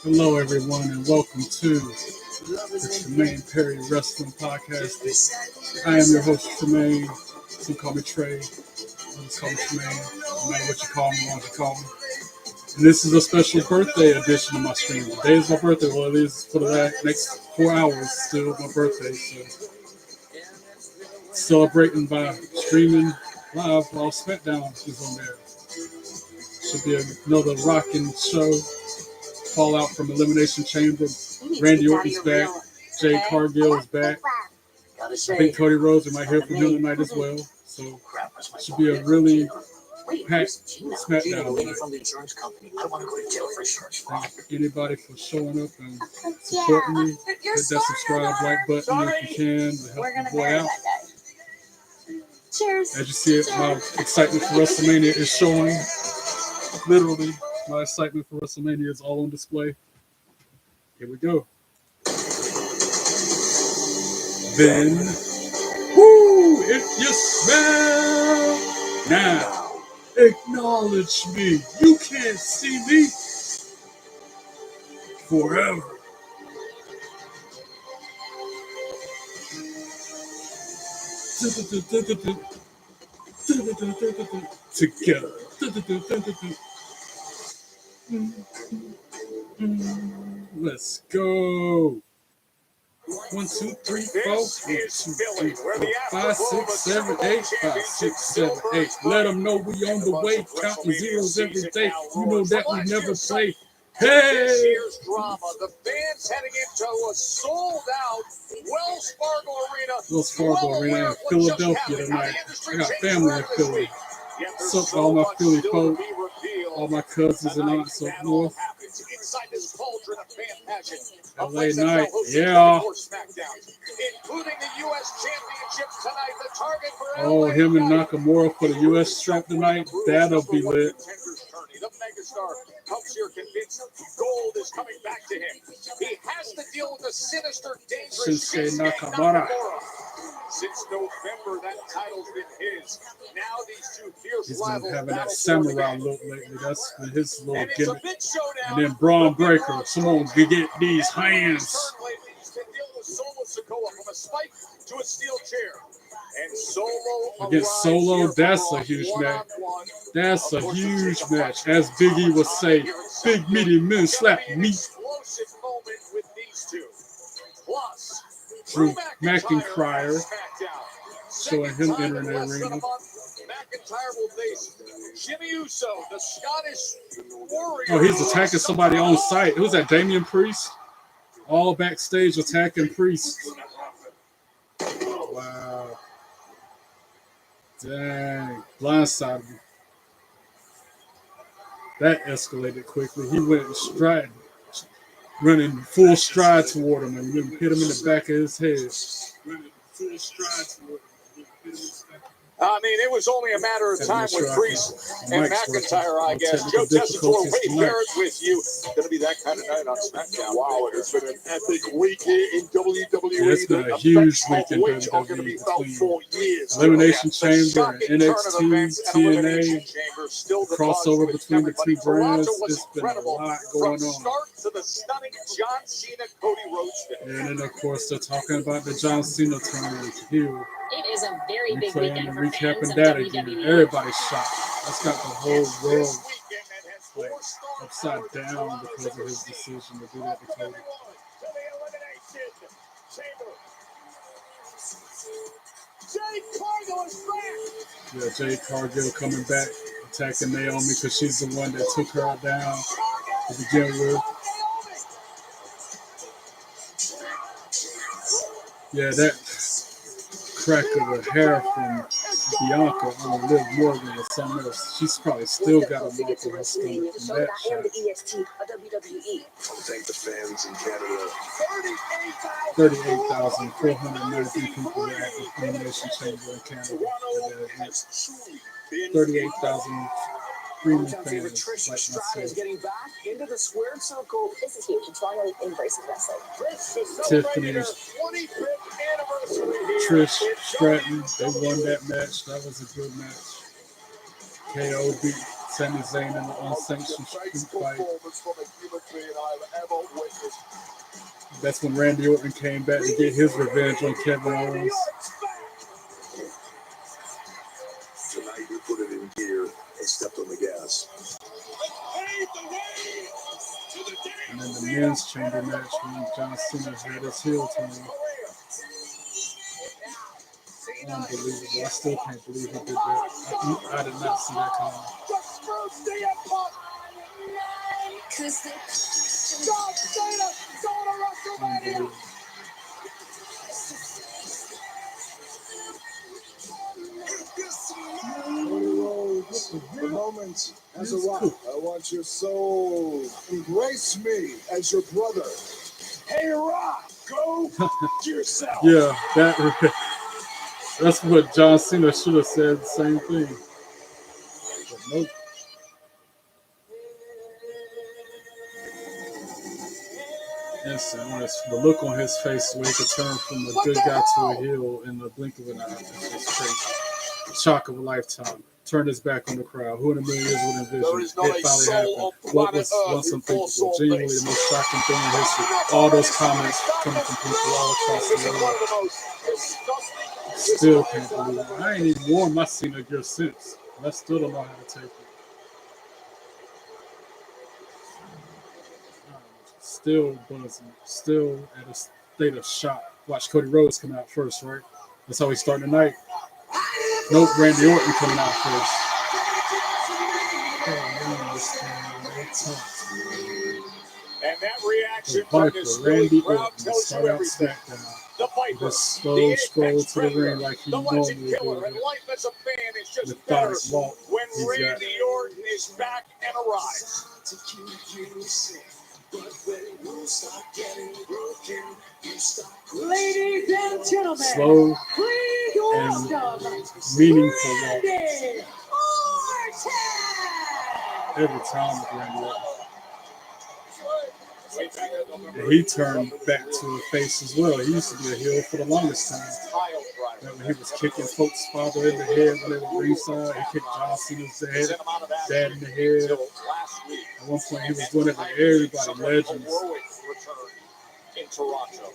Hello, everyone, and welcome to the Tremaine Perry Wrestling Podcast. I am your host, Tremaine. Some call me Trey. Others call me Tremaine. No matter what you call me, what you call me. And this is a special birthday edition of my stream. Today is my birthday. Well, it is for the next 4 hours. Still my birthday. So celebrating by streaming live while Smackdown is on there. Should be another rocking show. Fallout from Elimination Chamber. Randy Orton's back. Jade Cargill is back. I think Cody Rhodes, we might hear from him tonight as well. So it should be a really packed Smackdown tonight. Thank anybody for showing up and supporting me. Hit that subscribe, like button if you can to help the boy out. As you see it, my excitement for WrestleMania is showing. Literally, my excitement for WrestleMania is all on display. Here we go. Then, if you smell now, acknowledge me. You can't see me forever. Together. Let's go. 1, 2, 3, 4. 1, 2, 3, 4, 5, 6, 7, 8. 5, 6, 7, 8. Let them know we on the way. Counting zeros every day. You know that we never play. Hey! This year's drama. The fans heading into a sold-out Wells Fargo Arena in Philadelphia tonight. I got family in Philly. So all my Philly folk, all my cousins and aunts up north. LA night, yeah. Oh, him and Nakamura for the U.S. strap tonight. That'll be lit. The megastar comes here convinced gold is coming back to him. He has to deal with the sinister, dangerous Shinsuke Nakamura. Since November, that title's been his. Now these two fierce He's been rivals having that battle samurai look lately. That's been his little gimmick. And then Braun Breaker. Come on, get these hands. From a spike to a steel chair. And Solo against Solo, that's a huge match. That's a huge match. As Big E would say, big meaty men slap me. Drew McIntyre showing him entering the arena. McIntyre will face Jimmy Uso, the Scottish warrior. Oh, he's attacking somebody on site. Who's that? Damian Priest? All backstage attacking Priest. Wow. Dang. Blindsided him. That escalated quickly. He went stride, running full stride toward him and hit him in the back of his head. Running full stride toward him. I mean, it was only a matter of time with Priest and McIntyre, I guess. Joe Tessitore, Wade Barrett with you. Going to be that kind of night on SmackDown. Wow, it has been an epic week here in WWE. Yeah, it's been a huge week in WWE between Elimination Chamber and NXT, TNA, crossover between the two brands. It's been a lot going on. To the stunning John Cena, Cody Rhodes. And then, of course, they're talking about the John Cena tournament here. It is a very big weekend for fans of that WWE. again. Everybody's shocked. That's got the whole world like upside down because of his decision to do that to Cody. Yeah, Jade Cargill coming back, attacking Naomi because she's the one that took her down to begin with. Yeah, that crack of the hair from Bianca on Liv Morgan or something else. She's probably still got a mark on her stomach from that shot. Thank the fans in Canada. 38,493 people were at the Elimination Chamber in Canada. 38,000 premium fans like myself. Getting back into the squared circle. This is huge. It's finally embracing wrestling. Tiffany, Trish Stratton, they won that match. That was a good match. KO beat Sami Zayn in the unsanctioned street fight. That's when Randy Orton came back to get his revenge on Kevin Owens. Tonight you put it in gear and stepped on the gas. And then the men's chamber match when John Cena had his heel turn. Unbelievable. I still can't believe he did that. I did not see that coming. Unbelievable. The moment as a rock. I want your soul. Embrace me as your brother. Hey, Rock, go yourself. Yeah, that's what John Cena should have said. The same thing. But nope. Instant. The look on his face where he could turn from a good guy to a heel in the blink of an eye. It's just crazy. Shock of a lifetime. Turn his back on the crowd. Who in a million years would envision it finally happened? What was once unthinkable? Genuinely the most shocking thing in history. All those comments coming from people all across the world. Still can't believe it. I ain't even worn my Cena gear since. And I still don't know how to take it. Still buzzing. Still at a state of shock. Watch Cody Rhodes come out first, right? That's how he's starting tonight. Nope, Randy Orton coming out first. And that reaction The Viper, from this Randy crowd Orton, tells start you out everything. Smackdown. The Viper, Just slow scroll to the ring like he the normally legend killer, would. and life as a fan is just Methodic better walk. when He's Randy Orton is back and arrives. Ladies and gentlemen, Slow please and welcome meaningful walk. Randy Orton. Every time with Randy Orton. And he turned back to a face as well. He used to be a heel for the longest time. Remember, he was kicking folks' father in the head when they were ringside. He kicked John Cena's dad in the head. At one point, he was doing it to everybody, legends. In Toronto.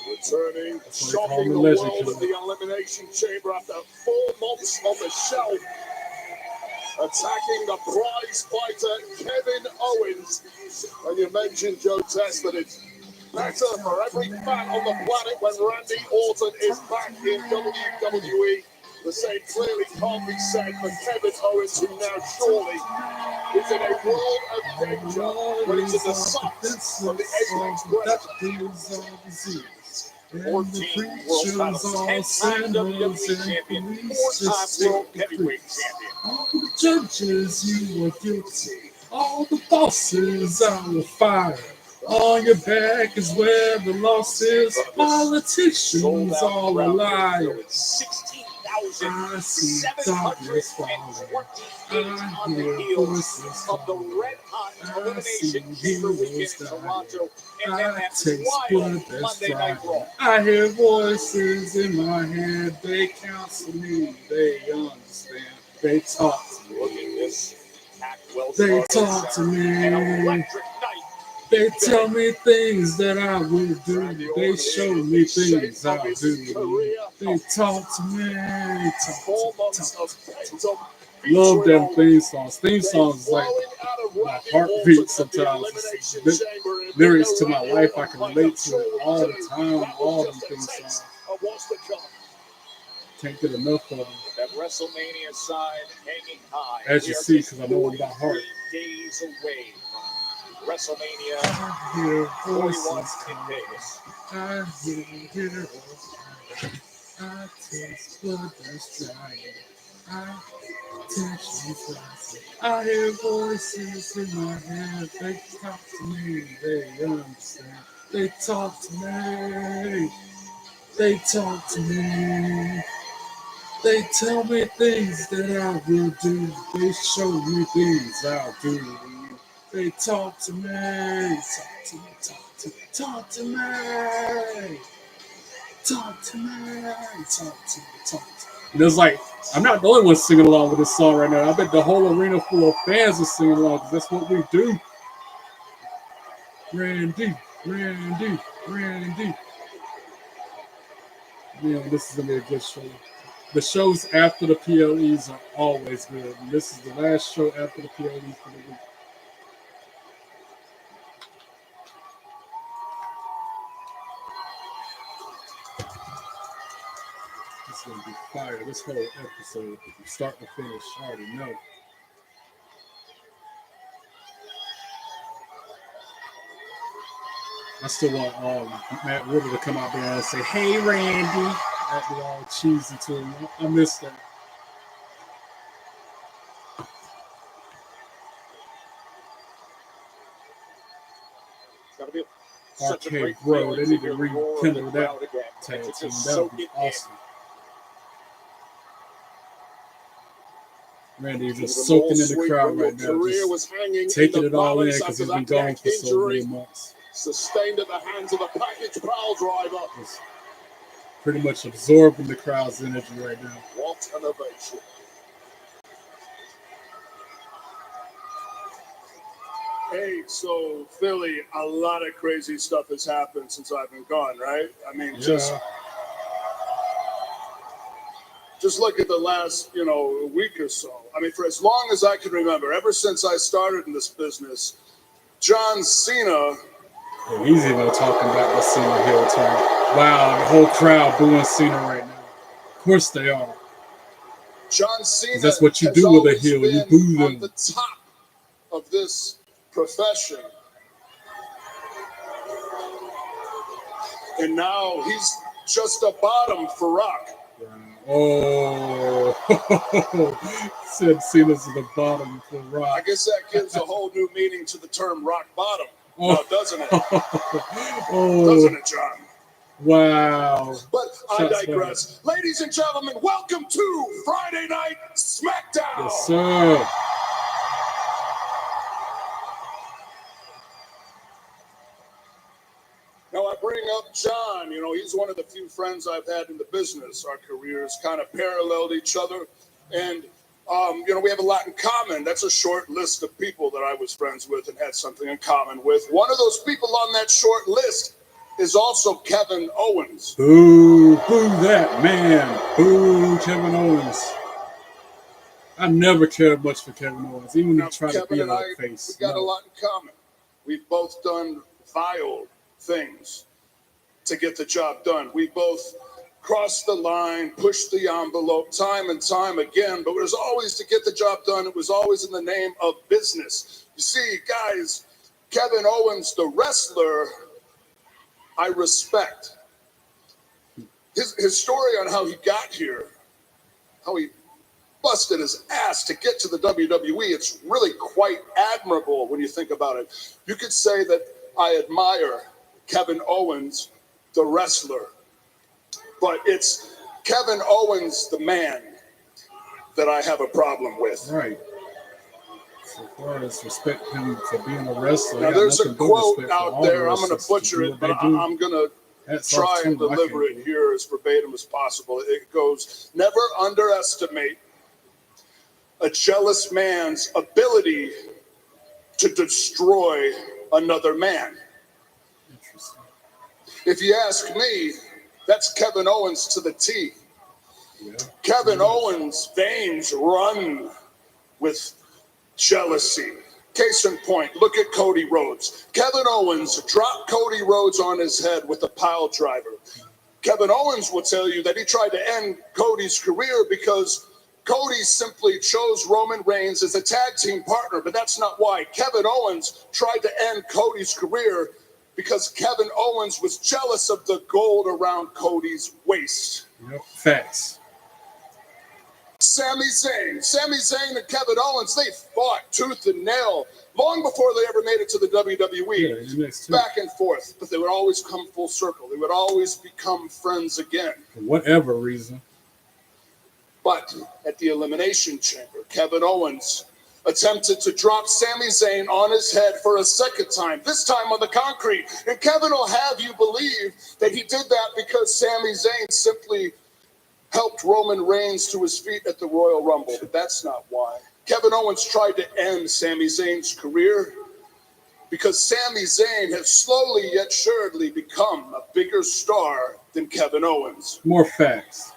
Returning, That's why they call shocking him the the Legend world Killer. of the Elimination Chamber after 4 months on the shelf. Attacking the prize fighter Kevin Owens. And you mentioned, Joe Test, that it's better for every fan on the planet when Randy Orton is back in WWE. The same clearly can't be said for Kevin Owens, who now surely is in a world of danger when he's in the sights of the apex predator. 14 world titles, 10-time WWE champion, 4-time world heavyweight champion. All the judges, you were guilty. All the bosses, I will fire. On your back is where the loss is. Politicians, all a liar. 16,728 on the heels of the red-hot Elimination Chamber weekend in Toronto. And then that wild Monday Night Raw. I hear voices in my head. They counsel me. They understand. They talk to me. Look at this. They talk to me. An electric night. They tell me things that I will do. They show me things I'll do. They talk to me. Love them theme songs. Theme songs like my heartbeat sometimes. Lyrics to my life I can relate to it all the time. All them theme songs. Can't get enough of them. That WrestleMania sign hanging high. As you see, because I know them by heart. Days away from WrestleMania I hear 41 voices in Vegas. I hear I taste blood that's drying. I touch you fast. I hear voices in my head. They talk to me. They understand. They talk to me. They talk to me. They tell me things that I will do. They show me things I'll do. They talk to me. Talk to me. Talk to me. Talk to me. Talk to me. Talk to me. Talk to me. And it's like, I'm not the only one singing along with this song right now. I bet the whole arena full of fans are singing along because that's what we do. Randy, Randy, Randy. Yeah, this is going to be a good show. The shows after the PLEs are always good. And this is the last show after the PLEs for the week. This is going to be fire. This whole episode, from start to finish, I already know. I still want Matt Riddle to come out there and say, "Hey, Randy." That'd be all cheesy to him. I miss that. Arcade Bro, they need to rekindle that tag team. That would be awesome. Randy just soaking in the crowd right now, just taking it all in because he's been gone for so many months. Sustained at the hands of a package pile driver. Just pretty much absorbing the crowd's energy right now. What an ovation. Hey, so Philly, a lot of crazy stuff has happened since I've been gone, right? I mean, just look at the last, week or so. I mean, for as long as I can remember, ever since I started in this business, John Cena. Yeah, he's even talking about the Cena heel turn. Wow, the whole crowd booing Cena right now. Of course they are. John Cena. That's what you do with a heel. You boo them. On the top of this profession. And now he's just a bottom for Rock. Oh, said Cena's at the bottom for Rock. I guess that gives a whole new meaning to the term rock bottom. Oh. No, doesn't it? Oh. Doesn't it, John? Wow. But I digress. Ladies and gentlemen, welcome to Friday Night Smackdown. Yes, sir. Now, I bring up John. He's one of the few friends I've had in the business. Our careers kind of paralleled each other. And, we have a lot in common. That's a short list of people that I was friends with and had something in common with. One of those people on that short list is also Kevin Owens. Boo, boo that man. Boo, Kevin Owens. I never cared much for Kevin Owens, even when he tried to be a face. We got a lot in common. We've both done vile things to get the job done. We both crossed the line, pushed the envelope time and time again, but it was always to get the job done. It was always in the name of business. You see, guys, Kevin Owens, the wrestler, I respect. His story on how he got here, how he busted his ass to get to the WWE, it's really quite admirable when you think about it. You could say that I admire Kevin Owens, the wrestler, but it's Kevin Owens, the man, that I have a problem with. Right. So far as respect him for being a wrestler. Now, there's a quote out there. I'm going to butcher it, but I'm going to try and deliver it here as verbatim as possible. It goes, never underestimate a jealous man's ability to destroy another man. Interesting. If you ask me, that's Kevin Owens to the T. Yeah. Kevin Owens' veins run with jealousy. Case in point, look at Cody Rhodes. Kevin Owens dropped Cody Rhodes on his head with a pile driver. Kevin Owens will tell you that he tried to end Cody's career because Cody simply chose Roman Reigns as a tag team partner, but that's not why. Kevin Owens tried to end Cody's career because Kevin Owens was jealous of the gold around Cody's waist. Yep, facts. Sami Zayn and Kevin Owens, they fought tooth and nail long before they ever made it to the WWE. Back and forth, but they would always come full circle. They would always become friends again. For whatever reason. But at the Elimination Chamber, Kevin Owens attempted to drop Sami Zayn on his head for a second time, this time on the concrete. And Kevin will have you believe that he did that because Sami Zayn simply helped Roman Reigns to his feet at the Royal Rumble, but that's not why. Kevin Owens tried to end Sami Zayn's career because Sami Zayn has slowly yet surely become a bigger star than Kevin Owens. More facts.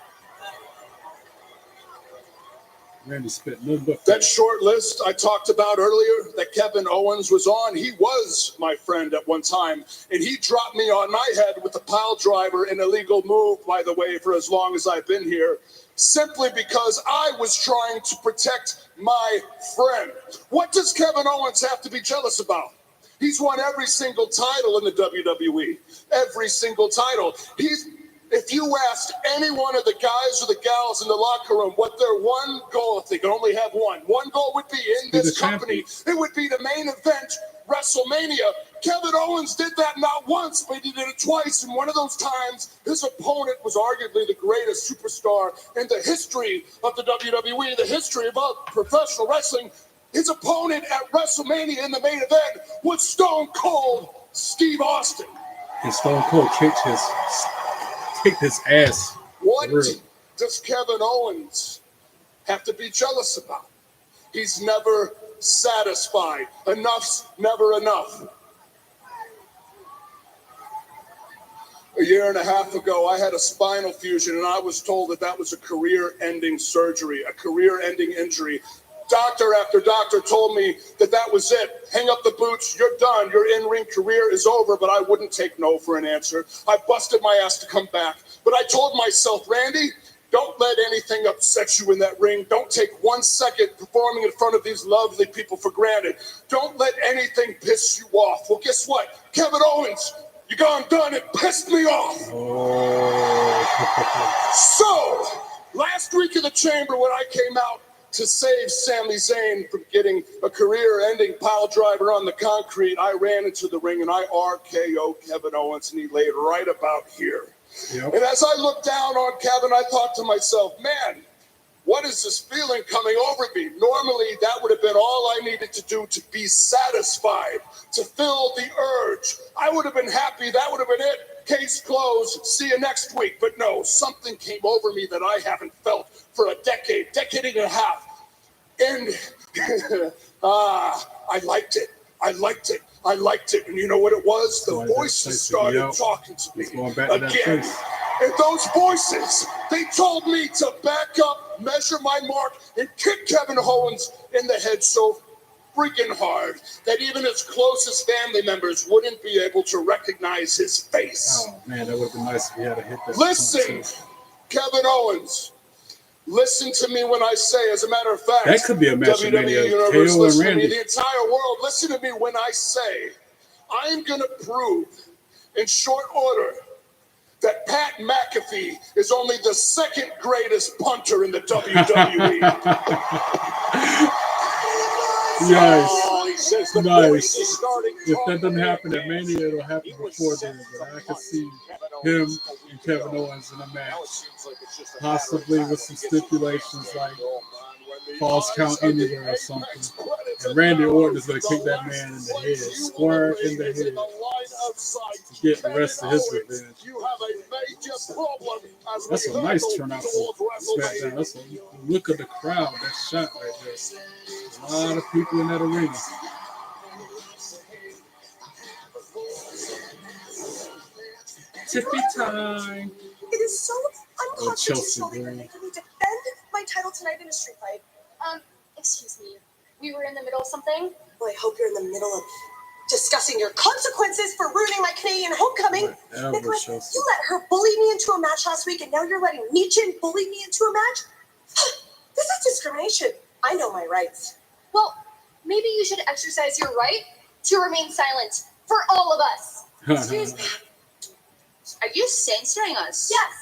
Randy spit no book. That short list I talked about earlier that Kevin Owens was on, he was my friend at one time, and he dropped me on my head with a pile driver, an illegal move, by the way, for as long as I've been here, simply because I was trying to protect my friend. What does Kevin Owens have to be jealous about? He's won every single title in the WWE. Every single title. If you asked any one of the guys or the gals in the locker room what their one goal, if they could only have one goal would be in this company, it would be the main event, WrestleMania. Kevin Owens did that not once, but he did it twice. And one of those times, his opponent was arguably the greatest superstar in the history of the WWE, the history of professional wrestling. His opponent at WrestleMania in the main event was Stone Cold Steve Austin. And Stone Cold kicked his ass. What does Kevin Owens have to be jealous about? He's never satisfied. Enough's never enough. A year and a half ago, I had a spinal fusion, and I was told that was a career-ending surgery, a career-ending injury. Doctor after doctor told me that was it. Hang up the boots, you're done. Your in-ring career is over, but I wouldn't take no for an answer. I busted my ass to come back. But I told myself, Randy, don't let anything upset you in that ring. Don't take 1 second performing in front of these lovely people for granted. Don't let anything piss you off. Well, guess what? Kevin Owens, you gone done it. Pissed me off. So, last week in the chamber when I came out to save Sami Zayn from getting a career-ending pile driver on the concrete, I ran into the ring and I RKO'd Kevin Owens, and he laid right about here. Yep. And as I looked down on Kevin, I thought to myself, man, what is this feeling coming over me? Normally, that would have been all I needed to do to be satisfied, to fill the urge. I would have been happy. That would have been it. Case closed. See you next week. But no, something came over me that I haven't felt for a decade and a half. And I liked it. I liked it. And you know what it was? The voices started talking to me again. And those voices, they told me to back up, measure my mark, and kick Kevin Owens in the head so freaking hard that even his closest family members wouldn't be able to recognize his face. Oh, man, that would have been nice if he had a hit that. Listen, Kevin Owens. Listen to me when I say, as a matter of fact, that could be a match WWE Universe, listen to me, the entire world, listen to me when I say, I'm going to prove in short order that Pat McAfee is only the second greatest punter in the WWE. Nice. Nice. If that doesn't happen at Mania, it'll happen before then. But I can see him and Kevin Owens in a match. Possibly with some stipulations like false count anywhere or something. And Randy Orton is going to kick that man in the head, square in the head, to get the rest of his revenge. That's a nice turnout for Smackdown. That's a look at the crowd. That shot right there. A lot of people in that arena. Tippy time. It is so unconstitutional for me to defend my title tonight in a street fight. Excuse me. We were in the middle of something? Well, I hope you're in the middle of discussing your consequences for ruining my Canadian homecoming. Nicholas, you let her bully me into a match last week, and now you're letting Michin bully me into a match? This is discrimination. I know my rights. Well, maybe you should exercise your right to remain silent for all of us. Excuse me. Are you censoring us? Yes.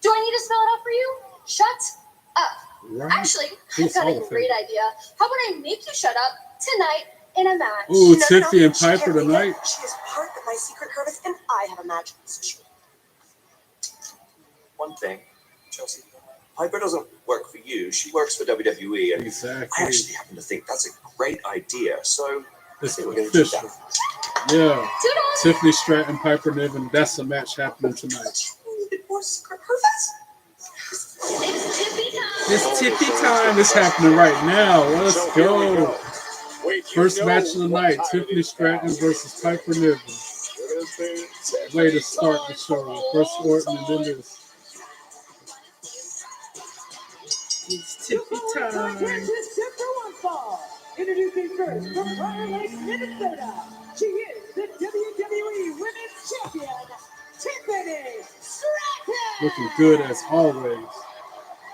Do I need to spell it out for you? Shut up. Right. Actually, I've got a great idea. How about I make you shut up tonight in a match? Ooh, Tiffy and Piper tonight. She is part of my secret service, and I have a match. One thing, Chelsea. Piper doesn't work for you. She works for WWE. And exactly. I actually happen to think that's a great idea. So this is we're going to do that. Yeah. Tiffany Stratton, Piper Niven. That's a match happening tonight. More secret service? It's tippy time. It's tippy time. It's happening right now. Let's So here we go. go. Wait, you First know match of the what night, time Tiffany it is Stratton now. versus Piper Niven. Way to start the show. First Orton and then this. It's tippy time. Introducing first from Prior Lake, Minnesota. She is the WWE Women's Champion, Tiffany Stratton. Looking good as always.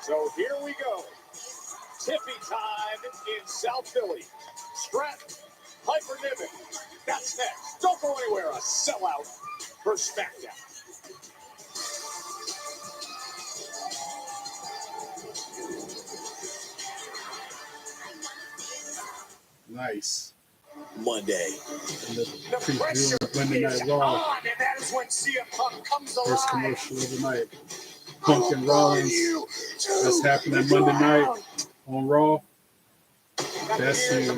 So here we go. Tippy time in South Philly. Stratton, Piper Niven. That's next. Don't go anywhere. A sellout for Smackdown. Nice. Monday. And the The preview pressure of Monday is Night Raw. on, and that is when CM Punk comes alive. First commercial of the night. Punk and Rollins. That's happening Monday night on Raw. That's huge.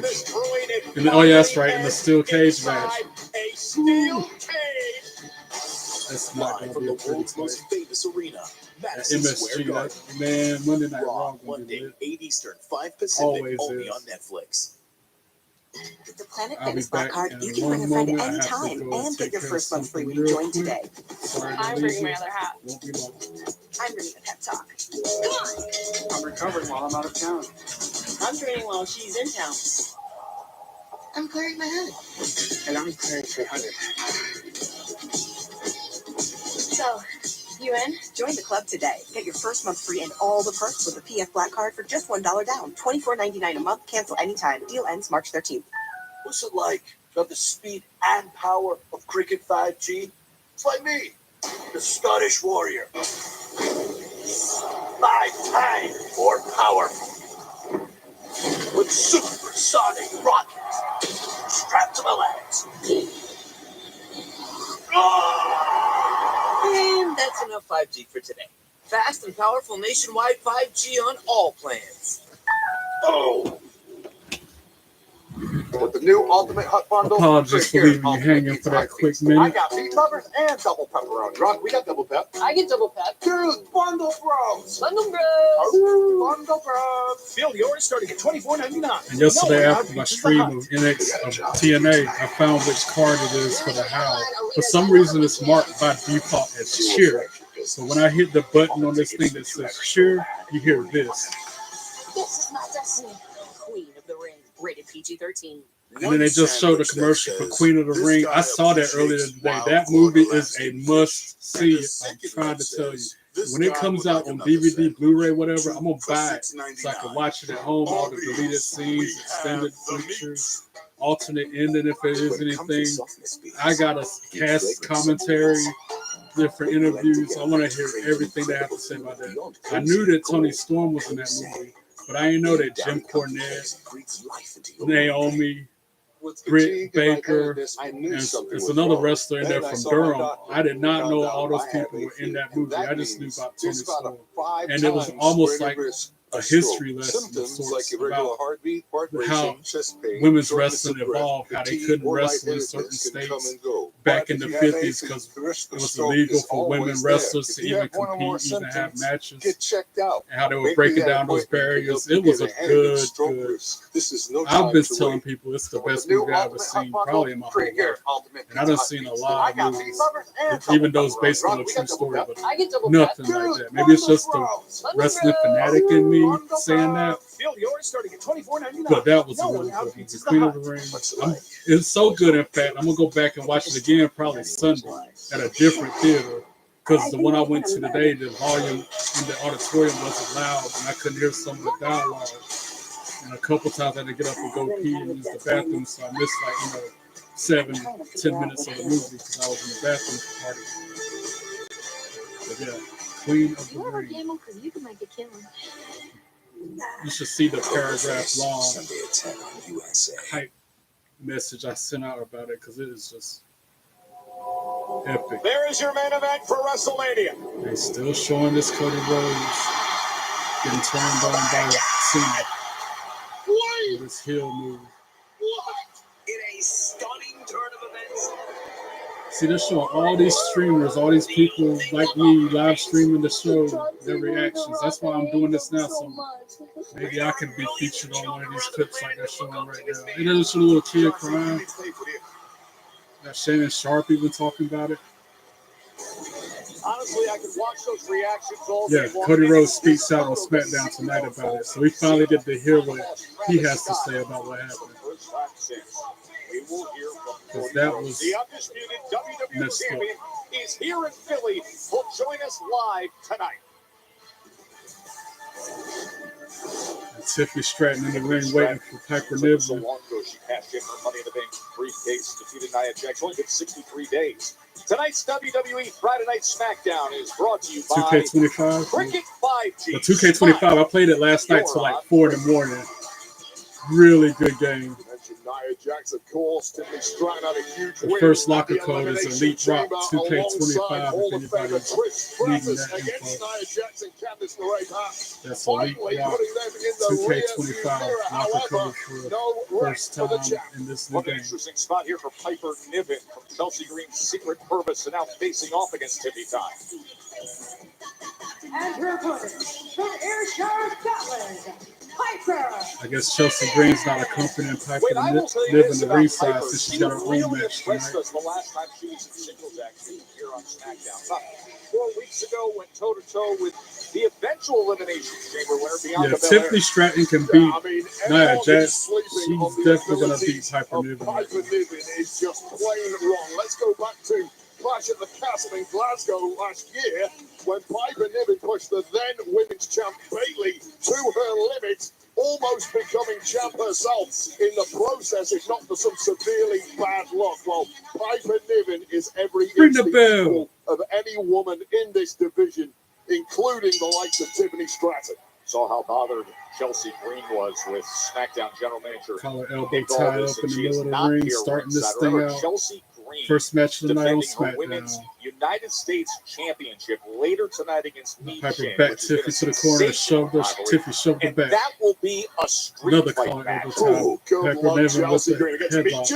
And then, oh yeah, that's right. In the steel cage match. A steel cage. That's not Live going to from be the a pretty world's fight. most famous arena, At Madison Square MSG, Garden. that, man, Monday Night Raw Raw, gonna be Monday, lit. 8 Eastern, 5 Pacific, Always only is. on Netflix. With the Planet I'll be Fitness Black back Card, in you can one bring a friend moment. I have to anytime go and get take your care first of month free something when you real join quick. today. Sorry to I'm leave bringing you. my other hat. Won't be long. I'm bringing the pep talk. I'm recovering while I'm out of town. I'm training while she's in town. I'm clearing my head. And I'm clearing 300. So, you in? Join the club today. Get your first month free and all the perks with the PF Black Card for just $1 down. $24.99 a month. Cancel anytime. Deal ends March 13th. What's it like to have the speed and power of Cricket 5G? It's like me, the Scottish Warrior. 5 times more powerful. With supersonic rockets strapped to my legs. And that's enough 5G for today. Fast and powerful nationwide 5G on all plans. Oh! With the new Ultimate Hut Bundle. Apologies for leaving you hanging for that quick I minute. got beef lovers and double pepperoni. Rock, we got double pep. I get double pep. Dude, bundle bros. Bundle Bros. Bundle bros. Field yours starting at $24.99. And yesterday after my stream of TNA, I found which card it is for the Howl. For some reason, it's marked by default as cheer. So when I hit the button on this thing that says cheer, you hear this. This is my destiny. Queen of the Ring. Rated PG-13. And then they just showed a commercial for Queen of the Ring. I saw that earlier today. That movie is a must-see. I'm trying to tell you. When it comes out on DVD, Blu-ray, whatever, I'm going to buy it so I can watch it at home. All the deleted scenes, extended features, alternate ending if there is anything. I got a cast commentary, different interviews. I want to hear everything they have to say about that. I knew that Tony Storm was in that movie, but I didn't know that Jim Cornette, Naomi, Britt Baker, and there's another wrestler in there from Durham. I did not know all those people were in that movie. I just knew about Tony Storm. And it was almost like a history lesson of sorts about how women's wrestling evolved, how they couldn't wrestle in certain states back in the 50s because it was illegal for women wrestlers to even compete, even have matches, and how they were breaking down those barriers. It was a good. I've been telling people it's the best movie I've ever seen, probably in my whole life. And I've seen a lot of movies, even those based on a true story, but I get double nothing like that. Maybe it's just the wrestling fanatic in me saying that. Field yours starting at $24.99. But that was a really good movie. Queen of the Ring. It's so good, in fact. I'm going to go back and watch it again probably Sunday at a different theater. Because the one I went to today, the volume in the auditorium wasn't loud and I couldn't hear some of the dialogue. And a couple times I had to get up and go pee and use the bathroom. So I missed 7-10 minutes of the movie because I was in the bathroom for part of it. But yeah, Queen of the Ring. Gamble because you can make a killing. You should see the paragraph long Sunday at 10 on USA. hype message I sent out about it because it is just epic. There is your main event for WrestleMania. They still showing this Cody Rhodes getting turned on by Cena with his heel move. In a stunning turn of events, See, they're showing all these streamers, all these people like me live streaming the show, their reactions. That's why I'm doing this now. So maybe I can be featured on one of these clips like they're showing right now. And then there's a little kid crying. Got Shannon Sharp even talking about it. Honestly, I can watch those reactions all Yeah, day long. Cody Rhodes speaks out on Smackdown tonight about it. So we finally get to hear what he has to say about what happened. We will hear from Because Cody that Rhodes. was The undisputed WWE messed up. champion is here in Philly. Will join us live tonight. And Tiffany Stratton in the ring waiting for Piper So Niven. long ago, she cashed in her Money in the Bank briefcase, defeated Nia Jax. Only been 63 days. Tonight's WWE Friday Night Smackdown is brought to you by 2K25. Cricket 5G. The 2K25, I played it last night till like 4 in the morning. Really good game. You mentioned Nia Jax, of course. Tiffany Stratton had a huge The win first at locker the code is Elimination Elite Rock Chamber 2K25 Hall if of Famer anybody's Trish needing Stratus that against info. Nia Jax and Candice LeRae Pass. That's Elite Finally Rock putting them in the rear view 2K25 mirror. locker However, code for no first rest for the time champ. in this new What an game. interesting spot here for Piper Niven from Chelsea Green's Secret Purpose, and now facing off against Tiffany Time. And her opponent from Ayrshire, Scotland, Piper. I guess Chelsea Green's not accompanying Piper Wait, I will tell you Niven this the about ringside Piper. since she's She got her own really match impressed tonight. us the last time she was in singles action here on Smackdown. About 4 weeks ago, went toe-to-toe with the eventual Elimination Chamber winner, Bianca Yeah, Belair. Tiffany Stratton can beat Nia Jax. Sleeping She's on the definitely going to abilities beat Piper of Niven. Piper Niven is just plain wrong. Let's go back to Clash at the Castle in Glasgow last year when Piper Niven pushed the then women's champ Bayley to her limit, almost becoming champ herself in the process, if not for some severely bad luck. Well, Piper Niven is every inch the equal of any woman in this division, including the likes of Tiffany Stratton. Saw how bothered Chelsea Green was with SmackDown General Manager. Collar elbow tied up in the middle of the ring, starting this thing out. Chelsea Green, first match of the night on defending her Women's SmackDown. United States Championship later tonight against Miesha. Piper back Tiffany to the corner, shoved her. Tiffany shoved her back. That will be a street Another fight collar match. elbow tie. Piper Niven with the headlock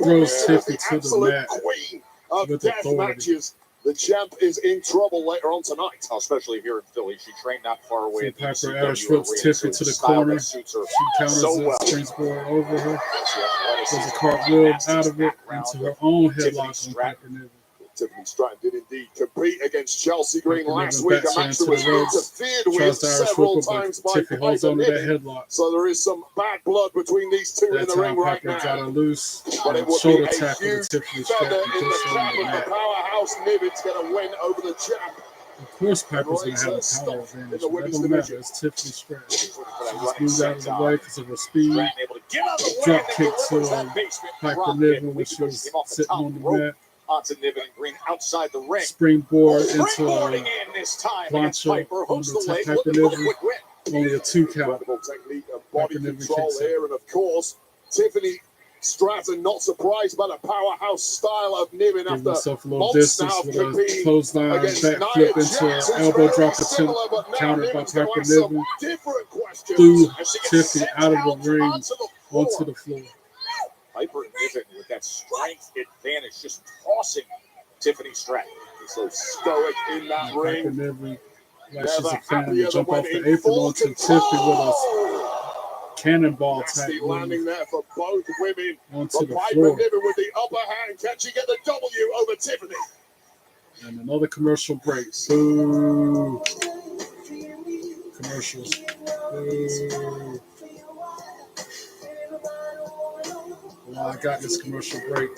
throws Tiffany to the mat Queen of with death authority. matches. The champ is in trouble later on tonight, especially here in Philly. She trained not far away. So Piper Irish whips Tiffany to the corner. She counters so well. Springboard over her. Does a cartwheel out of it into her own headlock on Piper Niven. Tiffany Stratton did indeed compete against Chelsea Green Piper last Niven week. A match that was interfered with tries to Irish several whip her, times but by Tiffany holds Piper on to that Niven. headlock. So there is some bad blood between these two in That the ring time right Piper got her now. loose. But it would Shoulder be a tackle to huge Tiffany feather Stratton. in the Just cap on the of the mat. powerhouse Niven's going to win over the champ. Of course, Piper's going to have a power advantage. That don't matter. It's Tiffany Stratton. She just moves out of the way because of her speed. Drop kick to Piper Niven when she was sitting on the mat. Onto Niven and Green outside the ring. Springboard into Springboarding in this time against plancha Piper. on Hooks the the leg. Piper Looking for the Niven. quick win. Only a 2 count. Incredible technique of body Piper Niven control kicks here, and of course, Tiffany Stratton not surprised by the powerhouse style of Niven Give after himself a little months distance now with a competing clothesline against backflip Nia into Jax, an who's elbow very drop similar, attempt but now countered by Niven's gonna Piper ask some Niven. different questions Threw as she gets Tiffany sent out of the ring onto onto the floor. Piper Niven with that strength advantage, just tossing Tiffany Stratton. He's so stoic in that Piper ring. Niven, like Never she's a fan happier to jump than off when the in apron full onto control. Tiffany with a cannonball type Nasty landing move there for both women. onto But the Piper floor. Niven with the upper hand. Can she get the W over Tiffany? And another commercial break. Boo. Commercials. Boo. Well, I got this commercial break.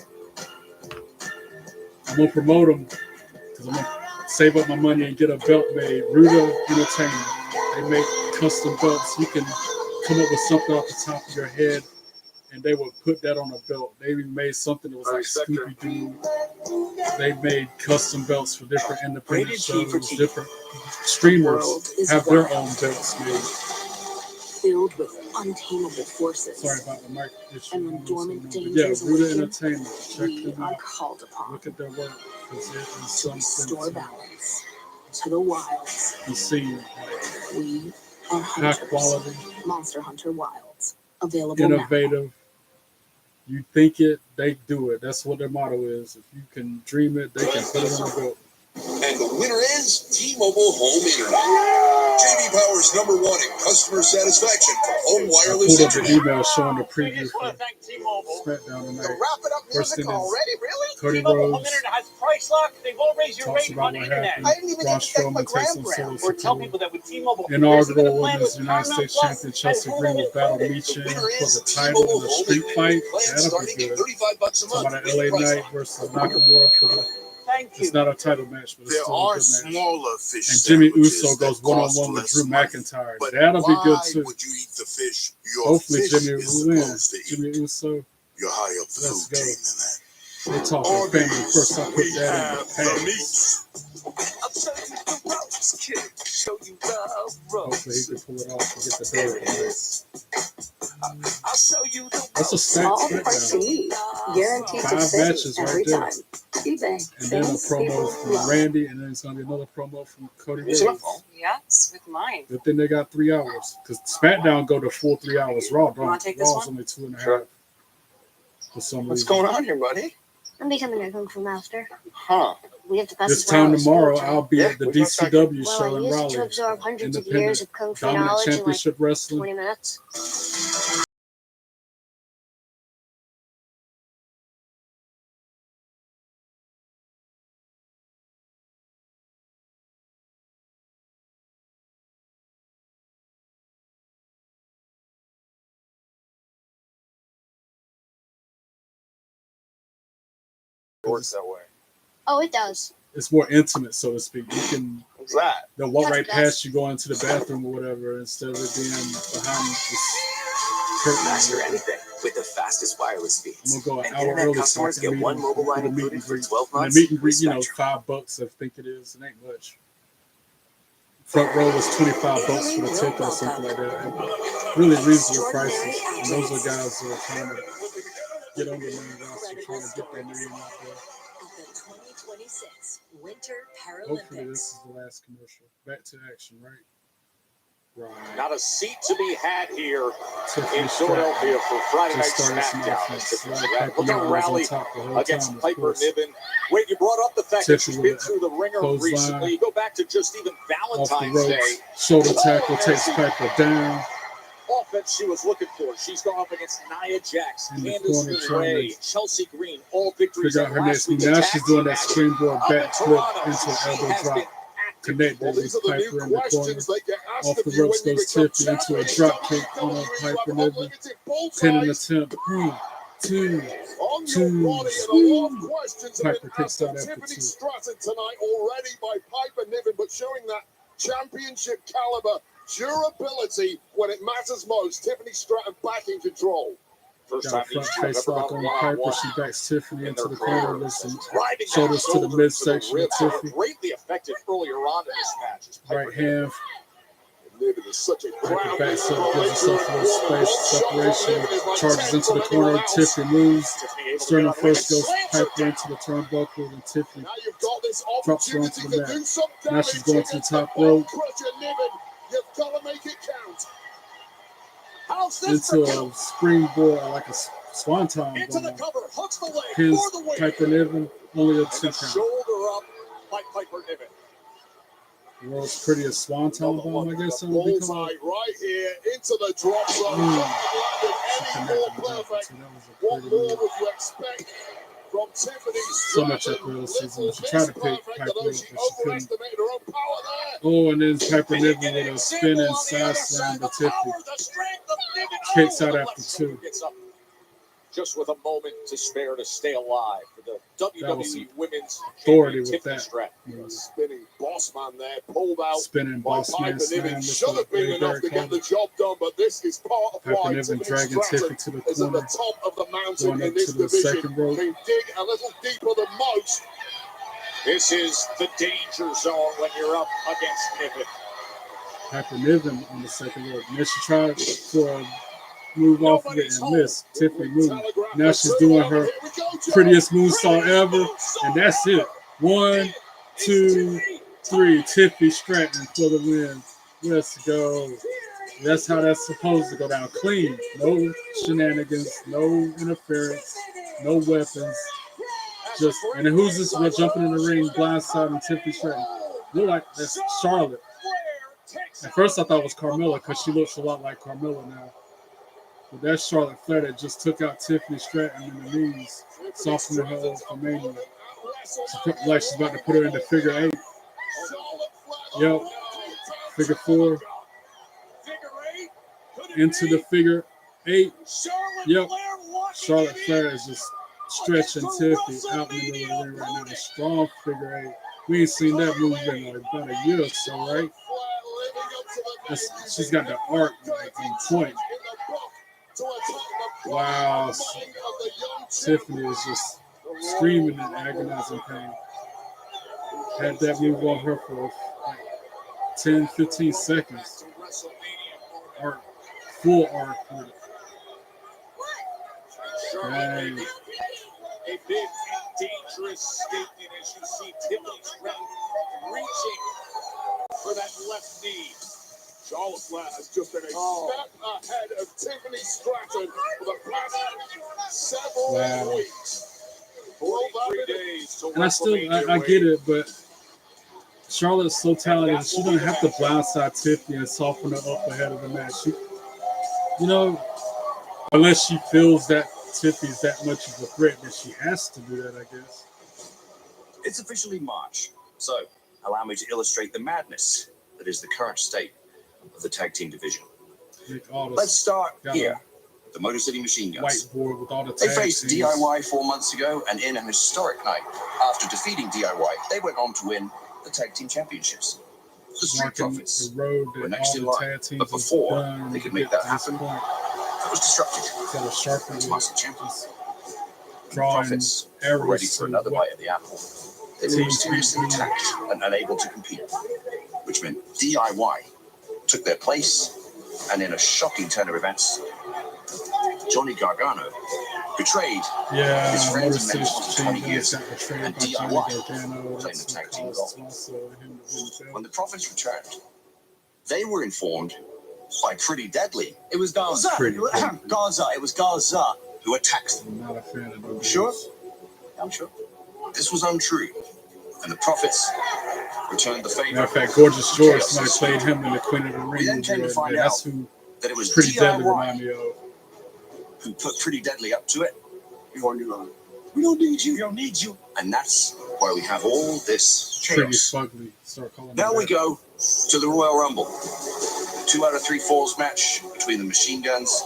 I'm going to promote them because I'm going to save up my money and get a belt made. Ruda Entertainment. They make custom belts. You can come up with something off the top of your head and they would put that on a belt. They even made something that was like Scooby-Doo. They made custom belts for different independent shows. Different streamers have their own belts made. Filled with untamable forces. Sorry about the mic issue. And when dormant Yeah, dangers Ruda awaken, Entertainment. Check we them are out. called upon Look at their work. Because it is to something restore to balance to the wilds. be seen. We are High hunters. quality, Monster Hunter Wilds. Available now. innovative, You think it, they do it. That's what their motto is. If you can dream it, they can put it on the boat. And the winner is T-Mobile Home Internet. JD Power's #1 in customer satisfaction for home wireless I pulled up the internet. email showing the preview just want for to thank T-Mobile. Smackdown The tonight. Wrap It Up First music thing is already? Really? Cody T-Mobile Home Rhodes Internet has price lock. They won't raise your talks rate about on the what internet. happened. I didn't even Braun get to thank my Strowman takes on grandparents. Solo Or tell Sikoa. people that with T-Mobile, Inaugural plan Women's with United Paramount States Plus Champion Chelsea and Green Hulu will battle included. Michin The winner for is the title in T-Mobile the Home street Internet. fight. Plans That'll be starting at good. $35 a Talking month. about with LA price Knight lock. versus Nakamura for the. Thank you. It's not a title match, but it's There still a are good match. smaller fish And Jimmy sandwiches Uso goes that cost one-on-one with less Drew money. McIntyre. But That'll be good why too. would you eat the fish your Hopefully fish Jimmy is will win. supposed to eat? Jimmy Uso. You're high up the Let's food go. chain than that. They talking On family these, first. I put we that in have the the past. meats. I'll show you the ropes, kid. Show you the Hopefully he ropes. can pull it off and get the There dub. it is. I'll show you the That's a ropes. stacked All Smackdown. parts you need, guaranteed 5 to matches fit right every there. time. eBay. And then a Things promo people from love. Randy, and then it's going to be another promo from Cody Is it? Rhodes. Yes, with mine. Good thing they got 3 hours. Because SmackDown go to full 3 hours. Raw don't. wanna take this Raw's one? only 2.5. Sure. For some What's reason. going on here, buddy? I'm becoming a Kung Fu master. Huh. We have to pass This as well time as tomorrow, spiritual. I'll be Yeah, at the we got that. DCW Well, show I in used it to Raleigh. absorb hundreds of Independent years of Kung Fu Dominant knowledge in like Championship Wrestling. 20 minutes. Works that way. Oh, it does. It's more intimate, so to speak. You can What's that? they'll walk Touch right glass. past you going into the bathroom or whatever instead of it being behind this curtain. Master anything with the fastest wireless I'm speeds. gonna go an And hour internet early so I customers can get meet one him mobile for line the meet included and for greet. 12 And months. the meet and greet, with you know, Spectrum. $5 I think it is. It ain't much. Front row was $25 for the ticket or something like that. And really reasonable prices. And those are guys that are trying to get on the main roster, trying to get their name out there. At the 2026 Winter Hopefully this Paralympics. is the last commercial. Back to action, right? Right. Not a seat to be had here Tiffany in Stratton Philadelphia for Friday Night just started some Smackdown. offense. As Tiffany Like Stratton Piper looking to Niven was on rally top the whole against time, of Piper course. Niven. Wait, you brought up the fact that she's Tiffany been with through the ringer clothesline. recently. You go back to just even Off the Valentine's Day. ropes. Shoulder tackle takes Piper down. Offense she was looking for. She's gone up against Nia Jax, In the Candice corner trying LeRae, to Chelsea Green, all victories figure out at her last next move. week's Now tag she's doing team that match. springboard Up in backflip Toronto, into she an elbow has drop. been Connected Well, with these are the Piper new in the corner. questions they get asked Off of the you ropes when you goes become Tiffany into a champion. drop kick on WWE Piper with Niven. unlimited Pinning bullseyes attempt. 2, on your 2, body, and a lot of woo. questions have Piper been kicks asked of out after Tiffany 2. Stratton tonight already by Piper Niven, but showing that championship caliber durability when it matters most. Tiffany Stratton back in control. First Got time a front these two have face ever lock gone on Piper. one-on-one She backs Tiffany in into their the corner career. with some Driving shoulders that to the shoulder midsection of ribs that were Tiffany. greatly effective earlier on in this match. As Piper Right hand Niven is such a Piper grounding backs up, gives laser herself a little corner. space, One shot from separation, Niven is like charges 10 into the from anyone corner. else. Tiffany moves. Tiffany able to Sterling get on Niven, first goes slams her Piper down. into the turnbuckle, and Tiffany Now you've got this drops her onto opportunity the to do mat. some Now damage she's going to the against the top rope bone crusher Niven. You've got to make it count. How's this into for a springboard, like a swanton into the bomb. cover, hooks the leg Pins for the win. Piper Niven, only a And 2 the count. shoulder up by Piper Niven. The world's prettiest swanton bomb, I guess it would be called. Bullseye right here into the drop zone. She Couldn't have connected landed with any that more one, perfect. too. That was a What pretty more move. would you expect from Tiffany So much Stratton? athleticism. Little She tried to miss pick perfect, Piper although up, she but she couldn't. overestimated her own power there. Oh, and then Piper And you Niven get with an a example spinning on the side other slam side. to The Tiffany. power, the strength of Niven. Kicks Oh, out the after left 2. shoulder gets up. Just with a moment to spare to stay alive for the That was WWE Women's authority Champion with Tiffany that. Stratton. You know, Spinning boss man there, pulled out spinning by boss man Piper slam. Niven. That's Should what have been Ray enough Barrett to get called the it. job done, but this is part of Piper why Niven Tiffany dragging Stratton Tiffany to the is at the corner. top of the mountain Going in up this to the division. second rope. Can dig a little deeper than most. This is the danger zone when you're up against Niven. Piper Niven on the second rope. And then she tried for a move off of it Nobody's and home. missed. Tiffany moved. Telegraph Now the she's two doing on. her Here we go, Joe. prettiest moonsault Prettiest ever. moonsault And that's it. ever. 1, 2, 3. Tiffany Stratton for the win. Let's go. That's how that's supposed to go down. Clean. No shenanigans, no interference, no weapons. Just and then who's this jumping in the ring, blindsiding Tiffany Stratton? Look like that's Charlotte. At first I thought it was Carmella because she looks a lot like Carmella now. But that's Charlotte Flair that just took out Tiffany Stratton in the knees, softening her up for Mania. Like she's about to put her in the figure 8. Yep. Figure 4. Into the figure 8. Yep. Charlotte Flair is just stretching Tiffany out in the middle of the ring right now. A strong figure 8. We ain't seen that move in like about a year or so, right? She's got the arc like on point. Wow. Tiffany is just screaming in agonizing pain. Had that move on her for like 10, 15 seconds. Arc. Full arc. Dang. A big and dangerous statement as you see Tiffany Stratton reaching for that left knee. Charlotte Flair has just been a step ahead of Tiffany Stratton for the past several weeks. 43 days to and I get it, but Charlotte's so talented. She doesn't have to blindside Tiffany and soften her up ahead of the match. Unless she feels that Tiffany's that much of a threat that she has to do that, I guess. It's officially March, so allow me to illustrate the madness that is the current state of the tag team division. Let's start here. The Motor City Machine Guns. Whiteboard with all the they tag faced teams. DIY 4 months ago, and in an historic night, after defeating DIY, they went on to win the tag team championships. The Street Profits were next in line, but before they could make that happen, that was disrupted. The Muscle Champions. The Profits were ready for another bite of the apple. They were mysteriously attacked and unable to compete, which meant DIY took their place, and in a shocking turn of events, Johnny Gargano betrayed his friends and mentors for 20 years, and DIY claimed the tag team role. When the Profits returned, they were informed by Pretty Deadly. It was Garza. Garza. It was Garza who attacked them. I'm not a fan of those. Sure? I'm sure. This was untrue, and the Profits returned the favor. Matter of fact, Gorgeous George, somebody played him in the Queen of the Ring. We then came to find that's out who that it was Pretty Deadly DIY remind me of. who put Pretty Deadly up to it. We don't need you. We don't need you. And that's why we have all this Pretty chaos. fugly. Start calling Now it we that. go to the Royal Rumble. 2 out of 3 falls match between the Machine Guns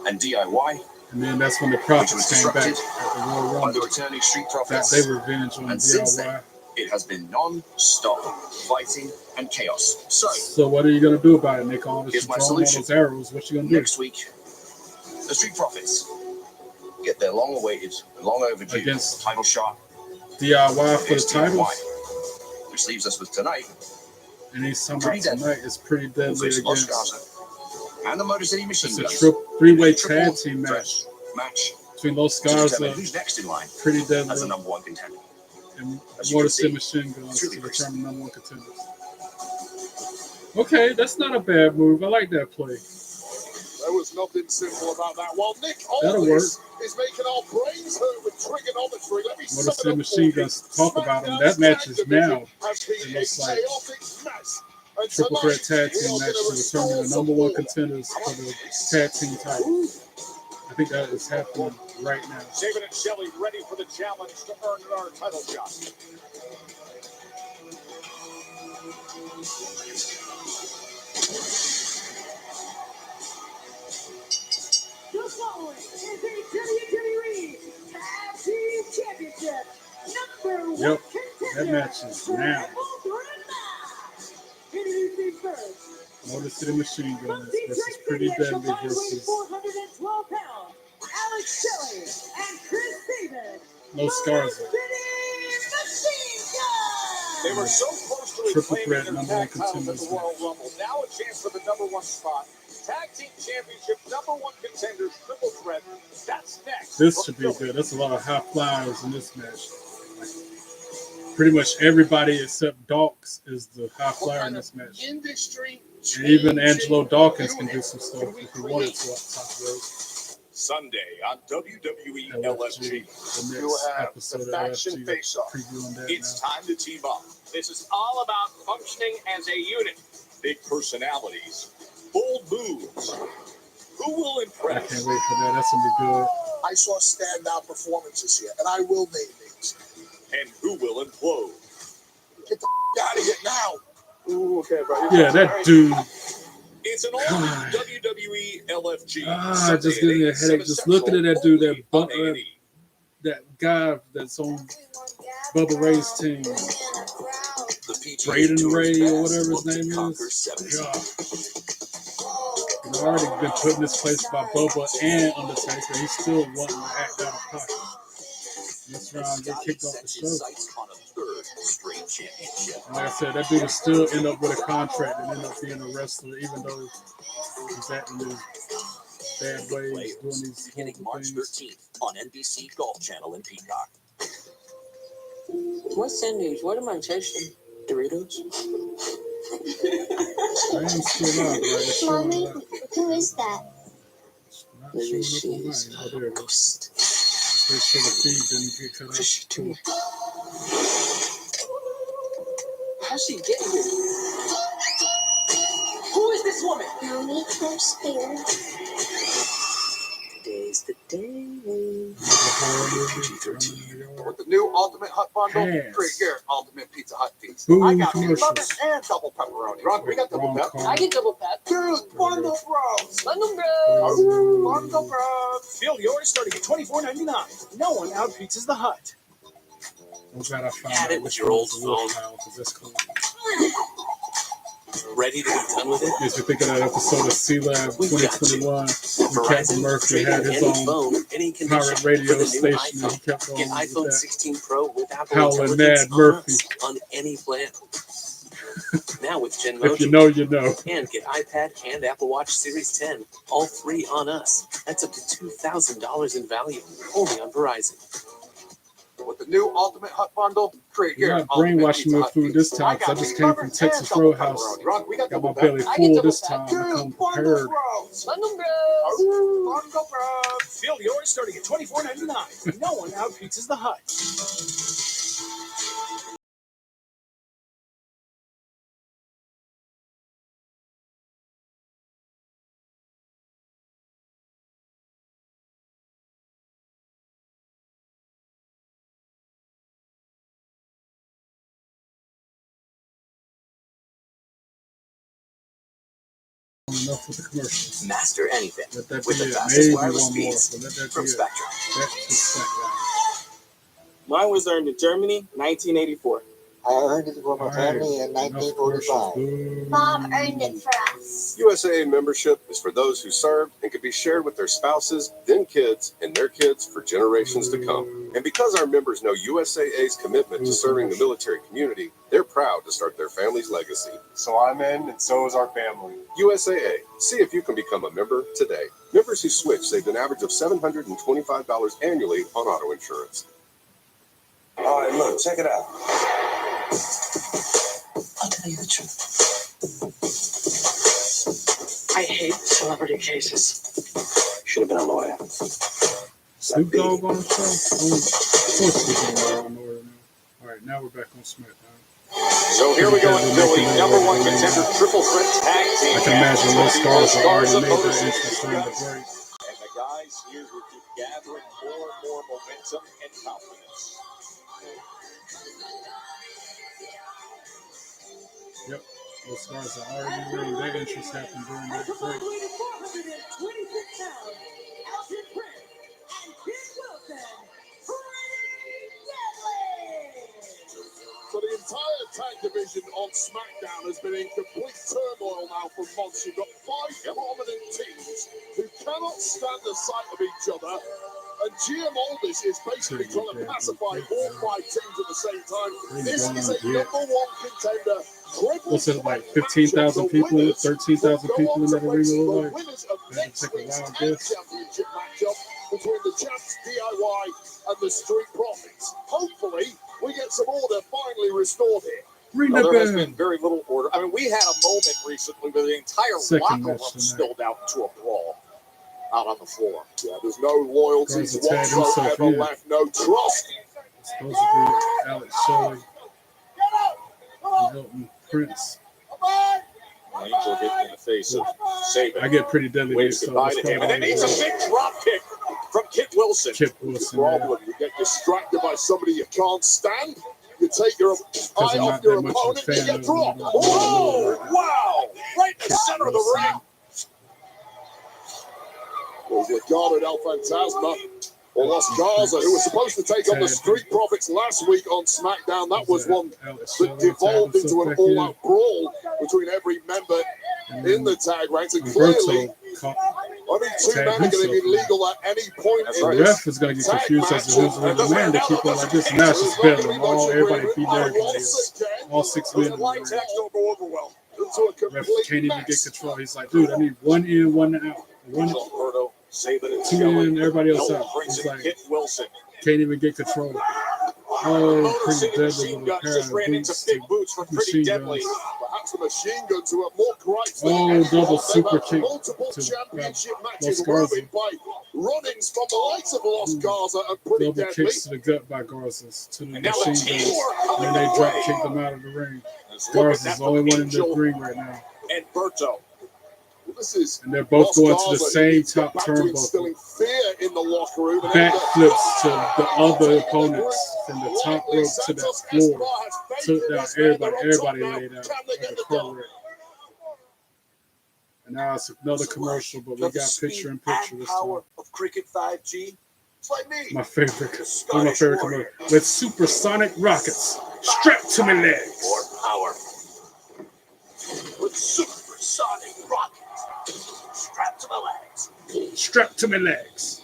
and DIY, And then that's when the which Profits was came back disrupted at the Royal by the Rumble. returning Street Got Profits. their revenge on And since DIY. then, it has been non-stop fighting and chaos. So what are you gonna do about it, Nick? All this Here's my drawing all solution. those arrows. What you gonna do? Next week, the Street Profits get their long-awaited and long-overdue Against title shot DIY for the against titles. DIY, which leaves us with tonight, And he's talking Pretty about tonight is Pretty who Deadly face Los against. Garza and the Motor City Machine It's a Guns. three-way Triple tag team match match between Los to determine Garza, who's next in line Pretty as the Deadly, number 1 contender. and As you Motor can City see, Machine Guns it's to really determine number 1 contenders. Okay, that's not a bad move. I like that play. There was nothing simple about that. While Nick That'll always is making our brains hurt with trigonometry, let me Motor sum City it up Machine for you. Guns talk about them. SmackDown's That match tag is division now. has been It a looks like chaotic mess. And triple threat tonight, tag we team are match gonna to determine the restore number some 1 order. contenders for the tag team title. I think that is happening right now. David and Shelley ready for the challenge to earn our title shot. The following is a WWE Tag Team Championship number 1 Yep, contender. that match is now. Introducing first, Motor City Machine Guns from versus Detroit Pretty City at Deadly combined weight versus 412 pounds, Alex Shelley and Chris Davis. Los Garza. They were so close to Triple reclaiming threat their number tag 1 titles at contenders the Royal Rumble. Now a chance for the number 1 spot. Tag Team Championship number 1 contenders, triple threat. That's next. This should be good. There's a lot of high flyers in this match. Like, pretty much everybody except Dawkins is the high flyer in this match. Industry And even Angelo Dawkins can do some stuff if he wanted to up top rope. Sunday on WWE LFG. The next episode of LFG, previewing that It's now. time to team up. This is all about functioning as a unit. Big personalities, bold moves. Who will I impress? can't wait for that. That's gonna be good. I saw standout performances here, and I will name names. And who will implode? Get the out of here now. Ooh, okay, bro. Yeah, that dude. It's an all-new WWE LFG. Just giving me a headache. Just looking at that dude, that guy that's on Bubba Ray's team, Braden Ray or whatever his name is. God. He's already been put in this place by Bubba and Undertaker. He's still wanting to act out of pocket. This round get kicked off the show. And like I said, that dude will still end up with a contract and end up being a wrestler, even though he's acting in bad ways, doing these beginning horrible March things. 13th on NBC Golf Channel and Peacock. What's that news? What am I tasting? Doritos? I ain't still out, right? It's showing Mommy, up. who is that? Not Let me showing see up on this mine. Oh, there it is. ghost. Just make sure the feed didn't get cut What is she off. doing? How's she getting here? Who is this woman? Mommy, come here. Today's the day. With the new Ultimate Hut Bundle, Yes. create your Ultimate Pizza Hut feast. Boom I got commercials. nuggets and double pepperoni. Rock, we got double Wrong pep. card. I get double pep. Dude, bundle bros. Bundle bros. Bundle bros. Field yours starting at $24.99. No one out pizzas the Hut. I'm glad I found Had out it with which your one's old the wolf phone. now, because that's cool. Ready to be done with it? Makes me think of that episode of C-Lab We've got 2021 when Captain Verizon, Murphy trade had in his any own phone, any condition pirate radio for the new station, and he iPhone. kept going Get with iPhone that. 16 Pro with Apple Howling Intelligence Mad Murphy. on any plan. Now with If Genmoji. you know, you know. And get iPad and Apple Watch Series 10, all three on us. That's up to $2,000 in value, only on Verizon. With the new Ultimate Hut Bundle, create You're your not Ultimate brainwashing Pizza me with Hut food this feast. time, 'cause I just came from nuggets Texas and double Roadhouse. pepperoni. Rock, we got Got my double belly pep. full this time. Dude, I'm bundle prepared. bros. Bundle bros. Bundle bros. Field yours starting at $24.99. No one out pizzas the Hut. Enough with the commercials. Master anything Let that be with the it. fastest Maybe wireless one more, speeds but let that from be it. Spectrum. Back to Smackdown. Mine was earned in Germany, 1984. I earned it for my All right. family in Enough commercials. 1945. Boom. Mom earned it for us. USAA membership is for those who served and can be shared with their spouses, then kids, and their kids for generations to come. And because our members know USAA's commitment to serving the military community, they're proud to start their family's legacy. So I'm in, and so is our family. USAA. See if you can become a member today. Members who switch saved an average of $725 annually on auto insurance. All right, look, check it out. I'll tell you the truth. I hate celebrity cases. Should have been a lawyer. Snoop Dogg on the show? Of course he's on there. All right, now we're back on SmackDown. So here we go until the number one contender triple threat tag team. I can imagine those stars are already of made their Motor entrance during the break. And the guys here will keep gathering more and more momentum and confidence. Yep, those stars are already made their entrance happen during that break. 426 pounds, Alfred Prince and Kid Wilson, pretty deadly. So the entire tag division on SmackDown has been in complete turmoil now for months. You've got five prominent teams who cannot stand the sight of each other. And GM Aldis is basically trying to pacify all five teams at the same time. This is a number one contender. What's it like? 15,000 people, 13,000 people in that arena look like? That'd take a wild guess. Championship matchup between the Champs DIY and the Street Profits. Hopefully, we get some order finally restored here. Ring Now, the there has bell. been very little order. I mean, we had a moment recently where the entire Second locker room match tonight. spilled out into a brawl out on the floor. Yeah, there's no loyalties Garza tagged himself whatsoever in. left, no trust. It's supposed to be Alex Shelley and Hilton Prince. Angel hit in the face of Saban. I get pretty deadly Waves mixed up. goodbye to him. And then needs a big drop kick from Kit Wilson. Kip Wilson. The problem, you get distracted by somebody you can't stand. You take your eye I'm off not your that much of a opponent and fan you of drop. him. Oh, wow! Right in the Kip center of the Wilson. ring. Was regarded El Fantasma or Los Garza, who was supposed to take on the Street Profits last week on Smackdown. That was one that devolved into an all-out brawl between every member in the tag ranks, and clearly only two men are going to be legal at any point in The this ref is going to get confused as to who's the man to keep on like this. Now it's just bedlam. Everybody beating everybody else. All 6 men. Ref can't even get control. He's like, dude, I need one in, one out. Two in, everybody else out. He's like, can't even get control. Oh, pretty deadly with a pair of boots to machine guns. Oh, double super kick to Los Garza. Runnings from the likes of Los Garza and pretty Double deadly. kicks to the gut by Garza to the machine guns. And then they drop kick them out of the ring. Garza's the only one in the ring right now. And Berto. And they're both going to the same top turnbuckle. Instilling fear in the locker room. Backflips to the other opponents from the top rope to that floor. Took down everybody laid out like a car wreck. And now it's another commercial, but we got picture in picture this time. Of Cricket 5G. It's like me. My favorite, one of my favorite commercials. With supersonic rockets strapped to my legs. More power. With supersonic rockets strapped to my legs. Strapped to my legs.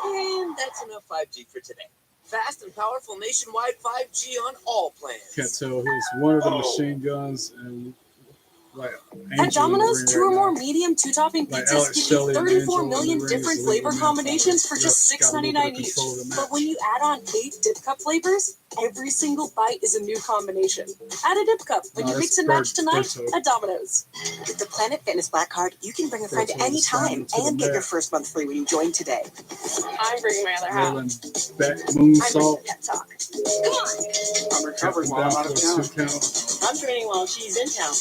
And that's enough 5G for today. Fast and powerful nationwide 5G on all plans. Can't tell who's one of the machine guns and like At Domino's, 2 or more medium 2-topping pizzas give you 34 million different flavor combinations for just $6.99 each. But when you add on 8 dip cup flavors, every single bite is a new combination. Add a dip cup when you mix and match tonight at Domino's. With the Planet Fitness Black Card, you can bring a friend anytime and get your first month free when you join today. I'm bringing my other half. Back moonsault. Pep talk. Come on. I'm recovering while I'm out of town. I'm training while she's in town.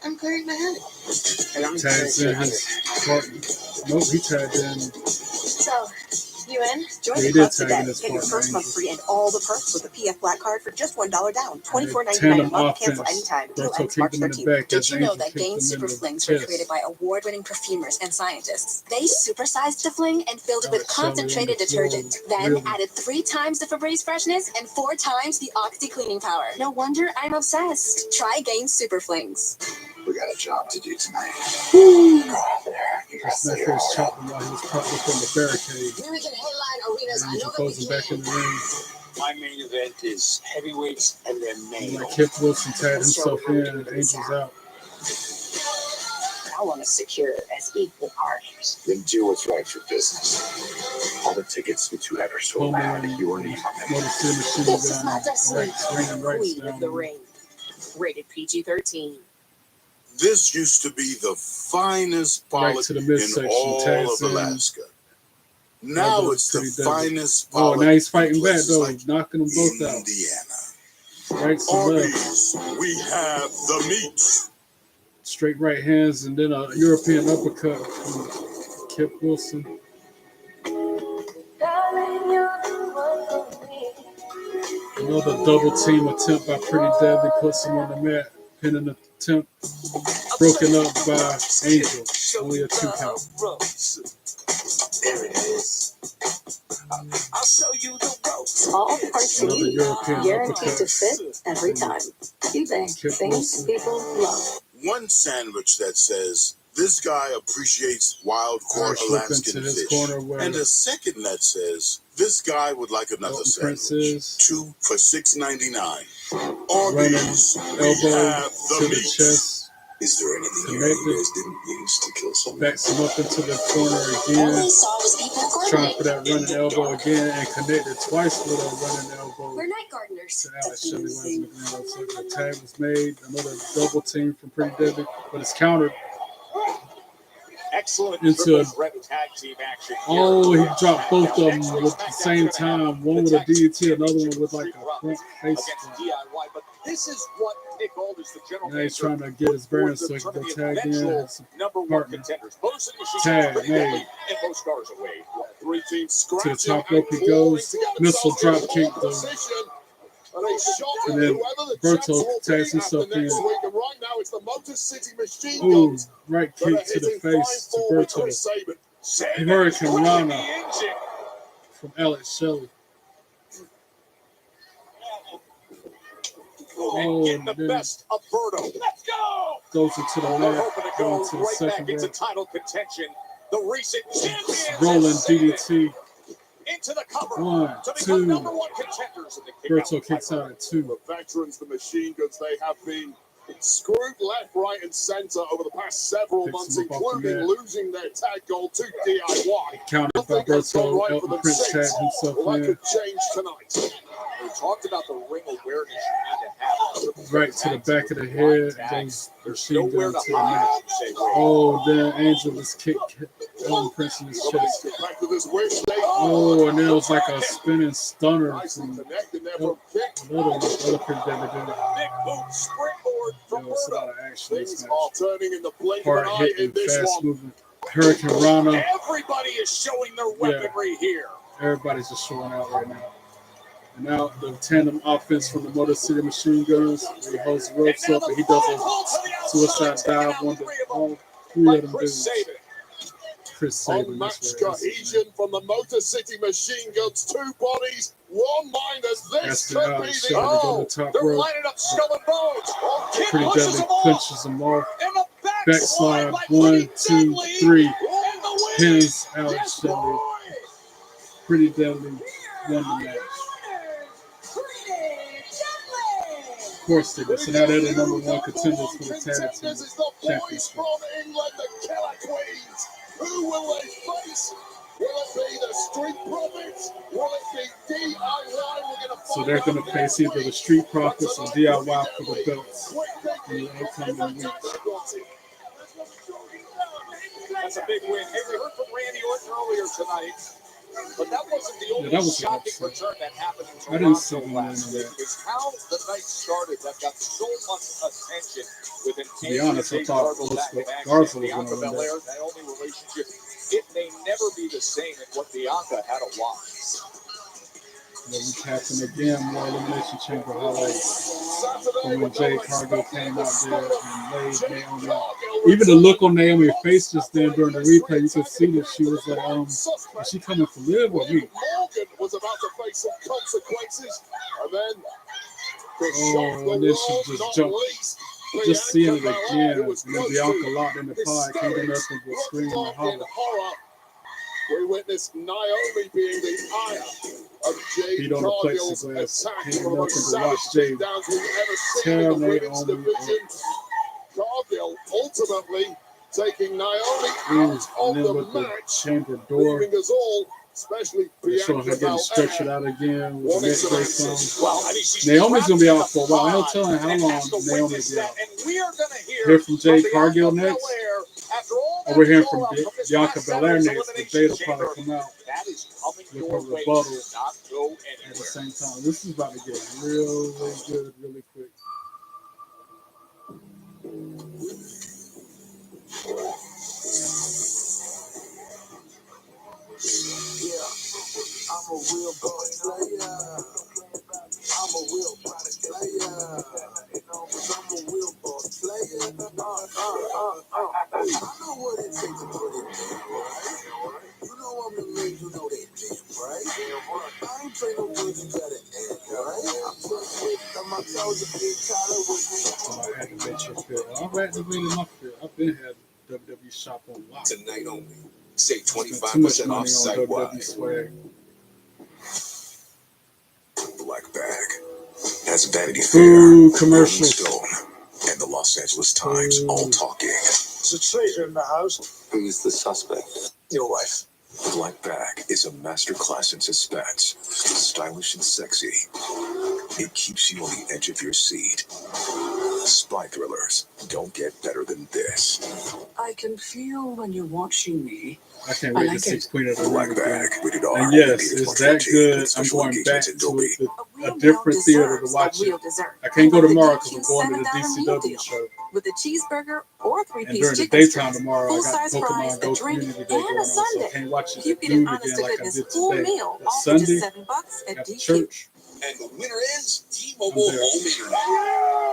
I'm clearing my head. And I'm Tags in his partner. Nope, he tagged in. So, you in? Join Yeah, he the did club tag today. in his Get your partner, first month Angel. free and all the perks with the PF Black Card for just $1 down. $24.99 a Tandem month. Cancel offense. anytime. Deal Berto ends March kicked him in the 13th. back Did as you know Angel that kicked Gain him Super in the Flings were chest. created by award-winning perfumers and scientists? They supersized the fling and filled it with Alex Shelley on concentrated the floor, detergent. Then really. added 3 times the Febreze freshness and 4 times the Oxy cleaning power. No wonder I'm obsessed. Try Gain Super Flings. We got a job to do tonight. Woo! That first chopped him while he was caught up on the barricade. Maybe we can headline arenas. I Angel know that we throws him back in the ring. My main event is heavyweights and their main. Like Kip Wilson tagged himself in and Angel's out. I want to secure it as equal partners. Then do what's right for business. All the tickets that you ever sold had your name on them. This is my destiny. Queen of the ring. Rated PG-13. This used to be the finest Right pollock to the in midsection. all Tags of in. Alaska. Now That it's the was pretty deadly. finest Oh, pollock now he's fighting in back places though, like knocking them both out. Indiana. Right to On left. these, we have the meat. Straight right hands and then a European uppercut from Kip Wilson. Another double team attempt by Pretty Deadly puts him on the mat. Pinning attempt broken up by Angel. Only a 2 count. There it is. I'll show you the ropes. All parts you Another need, European guaranteed to uppercut. fit every time. eBay, Kip things Wilson. people love. One sandwich that says, "This guy appreciates wild caught Irish whip Alaskan into his fish," corner where and a second that says, "This guy would like another Elton sandwich." Prince is 2 for $6.99. On running these, we elbow have to the the meat. chest. Is there anything you Connected. guys didn't use to kill someone? Backs him up into the corner again. Trying for that running elbow again and connected twice with a running elbow. We're night gardeners. So Alex Shelley runs in the ground. So the tag was made. Another double team from Pretty Deadly, but it's countered. Excellent into threat tag team action. Oh, he dropped both of them at the same time. One with a DDT, another one with like a front face DIY, but this is what Nick Aldis, the general now he's trying to get his bearings so he can go tag in. Number one contenders. Tag made. And most stars away. Three teams to the top rope he goes. Missile drop kick though. And then Berto tags himself in. Ooh, right kick to the face to Berto. Hurricane Rana from Alex Shelley. Oh, and the best of Berto. Let's go! Goes into the mat, going to the second into rope. title contention. The recent champions Rolling DDT. Into the cover. 1, to become 2. number one contenders in the Berto kicks out at 2. The veterans, the machine guns, they have been screwed left, right, and center over the past several months, including losing their tag goal to DIY. Countered by Berto. Elton Prince tagged himself Well, that in. could change tonight. We talked about the ring awareness you need to have. Right to the back of the head. Goes machine gun to the mat. Oh, then Angel was kicked Elton Prince in his chest. Oh, and then it was like a spinning stunner from another Pretty Deadly dude. Big boot springboard from There was a lot Berto. of action in this Things match. are turning in the blink of an Hard eye hitting, in this fast one. moving. Hurricane Rana. Everybody is showing their weaponry here. Everybody's just showing out right now. And now the tandem offense from the Motor City Machine Guns. He holds the ropes up and he does a suicide dive. One to all 3 of them dudes. Chris Sabin. Unmatched cohesion from the Motor City Machine Guns. 2 bodies, 1 mind, as this Asking could be Alex the Shelley to go to the top They're rope. lining up skull and bones. Oh, Kid Pretty pushes Deadly them off. punches him off. And the Backslide. like 1, Pretty 2, Deadly. 3. And the win. Pins Alex Yes, Shelley. boy. Pretty Deadly won the match. Of course they did. So now they're the number 1 contenders for the tag team This is the boys championship. from England, the Killer Queens. Who will they face? Will it be the Street Profits? Will it be DIY? We're going to So they're going to face either the Street Profits or DIY for the belts in the upcoming weeks. That's a big win. Hey, we heard from Randy Orton earlier tonight, but that wasn't the only that was shocking awesome. return that happened in I didn't see Toronto any last of week. that. Is how the night started that got so much attention with an To be honest, I thought Garza was going to win that. Naomi relationship. It may never be the same in what Bianca had to watch. But we happened again, more Elimination Chamber highlights from when Jay Cargill came out there and laid Naomi out. Even the look on Naomi's face just then during the replay, you could see that she was like, is she coming for Liv or me? Morgan was about to face some consequences, and then Oh, and then she just jumped. Just seeing it again, and then Bianca locked in the pod, came in nothing but screaming and hollering. We witnessed Naomi being the ire of Jade Beat on the Cargill's plexiglass, attack ain't from the nothing most to watch savage Jade takedowns we've ever seen tear in the women's Naomi division. Cargill ultimately taking Naomi Ooh, out of and then the with the match, chamber door, leaving us all, especially they show her Bianca getting stretched Belair, out again with the wanting next some day answers. song. Well, I mean, she's Naomi's going to be out trapped for a in the while. I don't pod tell her how and long has to Naomi will witness be that, out. and we are going to Hear from Jade Bianca Cargill next. Belair after all Or we're hearing that from fallout this Bianca last Belair Saturday's next. The Elimination data Chamber. probably come out That is coming with your her way. rebuttal Do not go at the anywhere. same time. This is about to get really good, really quick. I'm a real boss player. I'm a real boss player. I'm a real boss player. I know what it takes to put it down, right? You know I'm the man, you know that damn, right? I ain't playing no good, you gotta end, right? I'm just with my toes a bit tighter with me. So I activate your fit. I've activated my fit. I've been had WWE shop on lock. Tonight only. Save Too much 25% money off on site WWE wide. swag. Black bag. That's Vanity Fair. Ooh, Rolling commercials. Stone, and the Los Angeles Times, all talking. There's a traitor in the house. Who's the suspect? Your wife. Black Bag is a masterclass in suspense. Stylish and sexy. It keeps you on the edge of your seat. Spy thrillers don't get better than this. I can feel when you're watching me. I can't wait to see Queen of the Black Bag, rated R. And yes, it's that good. I'm going back to it, a different theater to watch it. I can't go tomorrow because I'm going to the DCW show. With a cheeseburger or And 3-piece during the chicken daytime strips, tomorrow, I got full-size fries, Pokemon Go a drink, Community Day going and on, a so I sundae. can't watch it You at get an noon honest again to like I goodness did full today. meal, It's all for just Sunday $7 at after DQ. church. And the winner is T-Mobile Home Internet.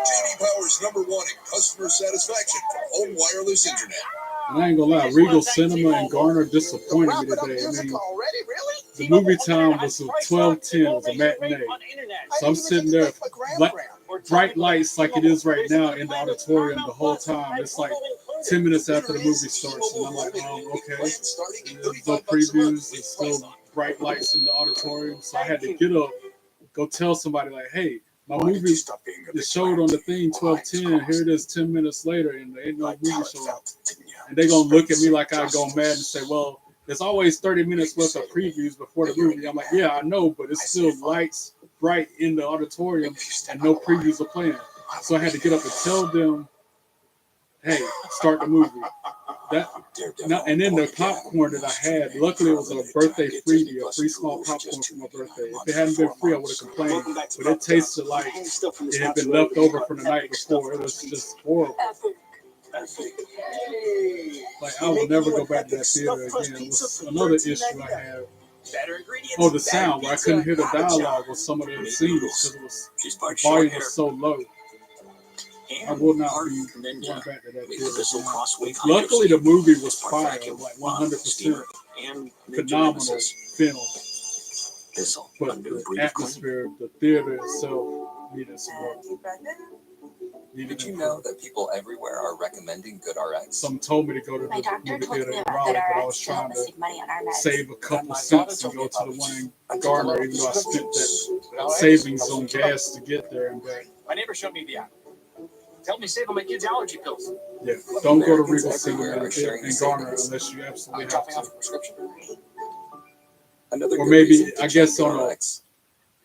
JD Power's #1 in customer satisfaction for home wireless internet. And I ain't gonna lie, Regal Cinema and Garner disappointed me today. I mean, the movie time was 12:10, it was a matinee. So I'm sitting there, bright lights like it is right now in the auditorium the whole time. It's like 10 minutes after the movie starts, and I'm like, okay. And there's no previews, there's still bright lights in the auditorium. So I had to get up, go tell somebody like, hey, my movie is showed on the thing 12:10. Here it is 10 minutes later, and there ain't no movie show up. And they gonna look at me like I go mad and say, well, there's always 30 minutes worth of previews before the movie. I'm like, yeah, I know, but it's still lights bright in the auditorium and no previews are playing. So I had to get up and tell them, hey, start the movie. And then the popcorn that I had, luckily it was a birthday freebie, a free small popcorn for my birthday. If it hadn't been free, I would have complained. But it tasted like it had been left over from the night before. It was just horrible. Like, I will never go back to that theater again. It was another issue I have. Oh, the sound, where I couldn't hear the dialogue with some of the scenes because the volume was so low. I will not be going back to that theater. Luckily, the movie was fire, like 100% phenomenal film. But the atmosphere, the theater itself needed some work. Did you know that people everywhere are recommending GoodRx? Some told me to go to the movie theater in Raleigh, but I was trying to save a couple cents and go to the one in Garner, even though I spent that savings on gas to get there and back. My neighbor showed me the app. Help me save on my kids' allergy pills. Yeah, don't go to Regal Cinema in Garner unless you absolutely have to. Or maybe, I guess, on a,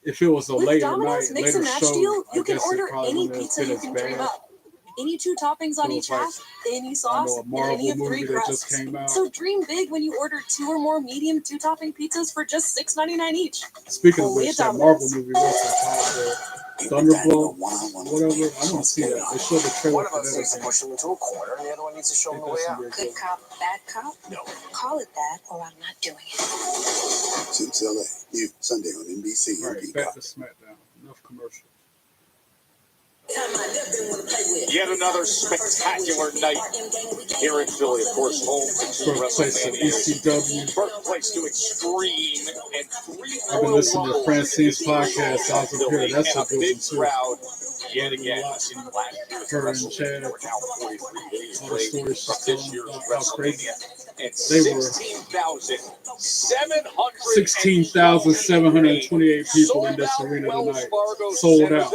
if it was a later night, later show, you can I guess order it probably any wouldn't have pizza been you as can dream bad. up. Any 2 toppings on each half, any sauce, a and Marvel any of 3 movie that just crusts. came out. So dream big when you order 2 or more medium 2-topping pizzas for just $6.99 each. Speaking of which, that Marvel movie was Thunderbolt, whatever. I don't see that. They showed the trailer for that. Push him into a corner, and the other one needs to show him the way out. Good cop, bad cop? No. Call it that, or I'm not doing it. Since LA, new Sunday on NBC. All right, back to Smackdown. Enough commercial. Yet another spectacular night here in Philly. Of course, home to Birthplace of ECW. birthplace to Extreme, and 3 I've been listening to Francine's podcast. I was up here. That's a good big one, too. crowd yet again. Her and Chad, all the stories she's telling about how crazy And they were. 16,728 people in this arena tonight. Sold out.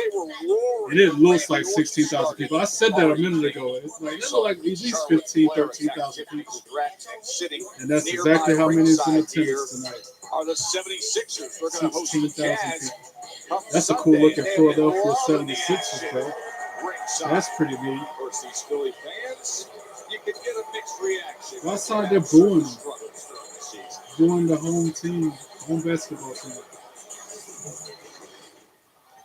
And it looks like 16,000 people. I said that a minute ago. It's like, it looked like at least 15,000, 13,000 people. And that's exactly how many is in attendance tonight. Are the 76ers. They're going to host the 16,000 Jazz. people. That's a cool looking Philadelphia 76ers, bro. That's pretty neat. Versus these Philly fans, you can get a mixed reaction. Well, I saw they're booing them. Booing the home team, home basketball team.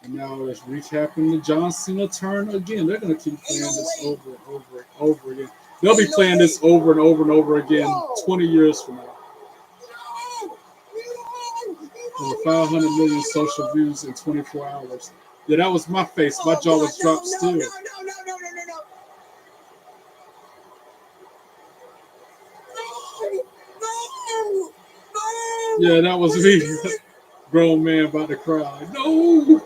And now it's recapping the John Cena turn again. They're going to keep playing this over and over and over again. They'll be playing this over and over and over again 20 years from now. Over 500 million social views in 24 hours. Yeah, that was my face. My jaw was dropped still. Yeah, that was me. Grown man about to cry. No!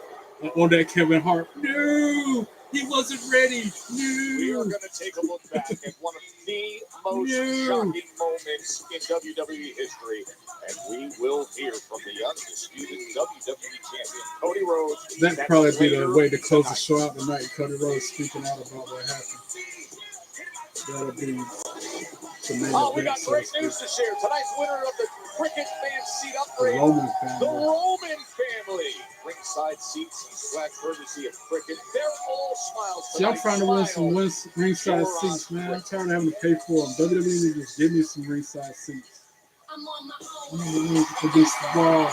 On that Kevin Hart. No! He wasn't ready. No! We are going to take a look back at one of the most shocking moments in WWE history And we will hear from the undisputed WWE champion, Cody Rhodes. That'd probably be the way to close the show out tonight. Cody Rhodes speaking out about what happened. That'll be the main Oh, we event, got great news to share. Tonight's winner of the Cricket Fan Seat Upgrade, the Roman family. Ringside seats and swag courtesy of Cricket. They're all smiles See, I'm tonight. trying to win some ringside seats, man. I'm tired of having to pay for them. WWE need to just give me some ringside seats. I'm on my own. Against the wall.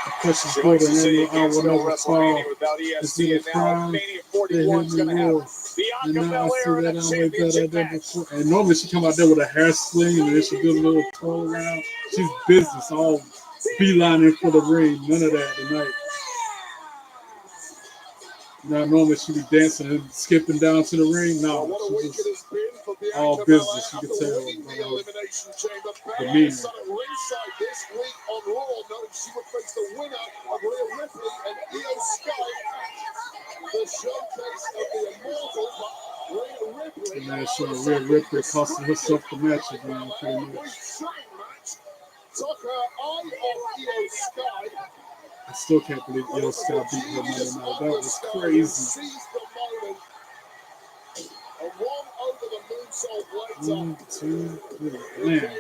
The precious border and I will never fall. It's in the crime. They hit me more. And now I see that I'm way better than before. And normally she come out there with a hair sling and then she do a little twirl around. She's business, all beelining for the ring. None of that tonight. Now normally she be dancing and skipping down to the ring. No, she just all business. You can tell the meaning. This week on Raw, knowing she would face the winner of Rhea Ripley and Io Sky, the showcase of the immortal Rhea Ripley. And then so Rhea Ripley costing herself the match again, pretty much. Took her eye off Io Sky. I still can't believe Io Sky beat her Monday night. That was crazy. One, two, three. Man,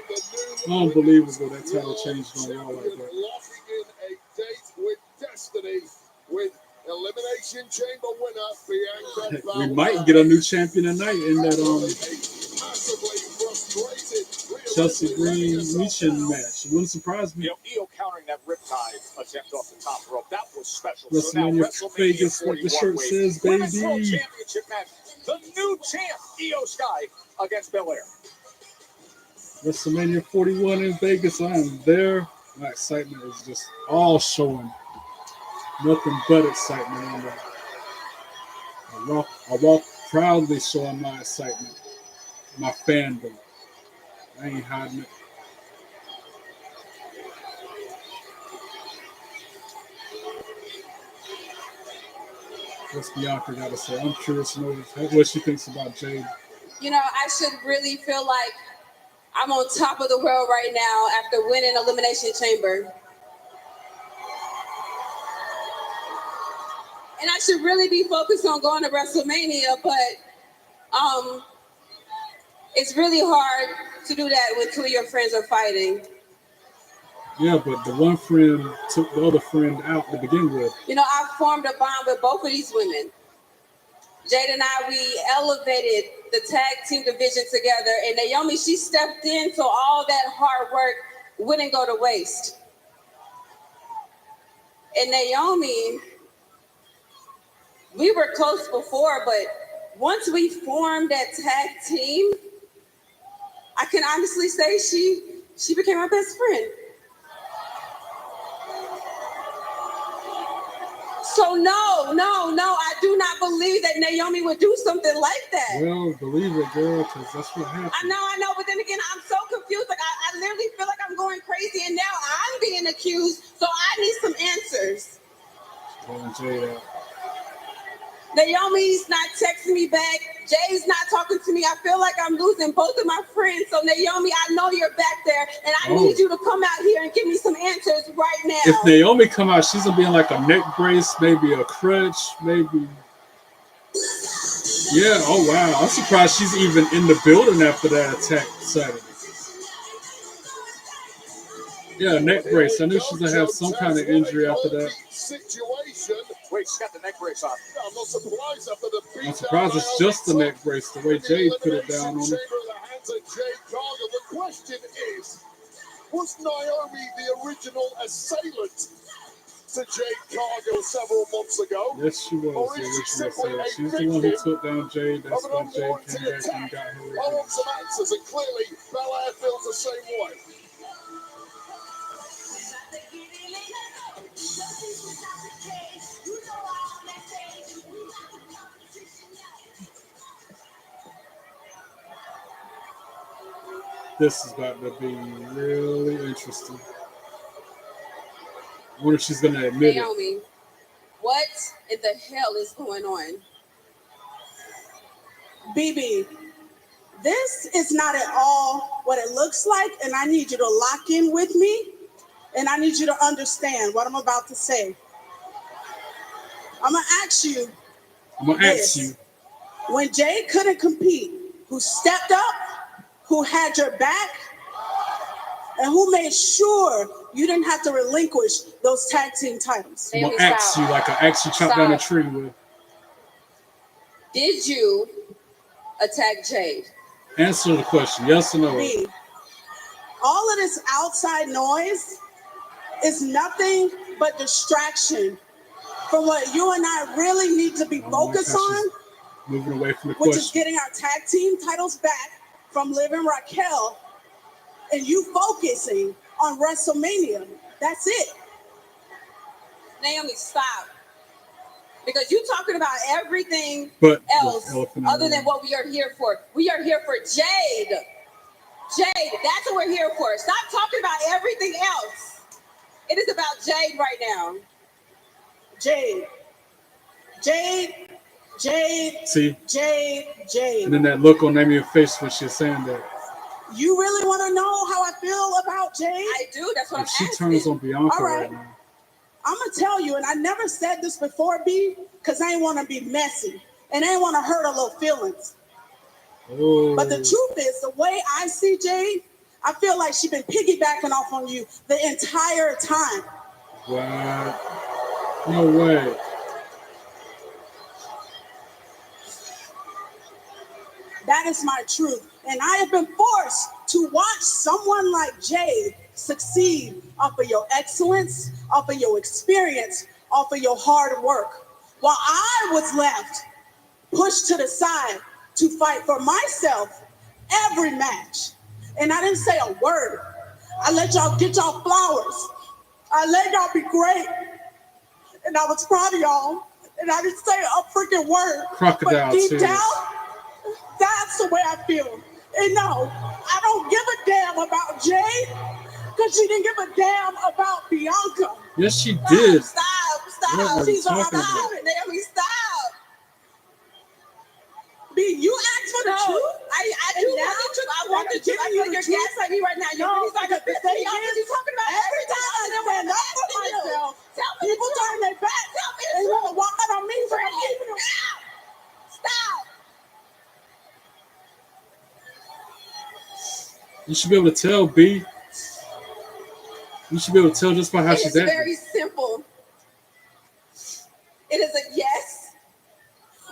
unbelievable that title changed on Raw like that. Locking in a date with destiny with Elimination Chamber winner Bianca Belair. We might get a new champion tonight in that Chelsea Green Mission match. It wouldn't surprise me. Io countering that riptide attempt off the top rope. That was special. WrestleMania Vegas, like the shirt says, baby. Championship match. The new champ, Io Sky, against Belair. WrestleMania 41 in Vegas. I am there. My excitement is just all showing. Nothing but excitement on that. I walk proudly showing my excitement. My fandom. I ain't hiding it. What's Bianca got to say? I'm curious to know what she thinks about Jade. You know, I should really feel like I'm on top of the world right now after winning Elimination Chamber. And I should really be focused on going to WrestleMania, but it's really hard to do that when two of your friends are fighting. Yeah, but the one friend took the other friend out to begin with. You know, I formed a bond with both of these women. Jade and I, we elevated the tag team division together, and Naomi, she stepped in so all that hard work wouldn't go to waste. And Naomi, we were close before, but once we formed that tag team, I can honestly say she became my best friend. So no, I do not believe that Naomi would do something like that. Well, believe it, girl, because that's what happened. I know, but then again, I'm so confused. Like I literally feel like I'm going crazy, and now I'm being accused, so I need some answers. Naomi's not texting me back. Jay's not talking to me. I feel like I'm losing both of my friends. So Naomi, I know you're back there, and I need you to come out here and give me some answers right now. If Naomi come out, she's gonna be in like a neck brace, maybe a crutch, maybe. Yeah. Oh wow. I'm surprised she's even in the building after that attack Saturday. Yeah, neck brace. I knew she's gonna have some kind of injury after that. Wait, she's got the neck brace on. I'm not surprised after the beat. I'm surprised it's just the neck brace, the way Jade put it down on her. The question is, was Naomi the original assailant to Jade Cargill several months ago? Yes, she was the original assailant. She's the one who took down Jade. That's why Jade came back and got her. I want some answers, and clearly Belair feels the same way. This is about to be really interesting. I wonder if she's going to admit Naomi, what in the hell is going on? BB, this is not at all what it looks like, and I need you to lock in with me and I need you to understand what I'm about to say. I'm going to ask you this. When Jade couldn't compete, who stepped up, who had your back, and who made sure you didn't have to relinquish those tag team titles? I'm going to ask you like an axe you chop down a tree with. Did you attack Jade? Answer the question, yes or no? B. All of this outside noise is nothing but distraction from what you and I really need to be focused on, moving away from the which question. is getting our tag team titles back from Liv and Raquel, and you focusing on WrestleMania. That's it. Naomi, stop. Because you're talking about everything else other than what we are here for. We are here for Jade. Jade, that's what we're here for. Stop talking about everything else. It is about Jade right now. Jade. See? Jade. And then that look on Naomi's face when she's saying that. You really want to know how I feel about Jade? I do. That's what I'm asking. She turns on Bianca All right now. I'm going to tell you, and I never said this before, B, because I ain't want to be messy, and I ain't want to hurt her little feelings. Oh. But the truth is, the way I see Jade, I feel like she's been piggybacking off on you the entire time. What? No way. That is my truth. And I have been forced to watch someone like Jade succeed off of your excellence, off of your experience, off of your hard work, while I was left pushed to the side to fight for myself every match. And I didn't say a word. I let y'all get y'all flowers. I let y'all be great. And I was proud of y'all. And I didn't say a freaking word. Crocodile but deep tears. down, that's the way I feel. And no, I don't give a damn about Jade because she didn't give a damn about Bianca. Yes, she did. Stop. What are you She's on talking my about? Naomi, stop. B, you asked for the truth. I do want the truth. I want the truth. I feel like you're gaslighting me right now. You're really starting to piss me off because you're talking about every time I stand up for myself, people turn their back and want to walk out on me. So I'm keeping them. Stop. You should be able to tell, B. You should be able to tell just by how she's acting. It's very simple. It is a yes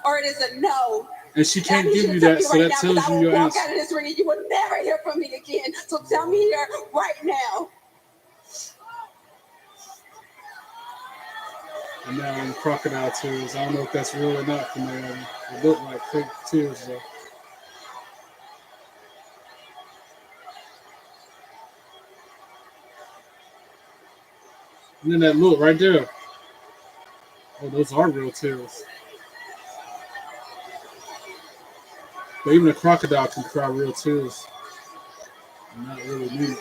or it is a no. And she can't give you that, so that tells you your answer. I will walk out of this ring and you will never hear from me again. So tell me here right now. And now in crocodile tears. I don't know if that's real or not from there. It looked like fake tears, though. And then that look right there. Oh, those are real tears. But even a crocodile can cry real tears. Not really me.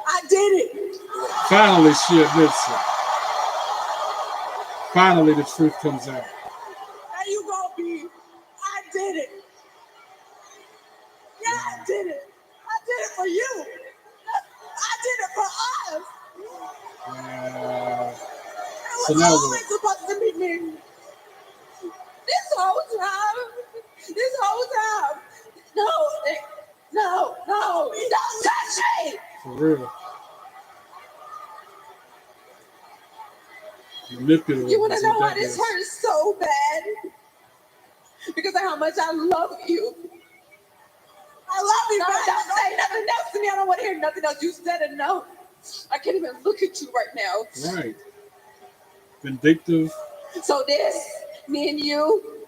I did it. Finally, she admits it. Finally, the truth comes out. There you go, B. I did it. Yeah, I did it. I did it for you. I did it for us. It So was now always supposed to be me. This whole time. No, don't touch me. For real. Manipulative. You want to know why this hurts so bad? Because of how much I love you. I love you, no, but don't say nothing else to me. I don't want to hear nothing else. You said enough. I can't even look at you right now. Right. Vindictive. So this, me and you,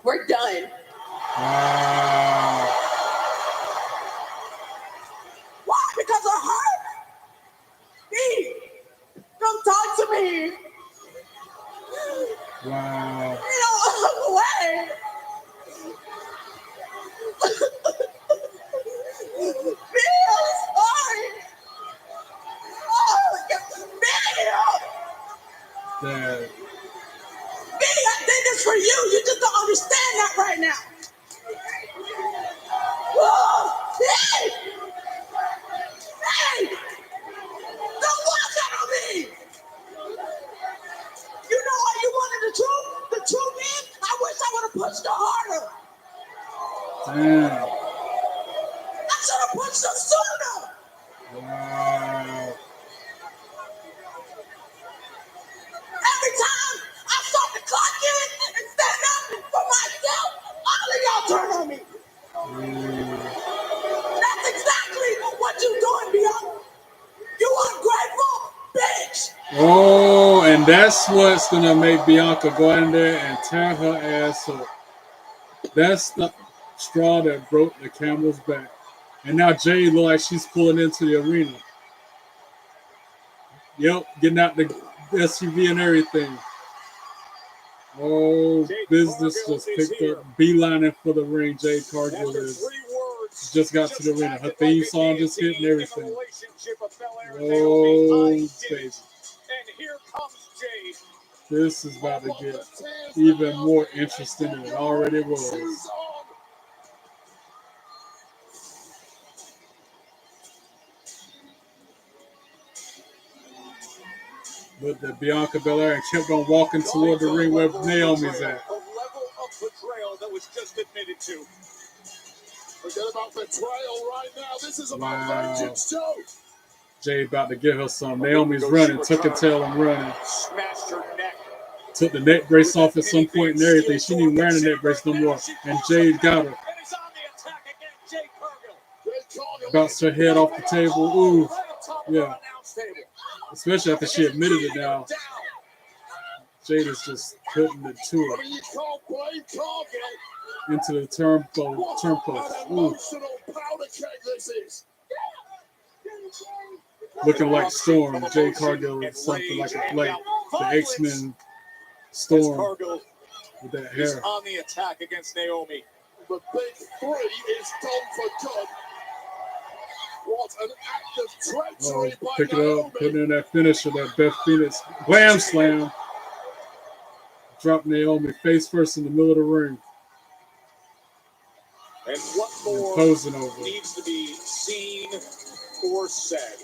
we're done. Wow. Why? Because of her? B, come talk to me. Wow. You know, look away. B, I'm sorry. Oh, Dad. B, I did this for you. You just don't understand that right now. Woo! Oh, hey! Hey! Don't walk out on me! You know what you wanted the truth? The truth is, I wish I would have pushed her harder. Damn. I should have pushed her sooner. Wow. Every time I start to clock in and stand up for myself, all of y'all turn on me. That's exactly what you're doing, Bianca. You ungrateful bitch. Oh, and that's what's gonna make Bianca go in there and tear her ass up. That's the straw that broke the camel's back. And now Jade look like she's pulling into the arena. Yep, getting out the SUV and everything. Oh, business just picked up, beelining for the ring. Jade Cargill is just got to the arena. Her theme song just hit and everything. Oh, baby. This is about to get even more interesting than it already was. But the Bianca Belair kept on walking toward the ring where Naomi's at. The level of betrayal that was just admitted to. Forget about betrayal right now. This is about vengeance, Joe. Jade about to get her some. Naomi's running, took her tail and running. Smashed her neck. Took the neck brace off at some point and everything. She didn't even wear the neck brace no more. And Jade got her. Bounced her head off the table. Ooh. Yeah. Especially after she admitted it now. Jade is just putting it to her. Into the turnpost. Ooh. Looking like Storm. Jade Cargill is something like the X-Men Storm with that hair. On the attack against Naomi. The big three is done for good. What an act of treachery by pick it Naomi. up, put in that finisher, that Beth Phoenix Glam Slam. Drop Naomi face first in the middle of the ring. And what more posing over. Needs to be seen or said?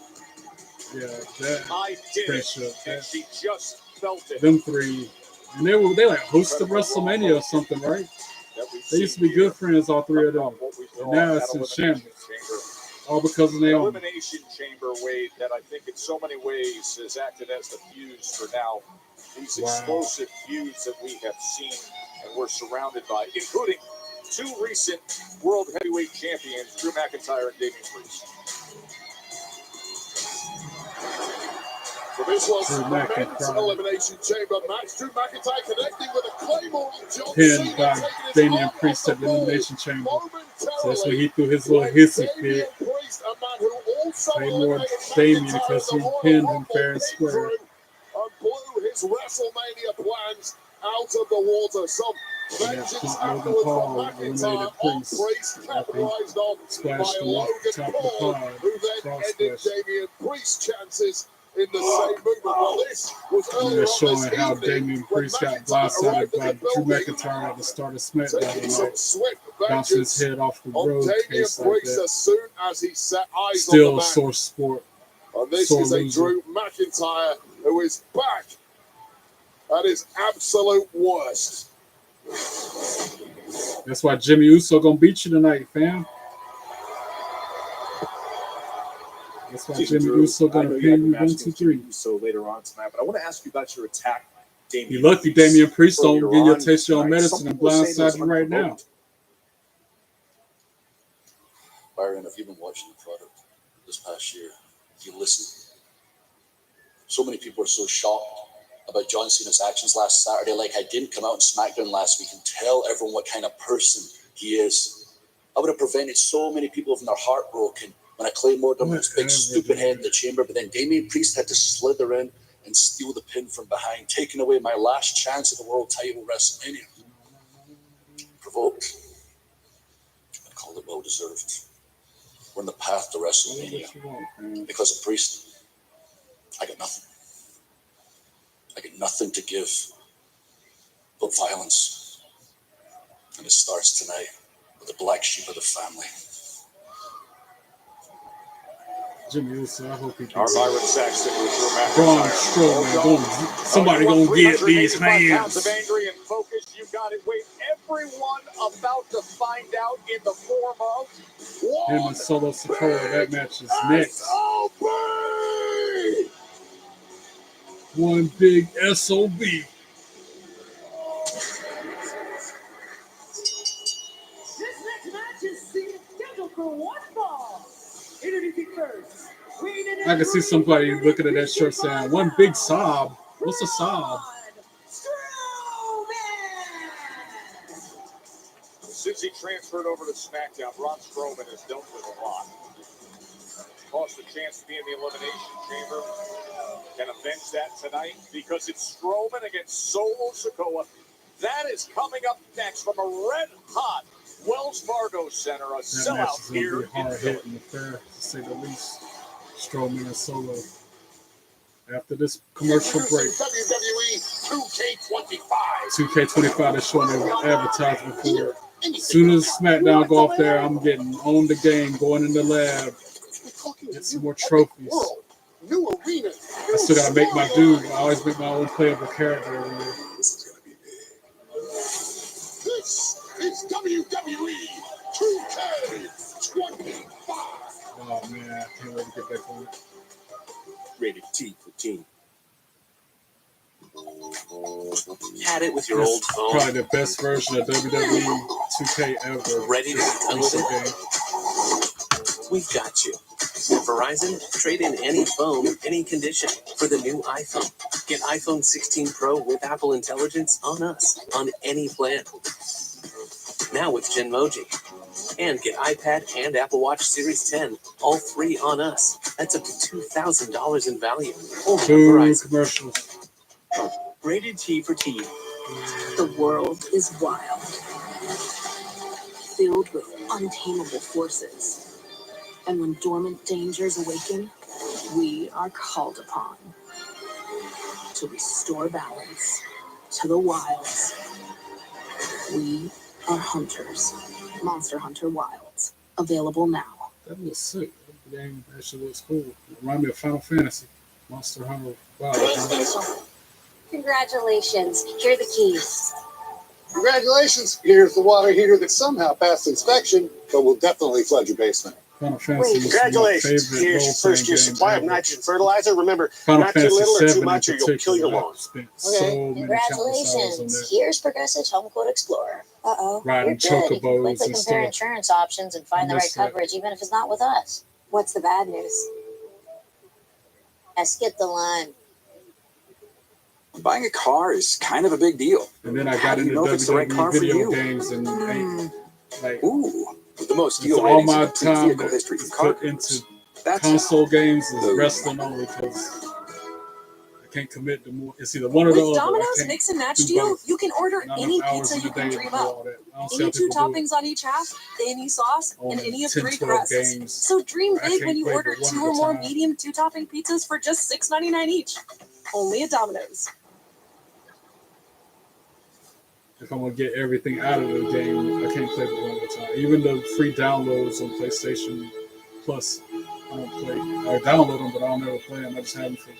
Yeah, that I did pressure. it, and she just felt it. Them three. And they like hosted WrestleMania or something, right? They used to be good friends, all three of them. And now it's in shambles. All because of Naomi. Elimination Chamber, Wade, that I think in so many ways has acted as the fuse for now. These explosive feuds that we have seen and we're surrounded by, including two recent World Heavyweight Champions, Drew McIntyre and Damian Priest. So this was the men's Elimination Chamber match. Drew McIntyre connecting with a Claymore and John Pinned by Damian Priest at the Elimination Chamber. So that's when he threw his little hissy fit. Claymore Damian because he pinned him fair and square. And blew his WrestleMania plans out of the water. Some vengeance afterwards from McIntyre on Priest, capitalized on by Logan Paul, who then ended Damian Priest's chances in the same movement. Well, this was earlier on showing this how evening Damian Priest got blindsided by Drew McIntyre at the start of Smackdown tonight. Bouncing his head off the road case like that. As soon as he set eyes Still on the a sore sport. And this is a Drew McIntyre who is back at his absolute worst. That's why Jimmy Uso gonna beat you tonight, fam. That's why Jimmy Uso gonna pin you 1, 2, 3. So later on tonight, but I want to ask you about your attack. You lucky Damian Priest don't give you a taste of your own medicine and blindside you right now. Byron, if you've been watching the product this past year, you listen. So many people are so shocked about John Cena's actions last Saturday. Like, I didn't come out in SmackDown last week and tell everyone what kind of person he is. I would have prevented so many people from their heart broken when I Claymored him with his big stupid head in the chamber. But then Damian Priest had to slither in and steal the pin from behind, taking away my last chance at the world title WrestleMania. Provoked. I called it well-deserved. We're in the path to WrestleMania. Because of Priest, I got nothing. I got nothing to give but violence. And it starts tonight with the black sheep of the family. Jimmy Uso, I hope he Our Byron Saxton with Drew Braun McIntyre. Strowman, somebody gonna get these pounds of hands. angry and focus. You got it. Wait, everyone about to find out in the form of Him and Solo Sikoa, that match is next. One big SOB. This next match is scheduled for one fall. Introducing first. I can see somebody looking at that shirt saying, one big sob. What's a sob? Since he transferred over to Smackdown, Braun Strowman has dealt with a lot. Lost the chance to be in the Elimination Chamber. Can avenge that tonight because it's Strowman against Solo Sikoa. That is coming up next from a red-hot Wells Fargo Center, a sellout here. That match is going to be a hard hit in the fair, to say the least. Strowman and Solo. After this commercial break, WWE 2K25. 2K25 is showing their advertisement for it. As soon as SmackDown go off there, I'm getting on the game, going in the lab, get some more trophies. New arena. I still gotta make my dude. I always make my own playable character every year. This is WWE 2K25. Oh man, I can't wait to get back on it. Rated T for teen. Had it with your old phone. Probably the best version of WWE 2K ever. Ready to be done with it? We've got you. At Verizon, trade in any phone, any condition for the new iPhone. Get iPhone 16 Pro with Apple Intelligence on us, on any plan. Now with Genmoji. And get iPad and Apple Watch Series 10, all three on us. That's up to $2,000 in value. Only on Verizon. Commercials. Rated T for teen. The world is wild, filled with untamable forces. And when dormant dangers awaken, we are called upon to restore balance to the wilds. We are hunters. Monster Hunter Wilds. Available now. That looks sick. The game actually looks cool. It reminds me of Final Fantasy. Monster Hunter Wilds. Congratulations. Here are the keys. Congratulations. Here's the water heater that somehow passed inspection, but will definitely flood your basement. Final Fantasy. Congratulations. Here's your first year supply of nitrogen fertilizer. Remember, not too little or too much or you'll kill your lawn. Okay. Congratulations. Here's Progressive's Home Quote Explorer. Uh-oh. You're good. You can quickly compare insurance options and find the right coverage, even if it's not with us. What's the bad news? I skipped the line. Buying a car is kind of a big deal. And then I got into WWE video games and like, ooh, the most deal all my time put into console games is wrestling only because I can't commit to more. It's either one or the other. With Domino's Mix and Match deal, you can order any pizza you can dream up. Any 2 toppings on each half, any sauce, and any of 3 crusts. So dream big when you order 2 or more medium 2-topping pizzas for just $6.99 each. Only at Domino's. If I'm gonna get everything out of the game, I can't play it one at a time. Even the free downloads on PlayStation Plus, I don't play. I download them, but I don't ever play them. I just have them for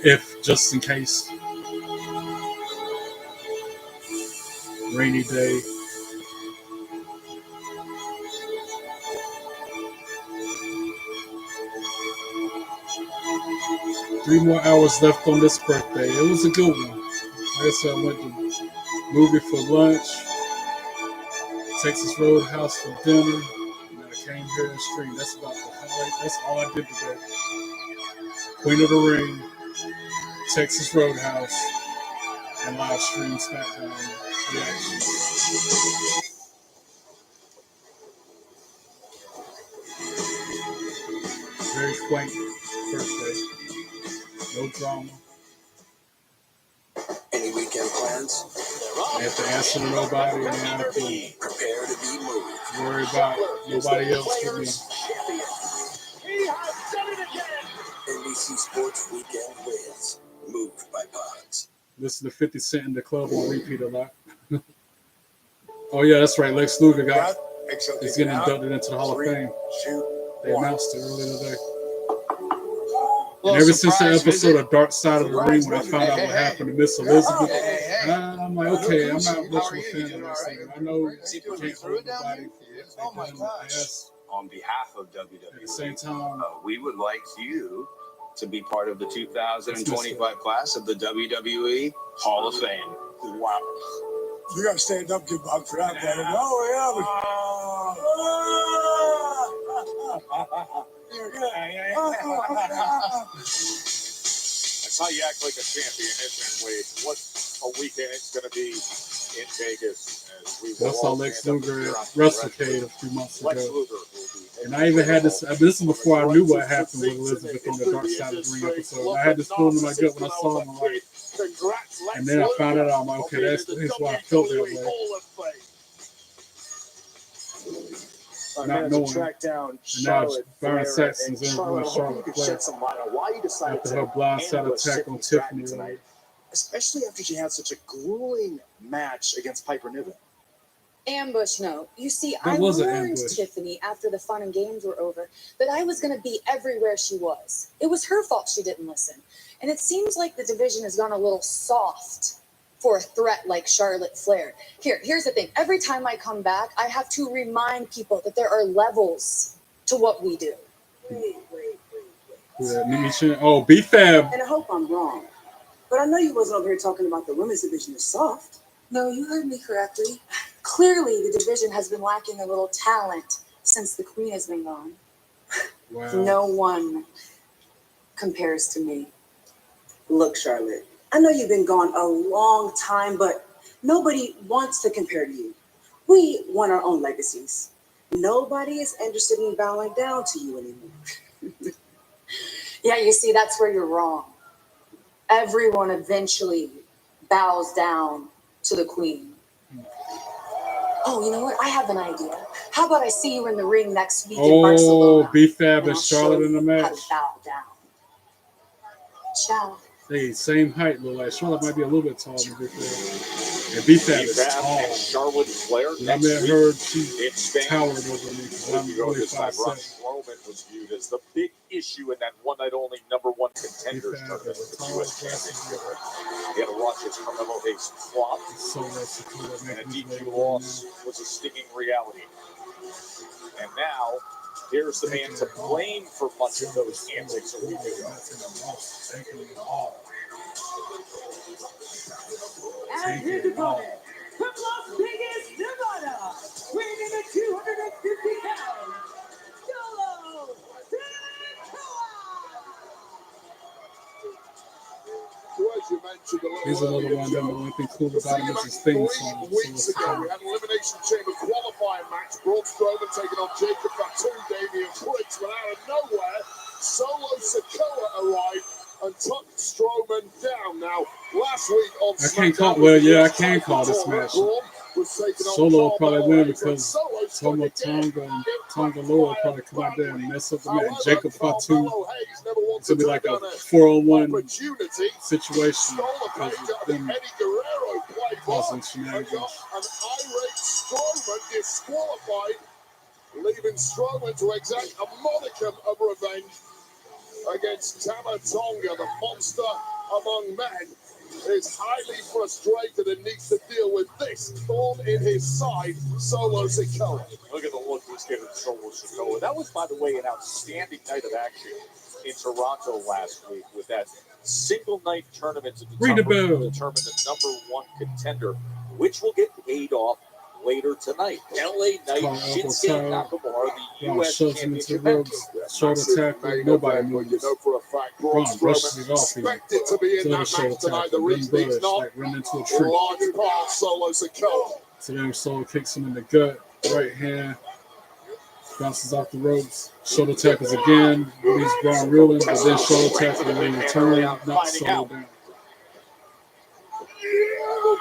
if just in case. Rainy day. Three more hours left on this birthday. It was a good one. Like I said, I went to movie for lunch, Texas Roadhouse for dinner, and I came here and streamed. That's about the highlight. That's all I did today. Queen of the Ring, Texas Roadhouse, and live stream Smackdown reaction. Very quaint birthday. No drama. Any weekend plans? I have to answer to nobody and I have to prepare to be moved. Worry about nobody else with me. NBC Sports Weekend Wins. Moved by Pods. Listen to 50 Cent in the club on repeat a lot. Oh yeah, that's right. Lex Luger he's getting inducted into the Hall of Fame. They announced it earlier today. And ever since the episode of Dark Side of the Ring, when I found out what happened to Miss Elizabeth, I'm like, okay, I'm not much of a fan of this. I know people can't hold nobody for what they've done in the past. On behalf of WWE, at the same time, we would like you to be part of the 2025 class of the WWE Hall of Fame. Wow. You gotta stand up, Kid Bug, for that, brother. Oh, That's how you act like a champion, isn't it, Wade? What a weekend it's going to be in Vegas. I saw Lex Luger at WrestleCade a few months ago. And I even had this, this is before I knew what happened with Elizabeth on the Dark Side of the Ring episode. I had this feeling in my gut when I saw him. Like, and then I found out, I'm like, okay, that's why I felt that way. Not knowing. Track down And now Byron Flair Saxton's in Charlotte, Charlotte Flair shed some light on why you decided after to her blindside ambush attack on Tiffany tonight. Especially after she had such a grueling match against Piper Niven. Ambush, no. You see, That I was an warned ambush. Tiffany after the fun and games were over that I was going to be everywhere she was. It was her fault she didn't listen. And it seems like the division has gone a little soft for a threat like Charlotte Flair. Here's the thing. Every time I come back, I have to remind people that there are levels to what we do. Wait. Oh, B-Fab. And I hope I'm wrong, but I know you wasn't over here talking about the women's division is soft. No, you heard me correctly. Clearly, the division has been lacking a little talent since the queen has been gone. Wow. No one compares to me. Look, Charlotte, I know you've been gone a long time, but nobody wants to compare to you. We want our own legacies. Nobody is interested in bowing down to you anymore. Yeah, you see, that's where you're wrong. Everyone eventually bows down to the queen. Oh, you know what? I have an idea. How about I see you in the ring next week in Barcelona? Oh, B-Fab and Charlotte in the match. How to bow down. Ciao. They same height, look like Charlotte might be a little bit taller than B-Fab. And B-Fab is tall. And Charlotte Flair. When I met her, she Spain, towered over me because I'm really this time, 5'7". Braun Strowman was viewed as the big issue in that one night only #1 contenders tournament with the U.S. Championship. He had to watch his Carmelo Hayes flop, and a DQ loss was a stinging reality. And now, here's the man to blame for much of those antics a week ago. And his opponent, from Las Vegas, Nevada, weighing in at 250 pounds, Solo Here's another one. The only thing cool about him is his theme song. Weeks ago, we had an Elimination Chamber qualifying match. Braun Strowman taking on Jacob Fatu, Damian Priest, but out of nowhere, Solo Sikoa arrived and took Strowman down. Now, last week on I can't call. Well, yeah, I can call this match. Solo will probably win because Tonga and Tonga Loa will probably come out there and mess up the match. Jacob Fatu, it's gonna be like a 4-on-1 situation because of them causing shenanigans. An irate Strowman disqualified, leaving Strowman to exact a modicum of revenge against Tama Tonga, the monster among men, is highly frustrated and needs to deal with this thorn in his side, Solo Sikoa. Look at the look he's giving Solo Sikoa. That was, by the way, an outstanding night of action in Toronto last week with that single night tournament to determine the #1 contender, which will get paid off later tonight. LA Knight, Shinsuke Nakamura, the U.S. Championship match. Short attack, nobody moves. You know for a fact, Braun brushes it off. expected to be in that match tonight. The reason he's not, like running into a tree. large part Solo Sikoa. So then Solo kicks him in the gut, right hand, bounces off the ropes. Shoulder tackles again, leaves Braun reeling, but then shoulder tackle and then return, knocks Solo down.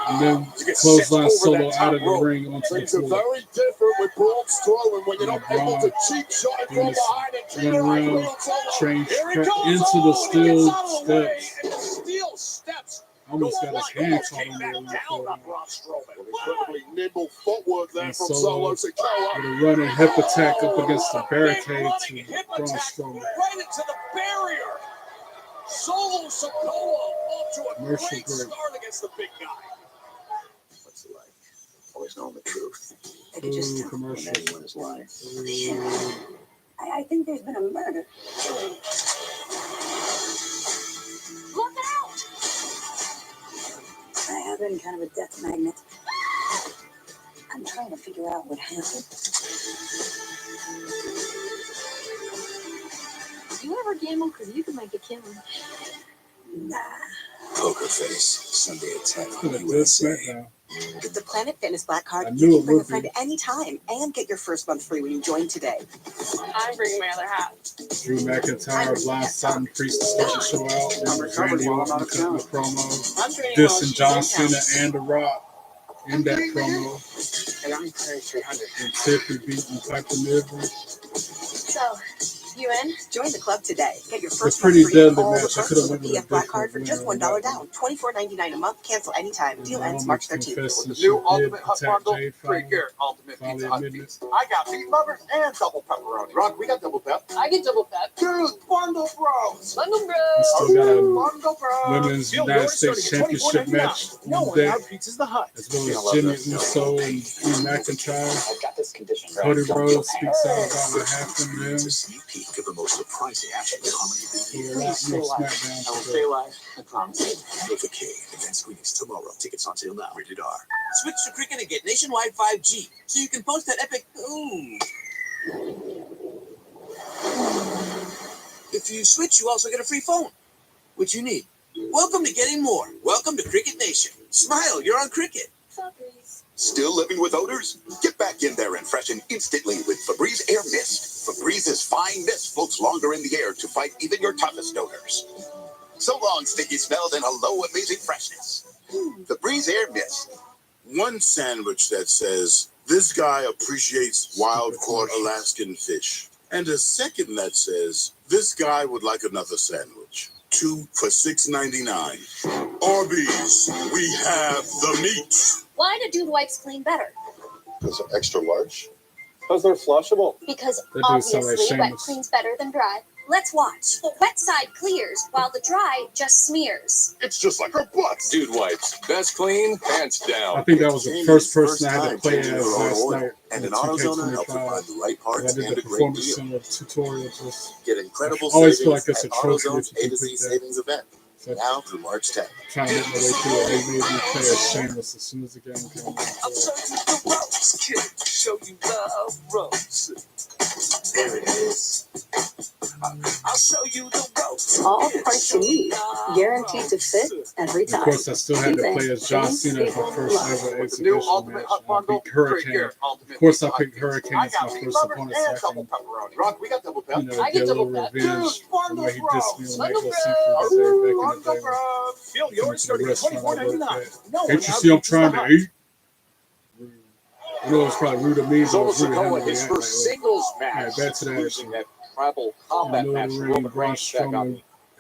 And then clothesline Solo out of the ring onto the Things are floor. very different with Braun Strowman when you're not able to cheap shot him from behind and keep Run it around, right Solo. train Here he into goes. the Oh, he steel gets out of the way, steps. and the steel steps Almost go got his wide. hand Almost caught came on back the down on Braun Strowman. Incredibly nimble footwork there And from Solo Solo Sikoa. with a running hip attack up against the What a big barricade running to hip Braun attack Strowman. right into the barrier. Solo Sikoa off to a Commercial great break. start against the big guy. What's it like? Always knowing the truth. I could just tell when anyone is lying. I think there's been a murder. Look out! I have been kind of a death magnet. I'm trying to figure out what happened. You ever gamble? Because you can make a killing. Nah. Poker Face, Sunday at 10 Look on at this USA. SmackDown. With the Planet Fitness Black Card, I you knew can it bring a would friend be. anytime and get your first month free when you join today. I'm bringing my other hat. Drew McIntyre blindsiding Priest to start the show out. Randy Orton cutting the promo. I'm bringing Dissing John Cena and The Rock in that promo. And I'm carrying 300. And Tiffany beating Piper Niven. So, you in? Join the club today. Get your It's first pretty month free and deadly all the match. I perks could have with went the with a PF Black Card different for just winner $1 on that down. $24.99 a month. Cancel anytime. one. Deal And ends Almost March 13th. confessed The that new she Ultimate did Hut attack Bundle, Jay free finally. here. Ultimate Finally Pizza Hut admitted it. Pizza. I got meat lovers and double pepperoni. Rock, we got double pep. I get double pep. Dude, Bundle Bros. Bundle We Bros. still got a Bundle Bros. Women's Feel United yours States starting at Championship $24.99. match No on one deck, out-pizzas the Hut. as well as Jimmy Uso and Drew McIntyre. I've got this condition. Cody Rhodes speaks out about what happened to him. It's a sneak peek of the most surprising action comedy of the year. A lot more SmackDown I will today. stay alive. I promise. Notification. Event screenings tomorrow. Tickets on sale now. Rated R. Switch to Cricket and get nationwide 5G, so you can post that epic boom. If you switch, you also get a free phone, which you need. Welcome to getting more. Welcome to Cricket Nation. Smile, you're on Cricket. Still living with odors? Get back in there and freshen instantly with Febreze Air Mist. Febrze's fine mist floats longer in the air to fight even your toughest odors. So long, stinky smells, and hello, amazing freshness. Febreze Air Mist. One sandwich that says, "This guy appreciates wild-caught Alaskan fish." And a second that says, "This guy would like another sandwich." 2 for $6.99. Arby's, we have the meat. Why do dude wipes clean better? Because they're extra large? Because they're flushable. Because They do sound like obviously wet shameless. cleans better than dry. Let's watch. The wet side clears while the dry just smears. It's just like our butts. Dude wipes. Best clean, hands down. I think that was the first person I had to play as last night And in an AutoZoner helps you find 2K25. the right I parts did and the a great performance deal. center tutorial. Just Get incredible I always savings feel like it's at a trophy AutoZone's if you A to Z complete that. savings event. So Now through March 10th. trying to make my way through it. They made me play as Shameless as soon as the game came out. I'll show you the ropes, kid. Show you the ropes. There it is. I'll show you the ropes. All the parts you need, guaranteed to fit every Of time. course, I still had to Choosing play as John things Cena in my people first love. ever With the new exhibition Ultimate match. Hut I Bundle, beat free Hurricane. here. Ultimate Of course, Pizza I Hut picked Pizza. Hurricane I as my got meat first lovers opponent, and so I double can, pepperoni. Rock, we got double pep. you know, I get get a little double pep. revenge Dude, for the way he dissed me on Bundle Michael Bros. Seafood there back in the Bundle day. Bros. Feel Coming yours to the starting at restaurant I worked $24.99. at. No one Can't you see I'm out-pizzas the trying to Hut. eat? I know it's probably rude of me, but Solo it's rude of him Sikoa, when his he act first like singles that. match Alright, back to that losing action. that tribal In combat the match middle to of the ring, Roman Braun Reigns back on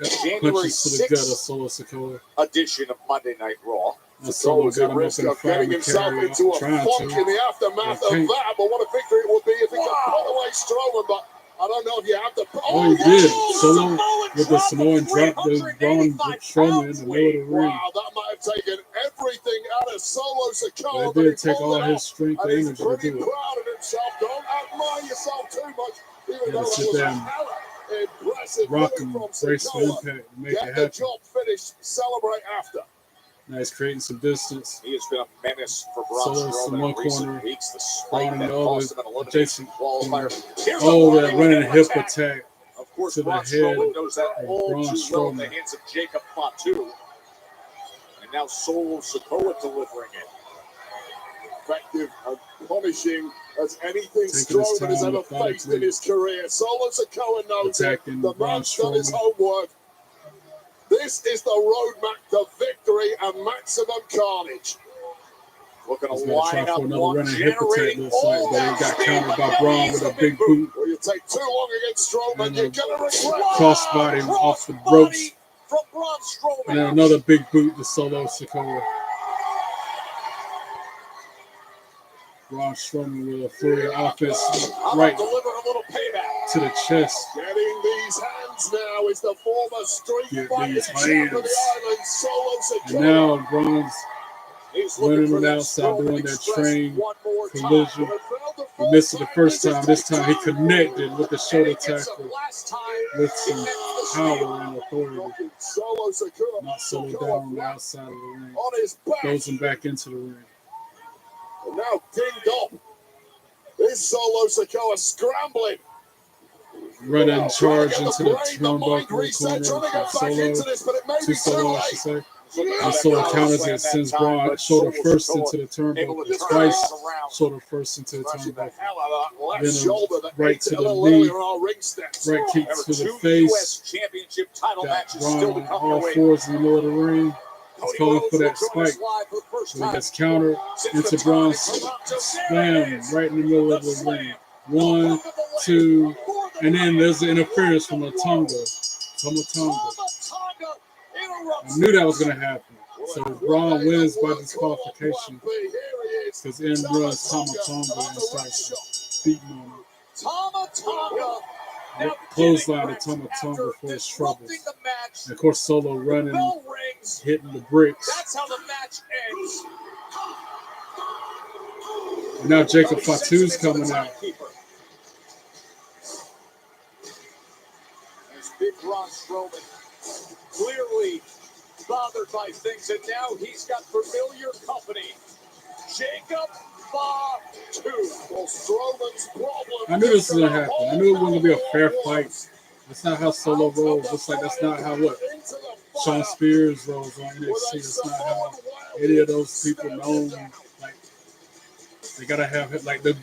Strowman January punches to the gut of 6th Solo Sikoa. edition of Monday Night Raw. And Solo Sikoa's got at him up risk in a of getting five-man himself carry, into a trying funk to. in the aftermath But of can't. that. But what a victory it would be if he could put away Strowman. But I don't know if you have to. Oh, he did. Solo with the Samoan drop the Braun Strowman in the middle of the ring. Wow, that might have taken everything out of Solo Sikoa. But it did take all his strength and And he's energy to pretty do it. proud of himself. Don't admire yourself too much, even Had though to that sit was there a and hella impressive rock move him, from brace for Sikoa. impact, and make it Get the happen. job finished, celebrate after. Nice, creating some distance. He has been a menace for Braun Solo's in Strowman one in recent corner. weeks. The Braun spike in that the cost him other. an elimination Jason. qualifier. Here's Oh, a that running hip attack Of course, to the Braun head Strowman knows that of all Braun too well in the Strowman. hands of Jacob Fatu. And now Solo Sikoa delivering it. Effective and punishing as anything Taking his Strowman has time, ever faced in methodically his career. Solo Sikoa knows it. attacking The Braun man's done his Strowman. homework. This is the roadmap to victory and maximum carnage. Looking to He's gonna try line for up another one, running hip attack, generating looks like, all but he that got speed, countered but by now Braun here's with the a big boot Well, you take too long against Strowman, and you're a gonna regret. crossbody off the Crossbody ropes, from Braun Strowman. and then another big boot to Solo Sikoa. Braun Strowman with a flurry of offense right to the chest. Getting these hands now is the former street Get fighting these champ of hands. the island, Solo And Sikoa. now Braun's He's running looking on for the that outside Strowman doing that Express train one more time. collision. He missed it the first time. This time he connected with the shoulder tackle with some power and authority. Solo Sikoa. Not Solo down on the outside of the ring. On his back. Throws him back into the ring. And now dinged up. This Solo Sikoa scrambling. Running charge into the turnbuckle corner from Solo. To Solo, I should say. And Solo counters it, sends Braun shoulder first into the turnbuckle. Twice shoulder first into the turnbuckle. Then a right to the knee. Right kick to the face. Got Braun on all fours in the middle of the ring. He's calling for that spike. So he gets countered into Braun's slam right in the middle of the ring. 1, 2, and then there's the interference from the Tonga. I knew that was going to happen. So Braun wins by disqualification because in runs Tama Tonga and starts beating on him. Clothesline to Tama Tonga for his troubles. And of course, Solo running, hitting the bricks. That's how the match ends. And now Jacob Fatu's coming out. As Big Braun Strowman clearly bothered by things, and now he's got familiar company. Jacob Fatu. Well, Strowman's problem. I knew this was going to happen. I knew it wasn't going to be a fair fight. That's not how Solo rolls. Looks like that's not how Shawn Spears rolls on NXT. That's not how any of those people known. Like, they got to have it. Like the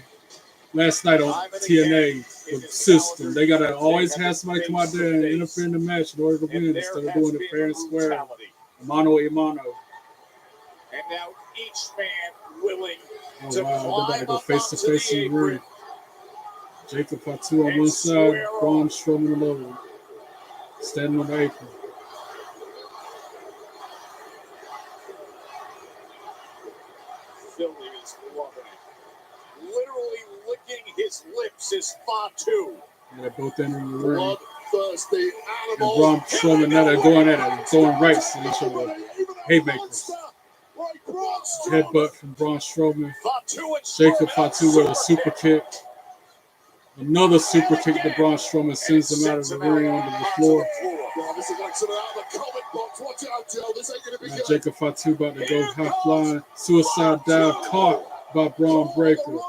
last night on TNA, the system. They got to always have somebody come out there and interfere in the match in order to win instead of doing it fair and square. Mano a mano. And now each man willing to wow, they're about to go face to face in the ring. Jacob Fatu on one side, Braun Strowman on the other. Standing on the apron. Philly is loving it. Literally licking his lips is Fatu. Yeah, they're both entering the ring. Bloodthirsty and Braun Strowman now they're going at it, throwing rights to each other. Haymakers. Headbutt from Braun Strowman. Jacob Fatu with a super kick. Another super kick to Braun Strowman sends him out of the ring onto the floor. Now Jacob Fatu about to go high flying. Suicide dive caught by Braun Breaker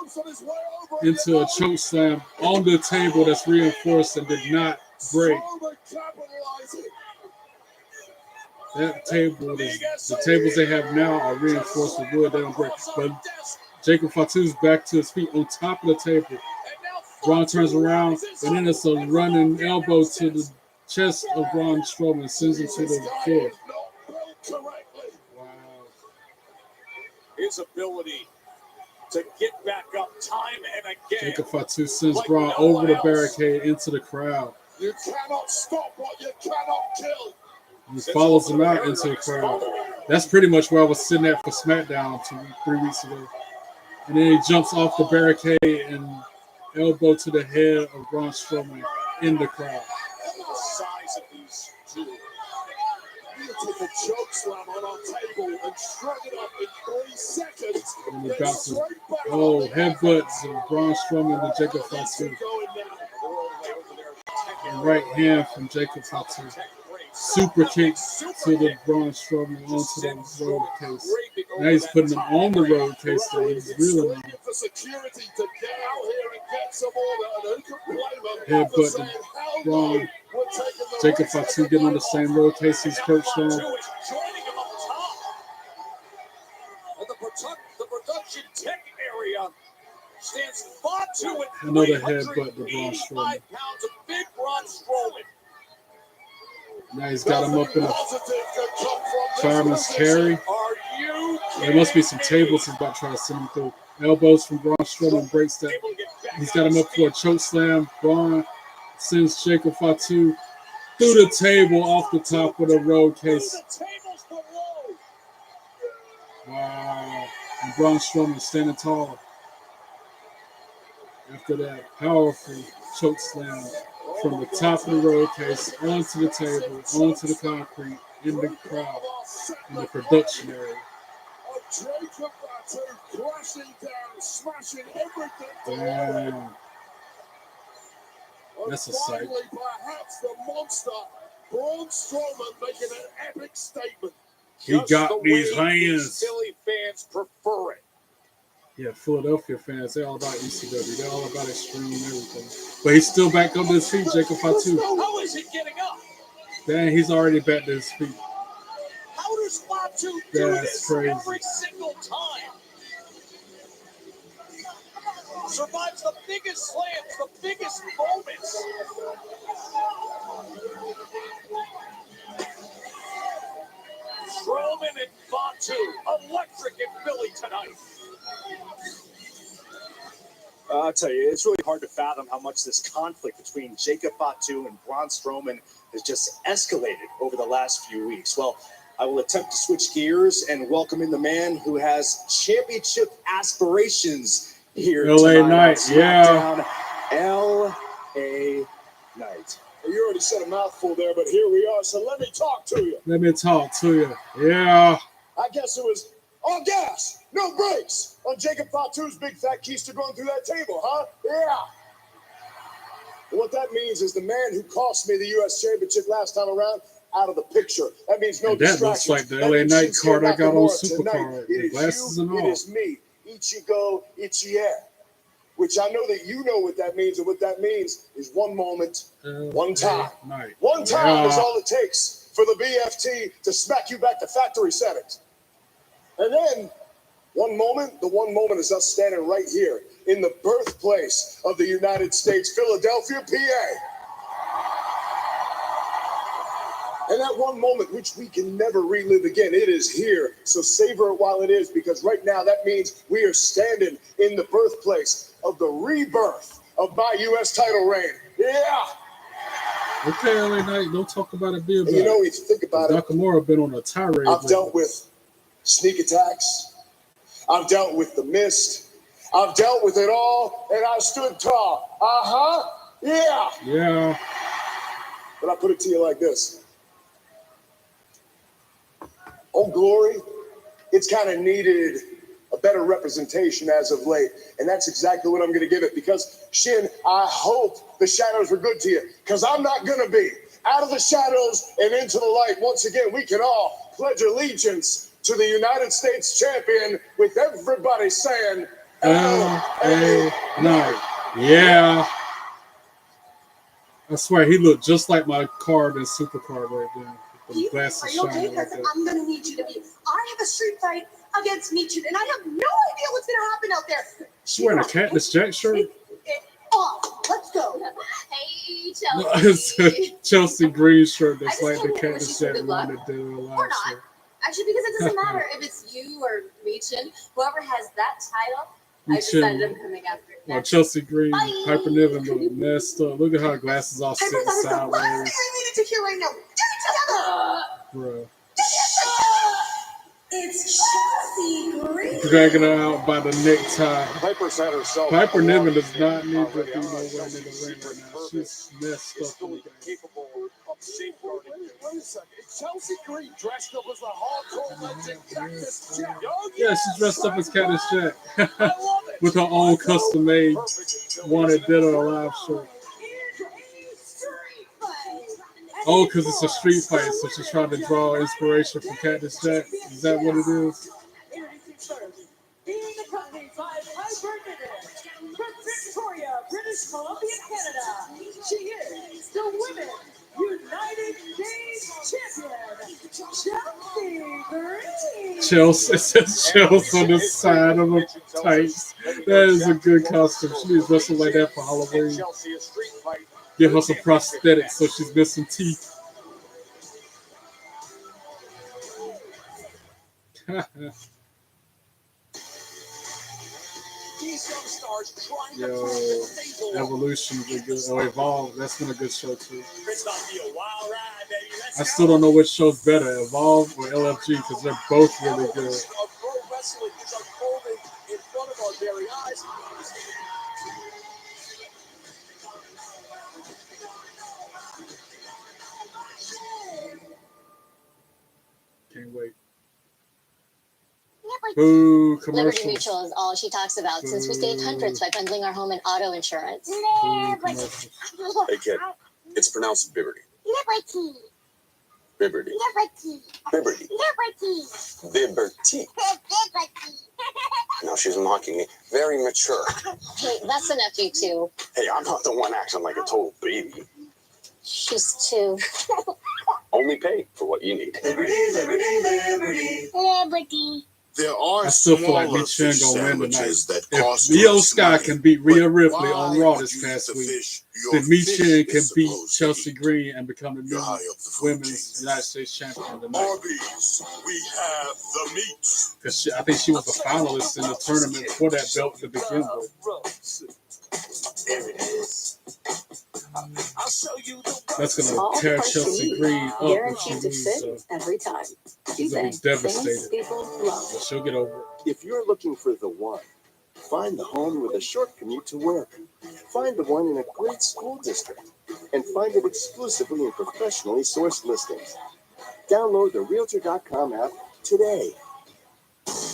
into a choke slam on the table that's reinforced and did not break. That table, the tables they have now are reinforced with wood. They don't break. But Jacob Fatu's back to his feet on top of the table. Braun turns around, and then it's a running elbow to the chest of Braun Strowman, sends him to the floor. Wow. His ability to get back up time and again. Jacob Fatu sends Braun over the barricade into the crowd. You cannot stop what you cannot kill. He follows him out into the crowd. That's pretty much where I was sitting at for Smackdown 3 weeks ago. And then he jumps off the barricade and elbow to the head of Braun Strowman in the crowd. The size of these two. You take a choke slam on our table and shrug it up in 3 seconds. And he bounces. Oh, headbutts of Braun Strowman to Jacob Fatu. And right hand from Jacob Fatu. Super kick to the Braun Strowman onto the road case. Now he's putting him on the road case. So he's reeling on him. Headbutt to Braun. Jacob Fatu getting on the same road case he's perched on. The production tech area stands Fatu at another headbutt to Braun Strowman. Pounds of big Braun Strowman. Now he's got him up in a fireman's carry. There must be some tables he's about to try to send him through. Elbows from Braun Strowman breaks that. He's got him up for a choke slam. Braun sends Jacob Fatu through the table off the top of the road case. Wow. And Braun Strowman standing tall. After that powerful choke slam from the top of the road case onto the table, onto the concrete, in the crowd, in the production area. Jacob Fatu crashing down, smashing everything. Damn. That's a sight. Finally, perhaps the monster, Braun Strowman, making an epic statement. He got these hands. Philly fans prefer it. Yeah, Philadelphia fans, they're all about ECW. They're all about extreme and everything. But he's still back on his feet, Jacob Fatu. How is he getting up? Dang, he's already back to his feet. How does Fatu do this crazy. every single time? Survives the biggest slams, the biggest moments. Strowman and Fatu, electric in Philly tonight. I'll tell you, it's really hard to fathom how much this conflict between Jacob Fatu and Braun Strowman has just escalated over the last few weeks. Well, I will attempt to switch gears and welcome in the man who has championship aspirations here LA tonight. Knight, yeah. LA Knight. You already said a mouthful there, but here we are, so let me talk to you. Let me talk to you. Yeah. I guess it was all gas, no brakes on Jacob Fatu's big fat keister going through that table, huh? Yeah. And what that means is the man who cost me the U.S. Championship last time around out of the picture. That means no distractions. That looks like the LA Knight card I got on Supercard. The glasses and all. It is me, Ichigo Ichie. Which I know that you know what that means, and what that means is one moment, one time. One time is all it takes for the BFT to smack you back to factory settings. And then, the one moment is us standing right here in the birthplace of the United States, Philadelphia, PA. And that one moment, which we can never relive again, it is here. So savor it while it is, because right now that means we are standing in the birthplace of the rebirth of my U.S. title reign. Yeah. Okay, LA Knight, don't talk about it being bad. You know, if you think about it, Nakamura been on a tirade. I've dealt with sneak attacks. I've dealt with the mist. I've dealt with it all, and I stood tall. Yeah. Yeah. But I put it to you like this. Old Glory, it's kind of needed a better representation as of late. And that's exactly what I'm going to give it. Because, Shin, I hope the shadows were good to you. Because I'm not going to be. Out of the shadows and into the light. Once again, we can all pledge allegiance to the United States champion with everybody saying, LA Knight. Yeah. I swear, he looked just like my card and Supercard right there. Are you okay? Because I'm going to need you to be. I have a street fight against Meechun, and I have no idea what's going to happen out there. She's wearing a Cactus Jack shirt? Let's go. Hey, Chelsea. Chelsea green shirt that's like the Cactus Jack wanted to do a lot. Or not. Actually, because it doesn't matter if it's you or Meechin. Whoever has that title, I decided I'm coming after. Well, Chelsea Green, Piper Niven look messed up. Look at her glasses all sitting sideways. That's the last thing I needed to hear right now. Get it together. Bruh. It's Chelsea Green. Dragging her out by the necktie. Piper said herself. Piper Niven does not need to be nowhere in the ring right now. She's messed up. Capable of safeguarding. Wait a second. It's Chelsea Green dressed up as a hardcore legend, Cactus Jack. Yeah, she's dressed up as Cactus Jack. With her own custom-made Wanted Dead or Alive shirt. Oh, because it's a street fight, so she's trying to draw inspiration from Cactus Jack. Is that what it is? Being accompanied by Piper Niven from Victoria, British Columbia, Canada. She is the Women United States Champion, Chelsea Green. Chelsea, it says Chelsea on the side of the tights. That is a good costume. She needs wrestle like that for Halloween. Give her some prosthetics so she's missing teeth. Yo, Evolution, or Evolve, that's been a good show too. I still don't know which show's better, Evolve or LFG, because they're both really good. can't wait. Boo, Liberty commercials. Mutual is all she talks about since we saved hundreds by bundling our home and auto insurance. Boo, commercials. Hey, kid. It's pronounced Liberty. Liberty. Liberty. Liberty. Liberty. Liberty. Liberty. No, she's mocking me. Very mature. Hey, that's enough, you two. Hey, I'm not the one acting like a total baby. She's two. Only pay for what you need. Liberty. There are I still feel like smaller Mitch Chan fish gonna win tonight. sandwiches that If cost Io less Sky money, can beat Rhea but Ripley why on Raw would this you past use the week, fish your then Mitch fish Chan can is beat supposed to Chelsea eat? Green and become the new You're high up the food women's United States champion tonight. Arby's, we have the meat. Because I think she was a finalist in the tournament for that belt to begin with. There it is. I'll show you the That's going All to the tear parts Chelsea you need, Green up if she guaranteed to loses. fit So every time. she's going to be devastated. Things people love. But she'll get over it. If you're looking for the one, find the home with a short commute to work. Find the one in a great school district. And find it exclusively in professionally sourced listings. Download the Realtor.com app today.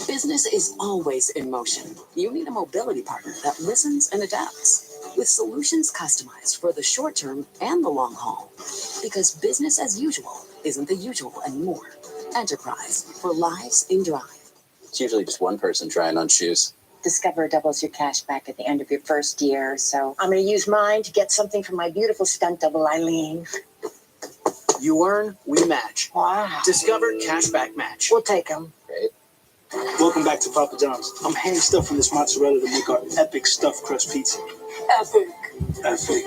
Business is always in motion. You need a mobility partner that listens and adapts, with solutions customized for the short term and the long haul. Because business as usual isn't the usual anymore. Enterprise for lives in drive. It's usually just one person trying on shoes. Discover doubles your cash back at the end of your first year, so I'm going to use mine to get something for my beautiful stunt double, Eileen. You earn, we match. Wow. Discover Cashback Match. We'll take them. Great. Welcome back to Papa John's. I'm hand stuffing this mozzarella to make our epic stuffed crust pizza. Epic. Epic.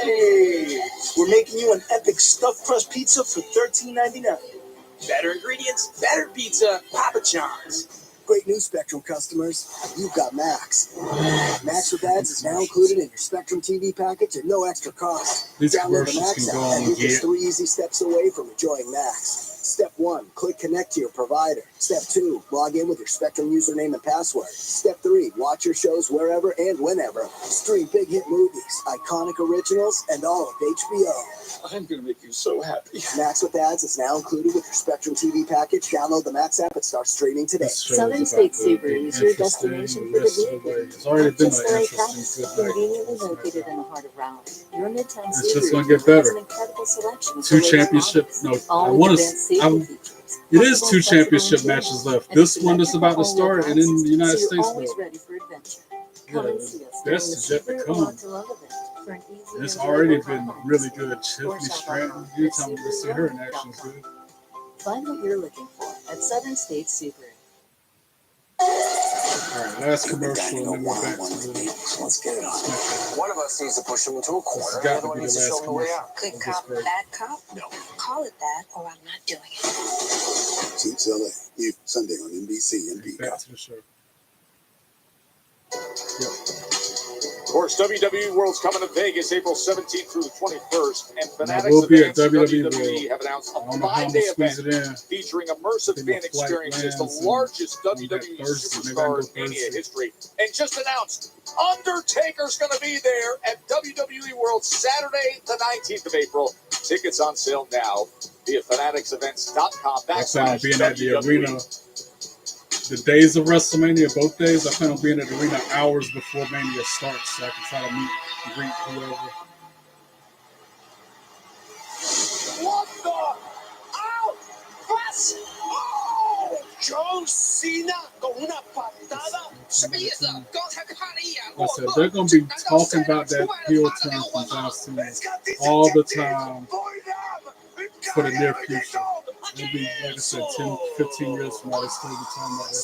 Hey, we're making you an epic stuffed crust pizza for $13.99. Better ingredients, better pizza, Papa John's. Great news, Spectrum customers. You've got Max. Max with ads is now included in your Spectrum TV package at no extra cost. These Download the commercials Max can go app on and and you're just get. 3 easy steps away from enjoying Max. Step 1, click connect to your provider. Step 2, log in with your Spectrum username and password. Step 3, watch your shows wherever and whenever. Stream big hit movies, iconic originals, and all of HBO. I'm going to make you so happy. Max with ads is now included with your Spectrum TV package. Download the Max app and start streaming today. Southern States Subaru is your destination for the vehicle. It's already been Just an the right interesting price, good night. conveniently located in the heart of Raleigh. Your midtown It's just Subaru gonna get has better. an incredible selection of 2 the latest championship. models. No, I All want with advanced safety to. features. It is Flexible 2 and flexible championship interior, matches left. and This one that's about to start, and in the United so you're States, always though. ready for adventure. Come and see us during the That's yet to Subaru come. Love to Love event for an easy And it's and already enjoyable been time. really good. Or Tiffany shop Stratton, online anytime at we see her in action is good. Find what you're looking for at Southern States Subaru. Alright, last commercial, and then we're back to the. Let's get it on. One of us needs to push him into a This corner. has The got other to one be the needs to show last him the way commercial. out. Good of this cop, break. bad cop? No. Call it that, or I'm not doing it. Suits LA, new Sunday on NBC and Back Peacock. to the show. Of course, WWE World's coming to Vegas April 17th through the 21st, and And I Fanatics will be at Events and WWE WWE have announced I a don't know how I'm 5-day gonna squeeze event it in. featuring immersive Then the fan flight experiences, the lands and largest on that WWE Thursday. Maybe I can go Superstars Mania Thursday. history. And just announced, Undertaker's going to be there at WWE World Saturday, the 19th of April. Tickets on sale now via fanaticsevents.com. I plan on being at the WWE. arena. The days of WrestleMania, both days, I plan on being at the arena hours before Mania starts, so I can try to meet and greet whoever. What the? Ow! Pass! Oh! John Cena con una patada. I said they're gonna be talking about that heel turn from John Cena all the time for the near future. It'll be, like I said, 10, 15 years from now, they'll still be talking about that.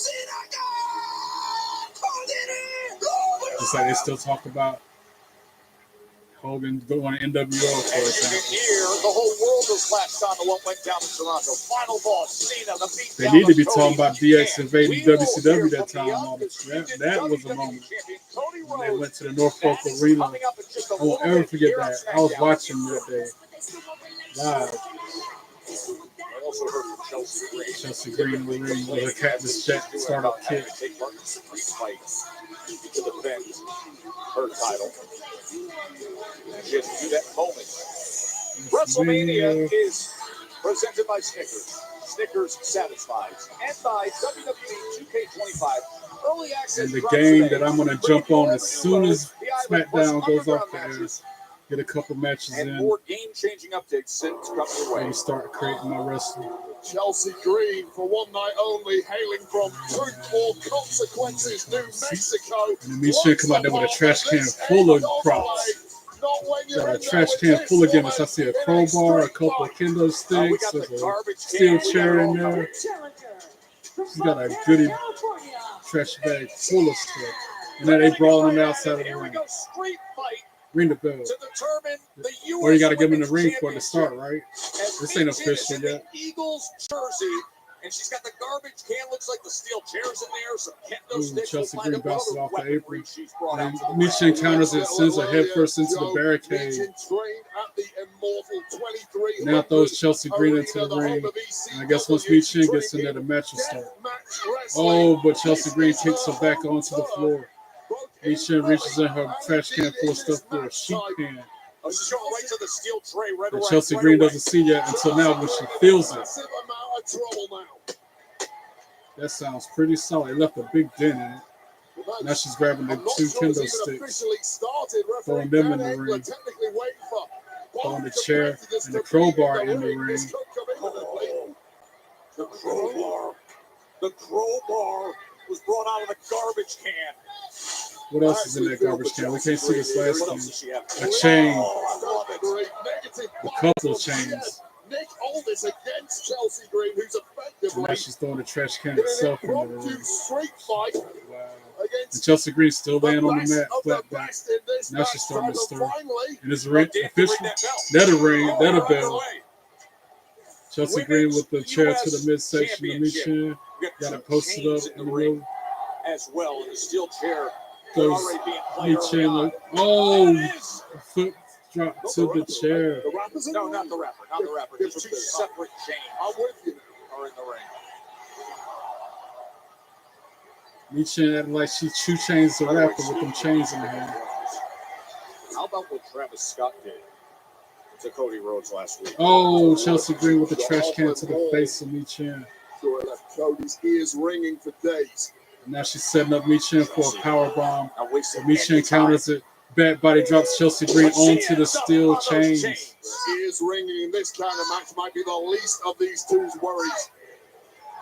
Just like they still talk about Hogan going to NWO, for And you can example. hear the whole world has latched on to what went down in Toronto. Final boss, Cena, the beatdown. They need to be of talking Cody. about DX invading We will WCW hear that from the time. undisputed That was a WWE moment. champion, Cody When they Rhodes. went to the Norfolk That is Arena. coming up in just a I won't little ever bit forget here on that. I was SmackDown. watching that day live. I also heard from Chelsea Green. Chelsea Green with a Cactus Jack startup kick. Take part in a street fight to defend her title. She has to do that moment. WrestleMania is presented by Snickers. Snickers satisfies. And by WWE 2K25 early access. And the drops game today. that I'm going to jump on as soon as SmackDown goes off the air. Get a couple matches and in. more game-changing updates since coming your way. And start creating my wrestling. Chelsea Green for one night only, hailing from Truth or Consequences, New Mexico. And then Michelle come out there with a trash can full of props. Got a trash can full of gimmicks. I see a crowbar, a couple of kendo sticks, there's a steel chair in there. She's got a goodie trash bag full of stuff. And then they brawling on the outside of the ring. Ring the bell. Or you got to give them the ring for it to start, right? This ain't official yet. Eagles jersey, and she's got the garbage can. Looks like the steel chairs in there. Some kendo sticks. Chelsea Green bounces off the apron. And Michelle encounters it, sends her head first into the barricade. Now throws Chelsea Green into the ring. And I guess once Michelle gets in there, the match will start. Oh, but Chelsea Green kicks her back onto the floor. Michelle reaches in her trash can full of stuff for a sheet pan. And Chelsea Green doesn't see yet until now when she feels it. That sounds pretty solid. It left a big dent in it. Now she's grabbing the two kendo sticks, throwing them in the ring, throwing the chair and the crowbar in the ring. The crowbar was brought out of the garbage can. What else is in that garbage can? We can't see this last one. A chain. A couple of chains. Nick Aldis against Chelsea Green, who's effectively. And now she's throwing the trash can itself in the ring. Street fight. Wow. And Chelsea Green's still laying on the mat, flat back. Now she's starting to stir. And it's official. That'll ring. That'll bell. Chelsea Green with the chair to the midsection of Michelle. Got it posted up in the middle. As well in the steel chair. Goes Michelle. Oh, foot drop to the chair. No, not the rapper. Not the rapper. There's two separate chains. I'm with you. Are in the ring. Michelle acting like she two chains the rapper with them chains in her hand. How about what Travis Scott did to Cody Rhodes last week? Oh, Chelsea Green with the trash can to the face of Michelle. Sure left Cody's ears ringing for days. Now she's setting up Michelle for a power bomb. Michelle counters it. Bad body drops Chelsea Green onto the steel chains. Ears ringing in this kind of match might be the least of these two's worries.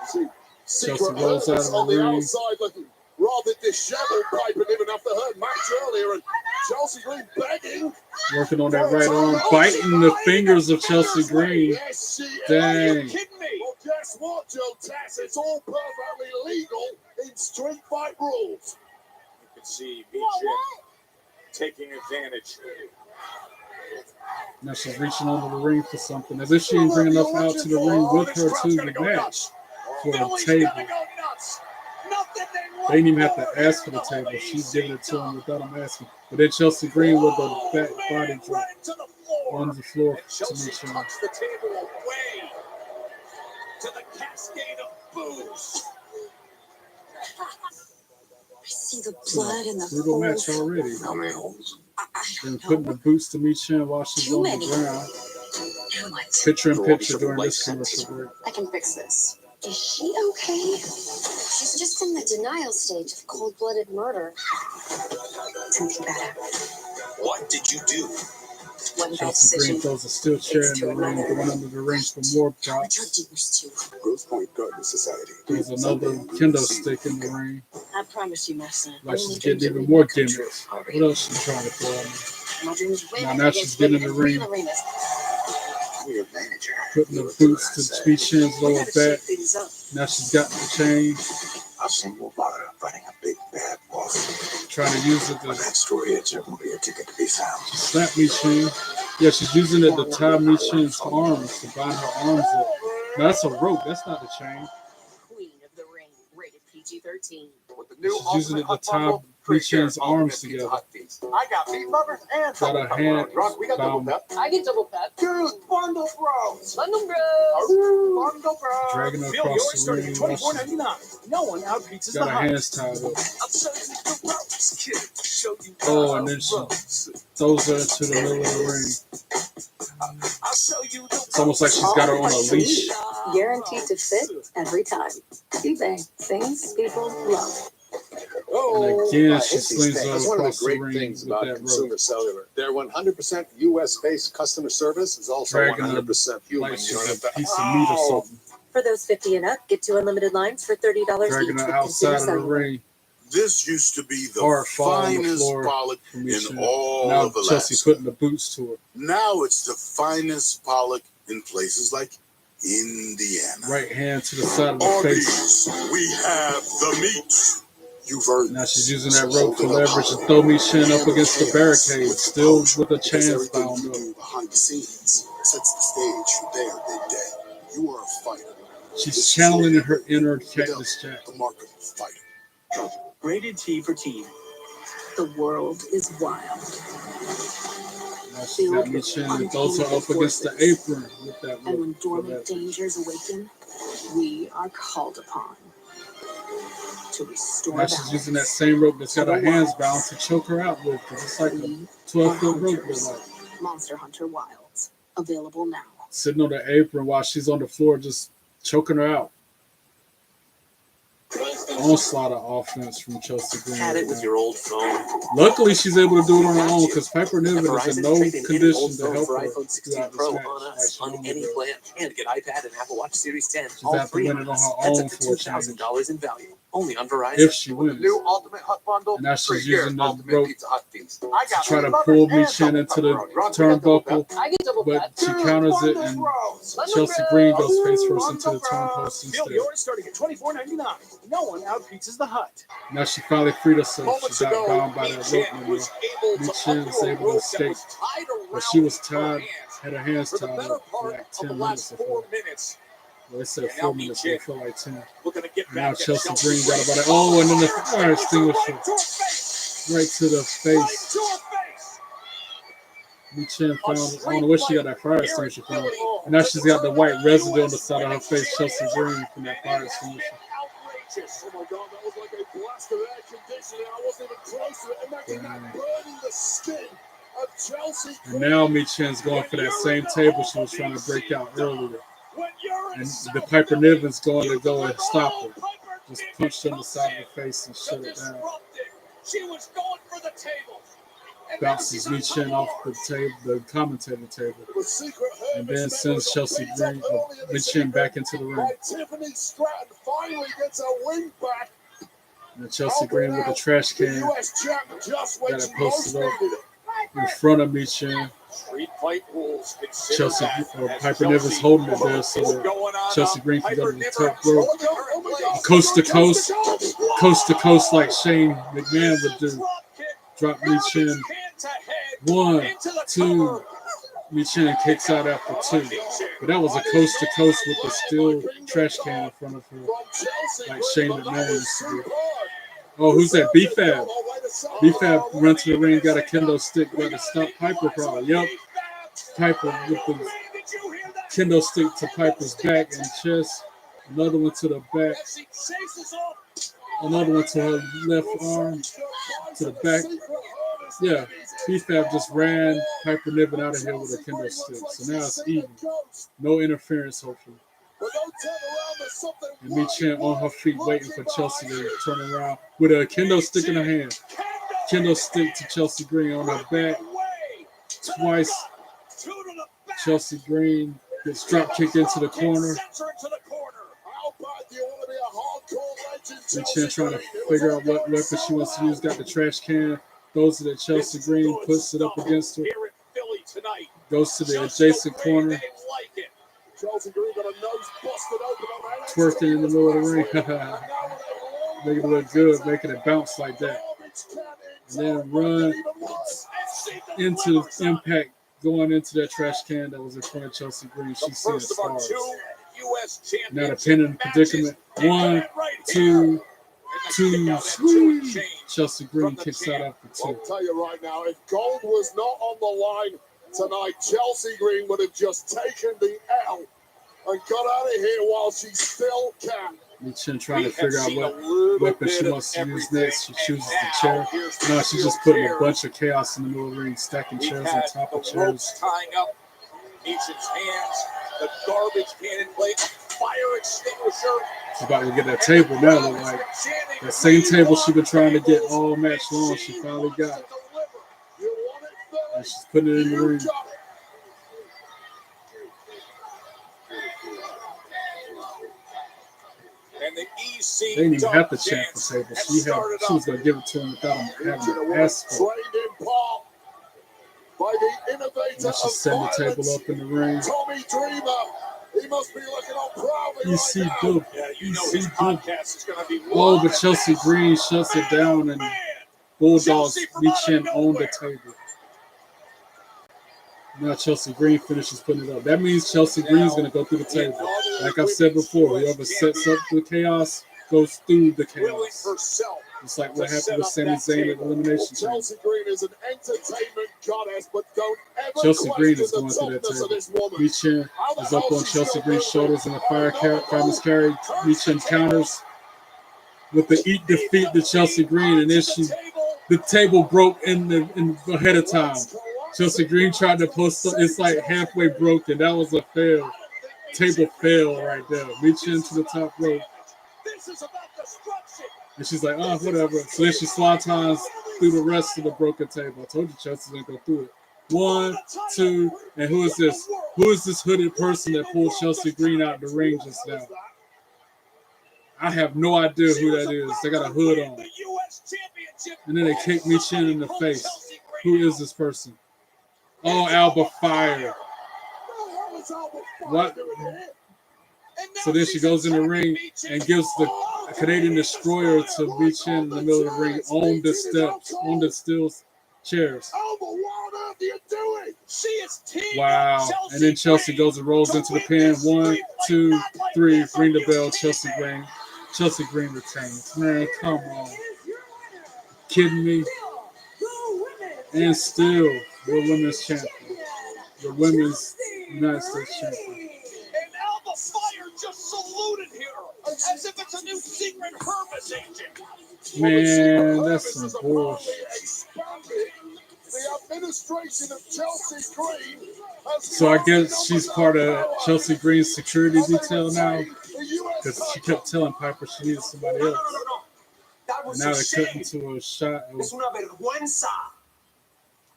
See, Chelsea rolls out of the ring. Outside looking rather disheveled, piping even after her match earlier, and Chelsea Green begging. Working on that right arm, biting the fingers of Chelsea Green. Yes, Dang. Are you kidding me? Well, guess what, Joe Tass? It's all perfectly legal in street fight rules. You can see Michelle taking advantage. Now she's reaching under the ring for something, as if she ain't bring enough out to the ring with her to the match for a table. They didn't even have to ask for the table. She's giving it to him without him asking. But then Chelsea Green with the back body drop on the floor to Michelle. Tucks the table away to the cascade of booze. I see the blood and the brutal match holes. already. How many holes? Then putting the boots to Michelle while she's Too on many. the ground. Now what? Picture in picture during this commercial break. I can fix this. Is she okay? She's just in the denial stage of cold-blooded murder. Something bad happened. What did you do? One bad Chelsea Green decision. throws a steel chair in the ring, going under the ring for more Drug props. dealers too. Grosse Point Garden Society. There's another kendo stick in the ring. I promise you, my son. Like she's getting even more gimmicks. What else is she trying to throw at me? My dream is winning Now she's getting in the ring, Weird manager. putting the boots to Michelle's lower back. Now she's got the chain, I've seen you fighting a big bad boss. trying to use it to That story had will be a ticket to be found. slap Michelle. Yeah, she's using it to tie Michelle's arms, to bind her arms up. Now that's a rope, that's not the chain. Queen of the ring, rated PG-13. She's using it to tie Michelle's arms together. I got meat lovers and Got her hand we got double bound, pep. I get double pep. Dude, bundle bros. Bundle bros. Bundle bros. dragging her Feel across yours the starting ring. at While she's $24.99. No one outbeats got the her hands tied up. Oh, and then she throws her into the middle of the ring. I'll show you the It's almost like she's got her on a leash. Guaranteed to fit every time. eBay. Things people love. And again, I she hate these slings things. her That's one of across the the great ring things with about that Consumer rope. Cellular. Their 100% U.S.-based customer service is also Dragging her 100% human. like You she's don't a have to. piece of meat or something. For those 50 and up, get 2 unlimited lines for $30 Dragging each her with outside Consumer of the Cellular. ring. This used to be the Hard fall on the finest floor pollock for in Michelle. all Now of Alaska. Chelsea putting the boots to her. Now it's the finest pollock in places like Indiana. Right hand to the side of the face. We have the meat. You've earned. Now she's using that rope to leverage and throw Michin up against the barricade, still with the chains bound up. Behind the scenes sets the stage for their big day. You are a fighter. She's channeling her inner Cactus Jack. The mark of a fighter. Rated T for teen. The world is wild. Now she's got Michin and throws her up against the apron with that rope. And when dormant dangers awaken, we are called upon to restore Now she's using that same rope that's got her hands bound to choke her out with, because it's like a 12-foot rope. Monster Hunter Wilds. Available now. Sitting on the apron while she's on the floor just choking her out. Onslaught of offense from Chelsea Green. Had it with your old phone. Luckily, she's able to do it on her own because Piper Niven is in no condition to help her iPhone 16 throughout Pro this match. on us Like, on any plan, and get iPad and Apple Watch Series 10. She's All have to three win on it on us. her That's own up to for a change. $2,000 in value. Only on Verizon. If she wins. New Ultimate Hut Bundle. And now she's free gear, using the Ultimate rope Pizza Hut themes. I to got try to three pull butters Michin and into the double pepperoni. turnbuckle, I get double but cut. she counters it and Chelsea Green goes face first into the turnpost Feel instead. yours starting at $24.99. No one outpizzas the Hut. Now she finally freed herself. Moments She got ago, bound by that rope. Michin was able to Michin was undo a able to rope that escape. was tied But she was around tied, her had her hands for the tied better up for part like of the 10 last minutes. 4 minutes. Well, they said And now 4 minutes, but Michin it felt like 10. looking to get And now back at Chelsea Chelsea Green got Green. about it. Oh, and then the fire extinguisher right to the face. Michin found, I don't know where she got that fire extinguisher from. And now she's got the white residue on the side of her face, Chelsea Green, from that fire extinguisher. Oh my God, that was like a blast of air conditioning. I wasn't even close to it. Imagine that burning the skin of Chelsea. And now Michin's going for that same table she was trying to break out earlier. And the Piper Niven's going to go and stop her. Just punched her on the side of the face and shut it down. She was going for the table. Bounces Michin off the table, the commentator table, and then sends Chelsea Green, Michin back into the ring. Tiffany Stratton finally gets a win back. And Chelsea Green with a trash can US champ just when got she it posted most up needed it. in front of Michin. Street fight rules. Chelsea Piper Niven's holding it there so that Chelsea Green can go to the top rope, coast to coast like Shane McMahon would do. Drop Michin. 1, 2. Michin kicks out after 2. But that was a coast to coast with a steel trash can in front of her, like Shane McMahon used to do. Oh, who's that? B-Fab. B-Fab runs to the ring, got a kendo stick, got to stop Piper probably. Yep. Piper with the kendo stick to Piper's back and chest. Another one to the back. Another one to her left arm. To the back. Yeah. B-Fab just ran Piper Niven out of here with a kendo stick. So now it's even. No interference, hopefully. And Michin on her feet waiting for Chelsea to turn around with a kendo stick in her hand. Kendo stick to Chelsea Green on her back. Twice. Chelsea Green gets drop kicked into the corner. Michin trying to figure out what weapon she wants to use. Got the trash can. Goes to the Chelsea Green, puts it up against her. Goes to the adjacent corner. Twerking in the middle of the ring. Making it look good, making it bounce like that. And then run into Impact, going into that trash can that was in front of Chelsea Green. She's seeing stars. Now the pin in predicament. 1, 2, 2. Chelsea Green kicks out after 2. I'll tell you right now, if gold was not on the line tonight, Chelsea Green would have just taken the L and got out of here while she still can. Michin trying to figure out what weapon she wants to use next. She chooses the chair. Now she's just putting a bunch of chaos in the middle of the ring, stacking chairs on top of chairs. Tying up Michin's hands, the garbage can in play. She's about to get that table now. Look like that same table she's been trying to get all match long. She finally got it. And she's putting it in the ring. And the EC they didn't even have to chant for table. She was going to give it to him without him having to ask for it. Now she's setting the table up in the ring. Tommy Dreamer. He must be looking all proud. EC Dope. EC Dope. Oh, but Chelsea Green shuts it down and Bulldogs reach in on the table. Now Chelsea Green finishes putting it up. That means Chelsea Green's going to go through the table. Like I've said before, whoever sets up the chaos goes through the chaos. It's like what happened with Sami Zayn at Elimination Chamber. Chelsea Green is an entertainment goddess, but don't ever Chelsea Green is going through that table. Michin is up on Chelsea Green's shoulders in the fireman's carry. Michin counters with the eat defeat to Chelsea Green, and then the table broke in ahead of time. Chelsea Green tried to post it's like halfway broken. That was a fail. Table fail right there. Michin to the top rope. And she's like, oh, whatever. So then she swatons through the rest of the broken table. I told you Chelsea's going to go through it. 1, 2, and who is this? Who is this hooded person that pulled Chelsea Green out the ring just now? I have no idea who that is. They got a hood on. And then they kick Michin in the face. Who is this person? Oh, Alba Fire. What? So then she goes in the ring and gives the Canadian Destroyer to reach in the middle of the ring on the steps, on the steel chairs. Wow. And then Chelsea goes and rolls into the pin. 1, 2, 3. Ring the bell. Chelsea Green. Chelsea Green retains. Man, come on. Kidding me? And still, we're women's champion. The women's United States champion. Fire just saluted here as if it's a new secret purpose agent. Man, that's some bullshit. The administration of Chelsea Green. So I guess she's part of Chelsea Green's security detail now, because she kept telling Piper she needed somebody else. And now they're cutting to a shot of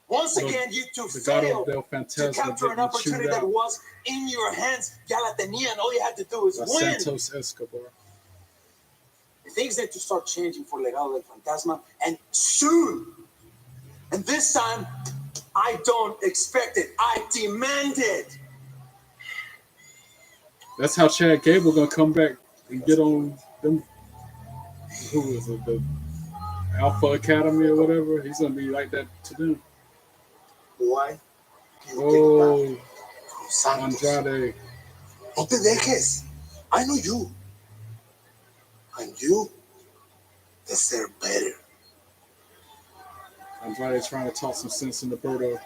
Once again, you two failed to capture an opportunity that was in your hands. Ya la tenían. All you had to do is win. Santos Escobar. Things need to start changing for Legado del Fantasma, and soon. And this time, I don't expect it. I demand it. That's how Chad Gable gonna come back and get on them. Who is it? The Alpha Academy or whatever. He's gonna be like that to them. Why? Oh, Andrade. No te dejes. I know you. And you deserve better. Andrade trying to talk some sense in the Birdo.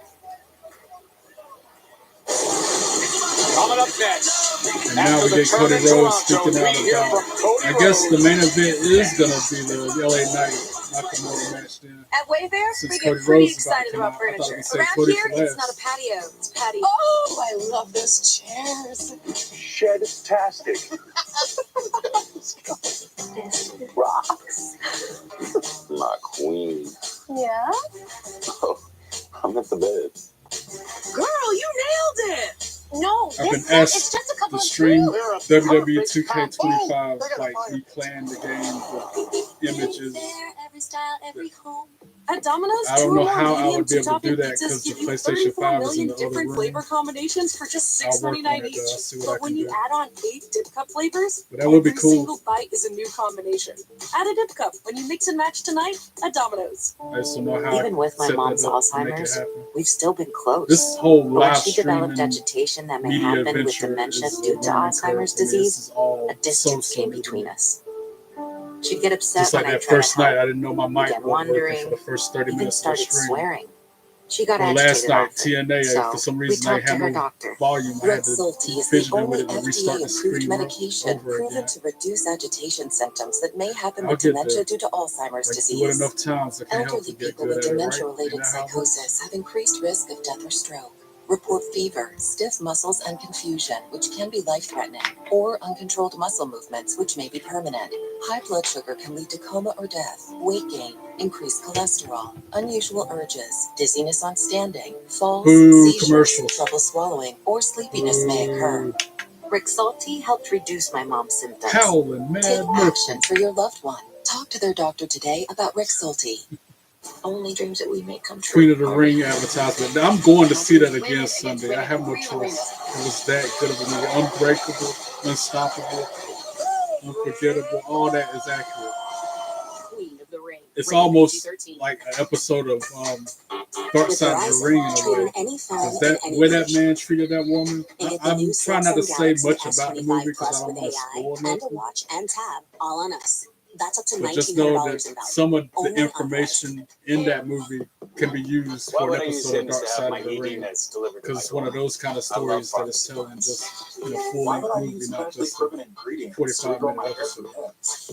Coming up next. And now we get Cody Rhodes speaking out about. I guess the main event is going to be the LA Knight Nakamura match then. At Wayfair, we get Cody pretty Rhodes excited about furniture. Around Cody here, it's not a patio, it's patio. Oh, I love those chairs. Shedtastic. This rocks. My queen. Yeah? Oh, I'm at the bed. Girl, you nailed it! No, I've been it's asked just a couple to of stream drills. WWE 2K25, like replaying the game with images. Every style, every home. At Domino's, I don't know how I medium would be able to two-topping do that pizzas because the give you PlayStation 34 5 is in million the other different room. flavor combinations for just I'll work on $6.99 it, though. each. I'll see what I But can when you do. add on 8 dip cup flavors, But that would be every cool. single bite is a new combination. Add a dip cup when you mix and match tonight at Domino's. I just don't know how Even with my mom's Alzheimer's, we've still been close. This whole But when live she developed streaming agitation that may media happen with adventure dementia is due to learning Alzheimer's curve. I mean, this disease, is all a distance so came between us. She'd get upset Just like when I that tried first to help. night, I didn't know my mic Began wasn't working wondering, for the first 30 even minutes of the started stream. swearing. She got Or agitated last night, often. TNA, So for some we reason, I talked to had her no doctor. volume. I had to Rexulti is the fidget only with it and restart the FDA-approved screen medication over proven again. to reduce agitation symptoms that may happen I'll with get dementia there. due to Alzheimer's Like, disease. do it enough times, I can't help Elderly but get people good with at it, right? dementia-related Isn't that how it works? psychosis have increased risk of death or stroke. report fever, stiff muscles, and confusion, which can be life-threatening, or uncontrolled muscle movements, which may be permanent. High blood sugar can lead to coma or death, weight gain, increased cholesterol, unusual urges, dizziness on standing, falls, seizures, trouble swallowing, or sleepiness may occur. Rexulti helped reduce my mom's symptoms. Take action for your loved one. Talk to their doctor today about Rexulti. Only dreams that we make come true. Queen of the Ring advertisement. I'm going to see that again Sunday. I have no choice. It was that good of a movie. Unbreakable, unstoppable, unforgettable. All that is accurate. Queen of the Ring. It's almost like an episode of Dark Side of the Ring in a way. Because that way that man treated that woman. I'm trying not to say much about the movie because I don't want to spoil nothing. Watch and tab all on us. That's up to but just know that some of the information in that movie can be used for an episode of Dark Side of the Ring. Because it's one of those kind of stories that is telling just in a full-length movie, not just a 45-minute episode.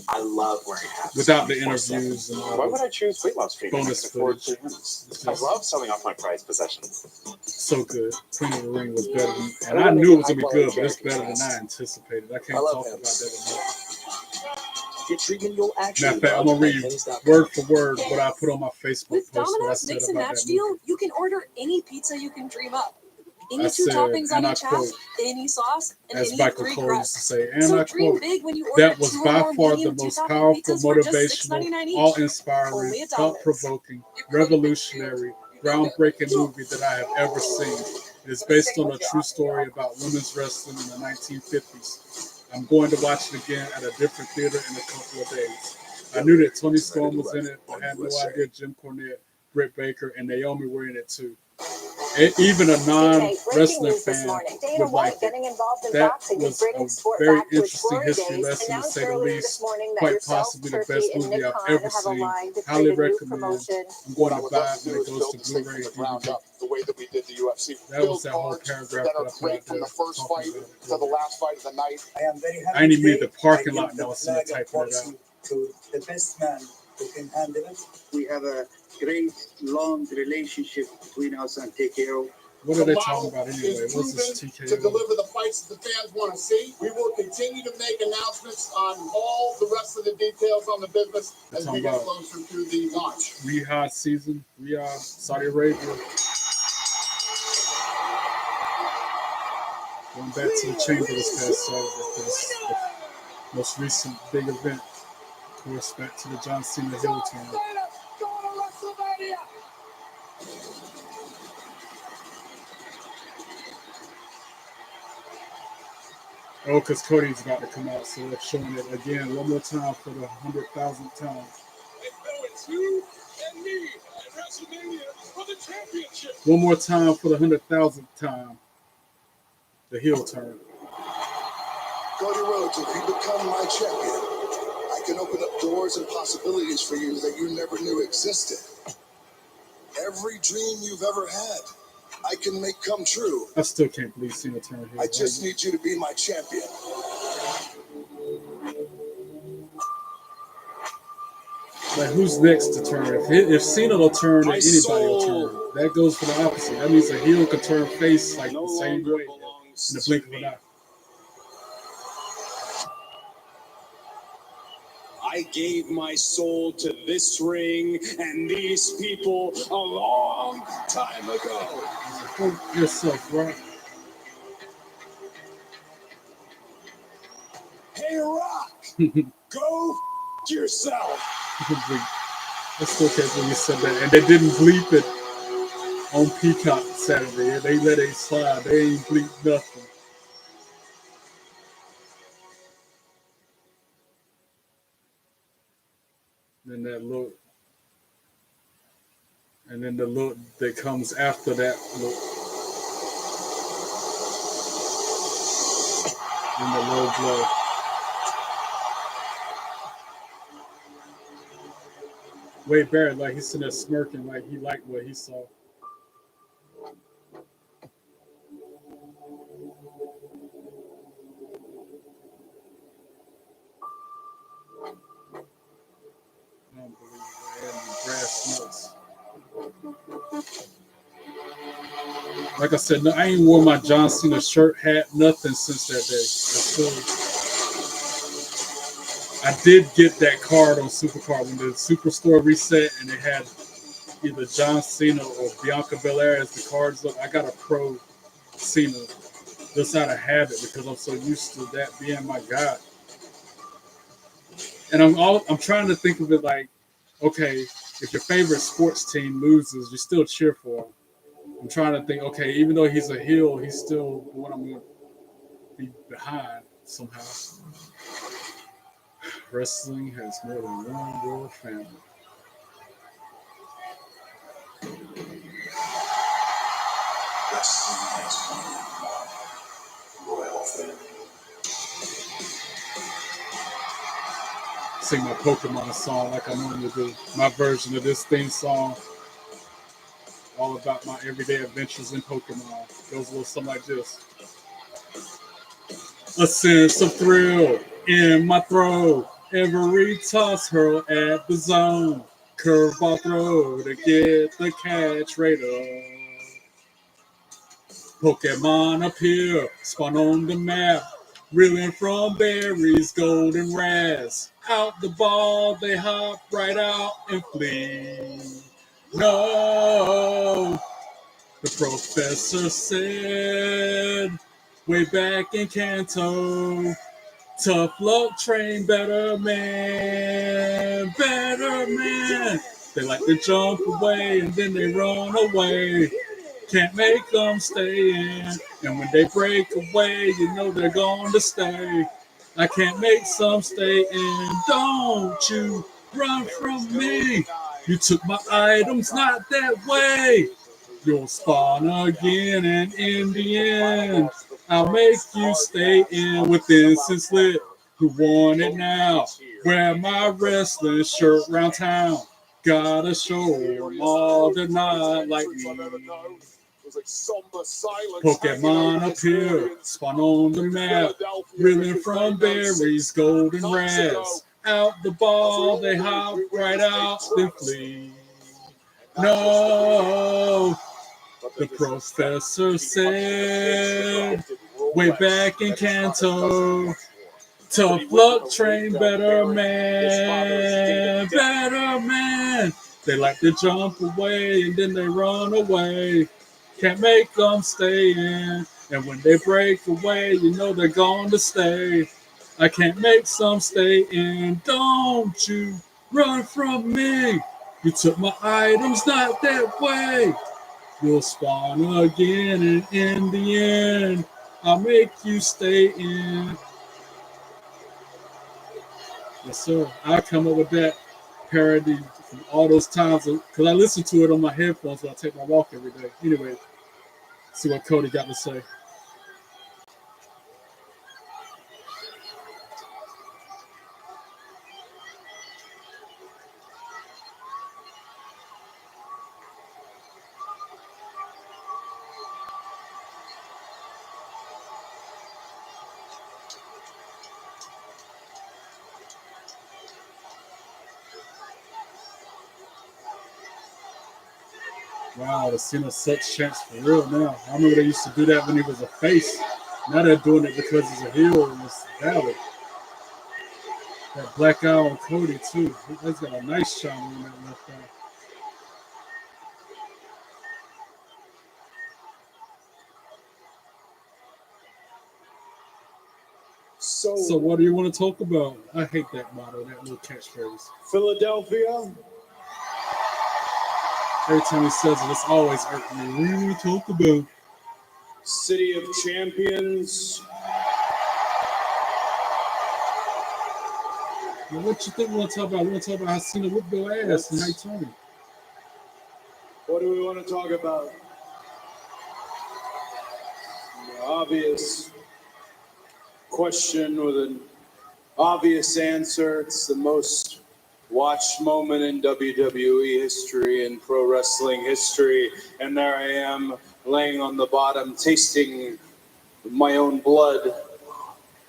I love wearing hats. Without the interviews and all Why would I choose weight loss treatment? bonus footage. I love selling off my prized possessions. So good. Queen of the Ring was better than, and I knew it was gonna be good, but it's better than I anticipated. I can't talk about that enough. Get treatment you'll actually. Matter of fact, I'm gonna read word for word what I put on my Facebook With post. What I Domino's said Mix and about Match that deal, movie. you can order any pizza you can dream up. Any I two said, toppings on and I each half, quote, any sauce, and as any Michael three Cole used to crusts. say, and So I dream quote, big when you order that was 2 or by more far the medium most two-topping powerful, pizzas for just motivational, $6.99 each. awe-inspiring, Only at Domino's. thought-provoking, revolutionary, groundbreaking movie that I have ever seen. It is based on a true story about women's wrestling in the 1950s. I'm going to watch it again at a different theater in a couple of days. I knew that Tony Storm was in it. I had no idea Jim Cornette, Britt Baker, and Naomi were in it too. And even a non-wrestling fan would like it. That was a very interesting history lesson, to say the least. Quite possibly the best movie I've ever seen. Highly recommend. I'm going to buy it when it goes to Blu-ray and DVD. The way that we did the UFC. That was that whole paragraph that that I are put great out from there. the first fight to the last fight of the night. I am very happy. I ain't even made the today. parking I lot give now. the I see it flag of typing it out. boxing to the best man who can handle it. We have a great long relationship between us and TKO. What are they talking about anyway? What's this To TKO? deliver the fights that the fans want to see. We will continue to make announcements on all the rest of the details on the business as we get closer to the launch. Riyadh season, Riyadh, Saudi Arabia. Going back to the chamber this past Saturday for this the most recent big event. Of course, back to the John Cena Hill turn. Oh, because Cody's about to come out, so they're showing it again one more time for the 100,000th time. It's you and me at WrestleMania for the championship. One more time for the 100,000th time. The heel turn. Cody Rhodes, if you become my champion, I can open up doors and possibilities for you that you never knew existed. Every dream you've ever had, I can make come true. I still can't believe Cena turned heel. I just need you to be my champion. Like, who's next to turn? If Cena will turn, then anybody will turn. That goes for the opposite. That means a heel can turn face like the same way in the blink of an eye. I gave my soul to this ring and these people a long time ago. Hold yourself, right? Hey, Rock, go yourself. I still can't believe you said that. And they didn't bleep it on Peacock Saturday. They let it slide. They ain't bleep nothing. Then that look. And then the look that comes after that look. And the low blow. Wade Barrett, like he's sitting there smirking, like he liked what he saw. Unbelievable. And grass nuts. Like I said, no, I ain't wore my John Cena shirt, hat, nothing since that day. I did get that card on Supercard when the Superstore reset and it had either John Cena or Bianca Belair as the cards look. I got a Pro Cena just out of habit because I'm so used to that being my guy. And I'm trying to think of it like, okay, if your favorite sports team loses, you still cheer for him. I'm trying to think, okay, even though he's a heel, he's still what I'm going to be behind somehow. Wrestling has more than one world family. Wrestling has more than one royal family. Sing my Pokemon song like I normally do. My version of this theme song, all about my everyday adventures in Pokemon. Goes a little something like this. A sense of thrill in my throat. Every toss hurl at the zone. Curveball throw to get the catch right up. Pokemon appear, spawn on the map. Reeling from berries, golden raz. Out the ball, they hop right out and flee. No, the professor said, way back in Kanto, tough luck train, better man, better man. They like to jump away and then they run away. Can't make them stay in. And when they break away, you know they're going to stay. I can't make some stay in. Don't you run from me. You took my items, not that way. You'll spawn again, and in the end, I'll make you stay in with instant slip. Who want it now? Wear my wrestling shirt round town. Gotta show them all they're not like me. Pokemon appear, spawn on the map, reeling from berries, golden raz. Out the ball, they hop right out, they flee. No, the professor said, way back in Kanto, tough luck train, better man, better man. They like to jump away and then they run away. Can't make them stay in. And when they break away, you know they're going to stay. I can't make some stay in. Don't you run from me. You took my items, not that way. You'll spawn again, and in the end, I'll make you stay in. Yes, sir. I come up with that parody from all those times because I listen to it on my headphones when I take my walk every day. Anyway, see what Cody got to say. Wow, the Cena such chance for real now. I remember they used to do that when he was a face. Now they're doing it because he's a heel and it's valid. That black eye on Cody too. He's got a nice shine on that left eye. So what do you want to talk about? I hate that motto, that little catchphrase. Philadelphia. Every time he says it, it's always irking me. What do you want to talk about? City of Champions. Well, what you think we want to talk about? We want to talk about how Cena whipped your ass and how you told me. What do we want to talk about? The obvious question with an obvious answer. It's the most watched moment in WWE history and pro wrestling history. And there I am laying on the bottom, tasting my own blood.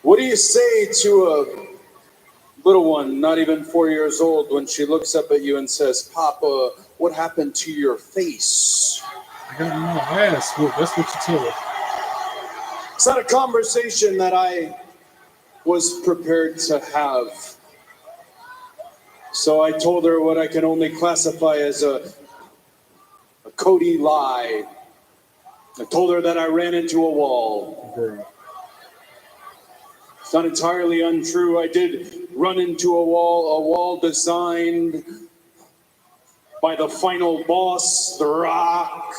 What do you say to a little one, not even 4 years old, when she looks up at you and says, "Papa, what happened to your face?" I got my ass whooped. That's what you told her. It's not a conversation that I was prepared to have. So I told her what I can only classify as a Cody lie. I told her that I ran into a wall. Girl. It's not entirely untrue. I did run into a wall designed by the final boss, The Rock.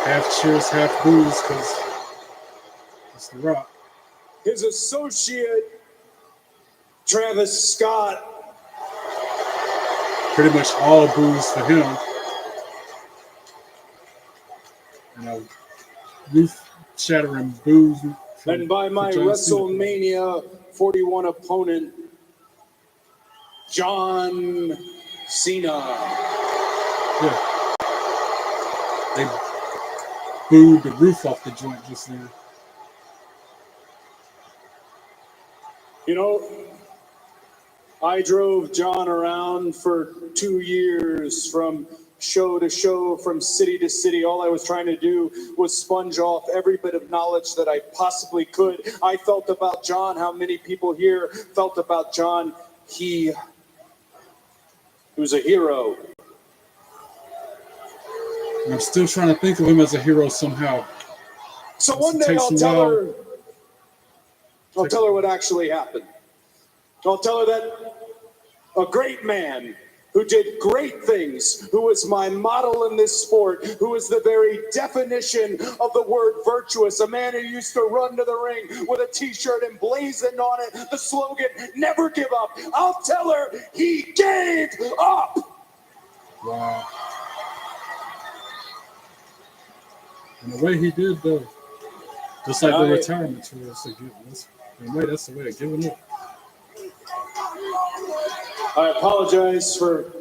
Half cheers, half booze, because it's The Rock. His associate, Travis Scott. Pretty much all booze for him. You know, roof-shattering booze. And by my WrestleMania 41 opponent, John Cena. Yeah. They booed the roof off the joint just then. You know, I drove John around for 2 years from show to show, from city to city. All I was trying to do was sponge off every bit of knowledge that I possibly could. I felt about John how many people here felt about John. He was a hero. And I'm still trying to think of him as a hero somehow. So one day I'll tell her what actually happened. I'll tell her that a great man who did great things, who was my model in this sport, who is the very definition of the word virtuous, a man who used to run to the ring with a t-shirt emblazoned on it the slogan, never give up. I'll tell her he gave up. Wow. And the way he did, though, just like the retirement tour, in a way, that's the way of giving up. I apologize for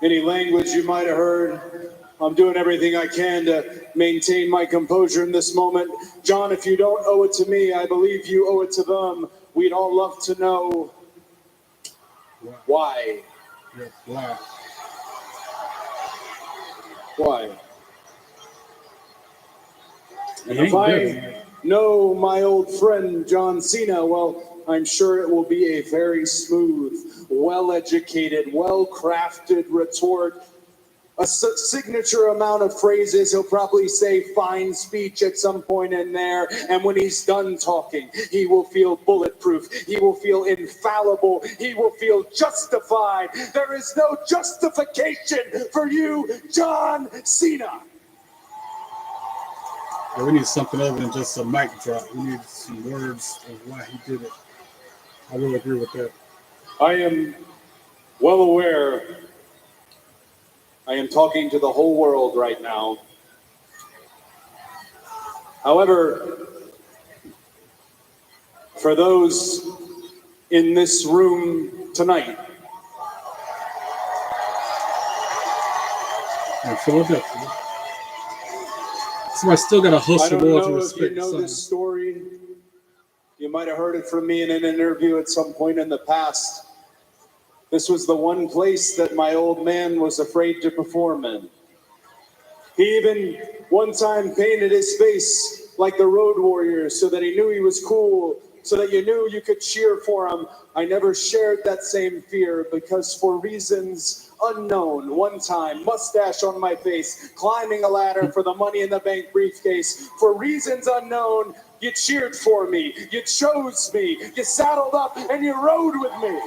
any language you might have heard. I'm doing everything I can to maintain my composure in this moment. John, if you don't owe it to me, I believe you owe it to them. We'd all love to know why. Yeah, why? Why? And if I know my old friend John Cena, well, I'm sure it will be a very smooth, well-educated, well-crafted retort. A signature amount of phrases. He'll probably say fine speech at some point in there. And when he's done talking, he will feel bulletproof. He will feel infallible. He will feel justified. There is no justification for you, John Cena. Yeah, we need something other than just a mic drop. We need some words of why he did it. I will agree with that. I am well aware. I am talking to the whole world right now. However, for those in this room tonight, in Philadelphia, so I still got to hustle more to respect. I don't know if you know this story. You might have heard it from me in an interview at some point in the past. This was the one place that my old man was afraid to perform in. He even one time painted his face like the Road Warrior so that he knew he was cool, so that you knew you could cheer for him. I never shared that same fear because for reasons unknown, one time, mustache on my face, climbing a ladder for the Money in the Bank briefcase, for reasons unknown, you cheered for me, you chose me, you saddled up and you rode with me.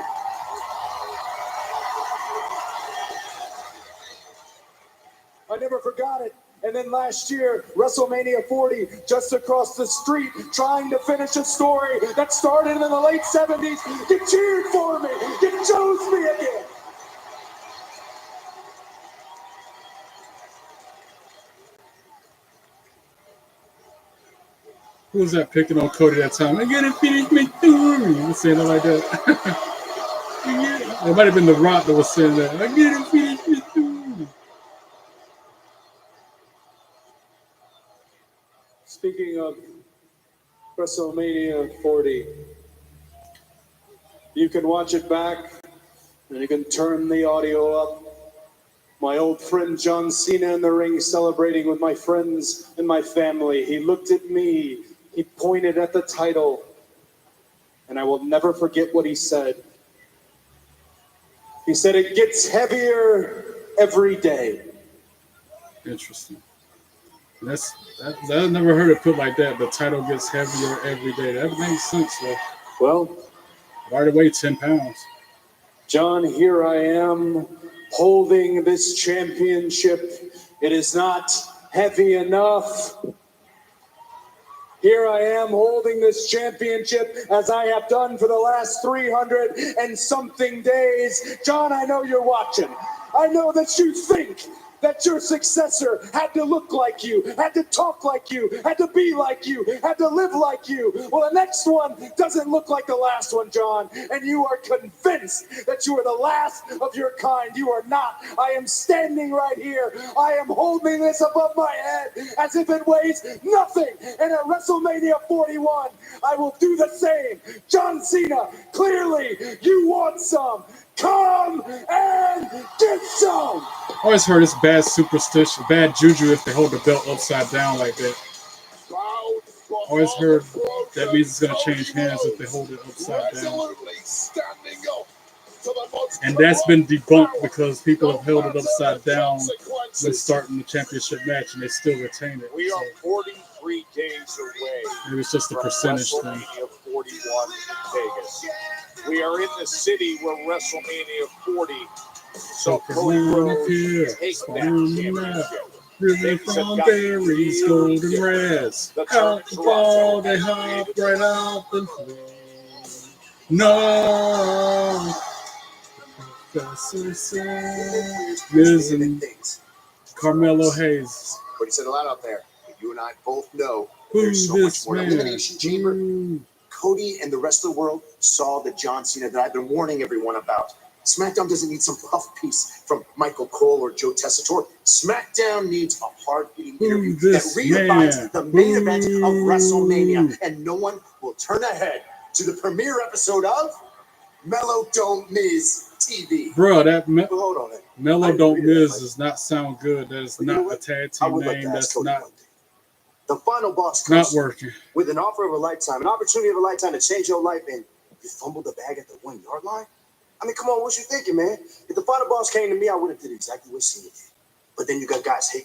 I never forgot it. And then last year, WrestleMania 40, just across the street, trying to finish a story that started in the late 70s. You cheered for me. You chose me again. Who was that picking on Cody that time? I gotta finish me through. He was saying it like that. It might have been The Rock that was saying that. I gotta finish me through. Speaking of WrestleMania 40, you can watch it back and you can turn the audio up. My old friend John Cena in the ring celebrating with my friends and my family. He looked at me, he pointed at the title, and I will never forget what he said. He said, "It gets heavier every day." Interesting. I never heard it put like that. The title gets heavier every day. That makes sense, though. Well, right away, 10 pounds. John, here I am holding this championship. It is not heavy enough. Here I am holding this championship as I have done for the last 300 and something days. John, I know you're watching. I know that you think that your successor had to look like you, had to talk like you, had to be like you, had to live like you. Well, the next one doesn't look like the last one, John, and you are convinced that you are the last of your kind. You are not. I am standing right here. I am holding this above my head as if it weighs nothing. And at WrestleMania 41, I will do the same. John Cena, clearly you want some. Come and get some. I always heard it's bad superstition, bad juju if they hold the belt upside down like that. I always heard that means it's going to change hands if they hold it upside down. And that's been debunked because people have held it upside down when starting the championship match and they still retain it. We are 43 days away. Maybe it's just a percentage thing. WrestleMania 41 in Vegas. We are in the city where WrestleMania 40. So Cody Rhodes take that championship. River from Barry's golden reds. Out the ball, they hop right out the floor. No. Professor said, Miz and Carmelo Hayes. But he said a lot out there. You and I both know Who's there's so this much more. man? Elimination Chamber. Cody and the rest of the world saw the John Cena that I've been warning everyone about. SmackDown doesn't need some puff piece from Michael Cole or Joe Tessitore. SmackDown needs a hard-hitting interview that redefines the main event of WrestleMania. And no one will turn ahead to the premiere episode of Mellow Don't Miz TV. Bro, that hold on. Mellow Don't Miz does not sound good. That is not a tag team name. That's not. The final boss Not comes working. with an offer of a lifetime, an opportunity of a lifetime to change your life, and you fumbled the bag at the 1 yard line? I mean, come on, what you thinking, man? If the final boss came to me, I would have did exactly what Cena did. But then you got guys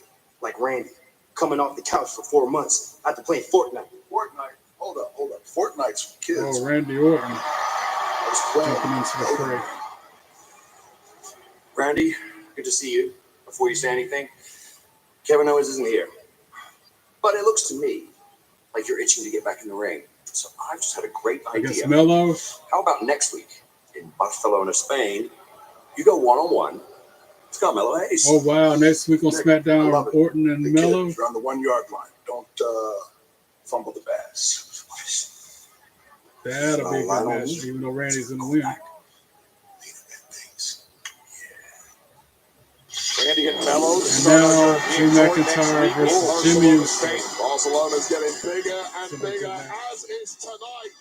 like Randy coming off the couch for 4 months after playing Fortnite. Hold up. Fortnite's for kids. Oh, Randy Orton jumping into the fray. Randy, good to see you. Before you say anything, Kevin Owens isn't here. But it looks to me like you're itching to get back in the ring. So I've just had a great I idea. guess Mello. How about next week in Barcelona, Spain? You go one-on-one. Let's go, Mello Hayes. Oh, wow. Next week on SmackDown, Orton and Mello. You're on the 1 yard line. Don't fumble the bags. That'll be a good match, even though Randy's in the win. Randy and Mello. And now, Drew McIntyre versus Jimmy Uso. Barcelona's getting bigger and bigger, as is tonight.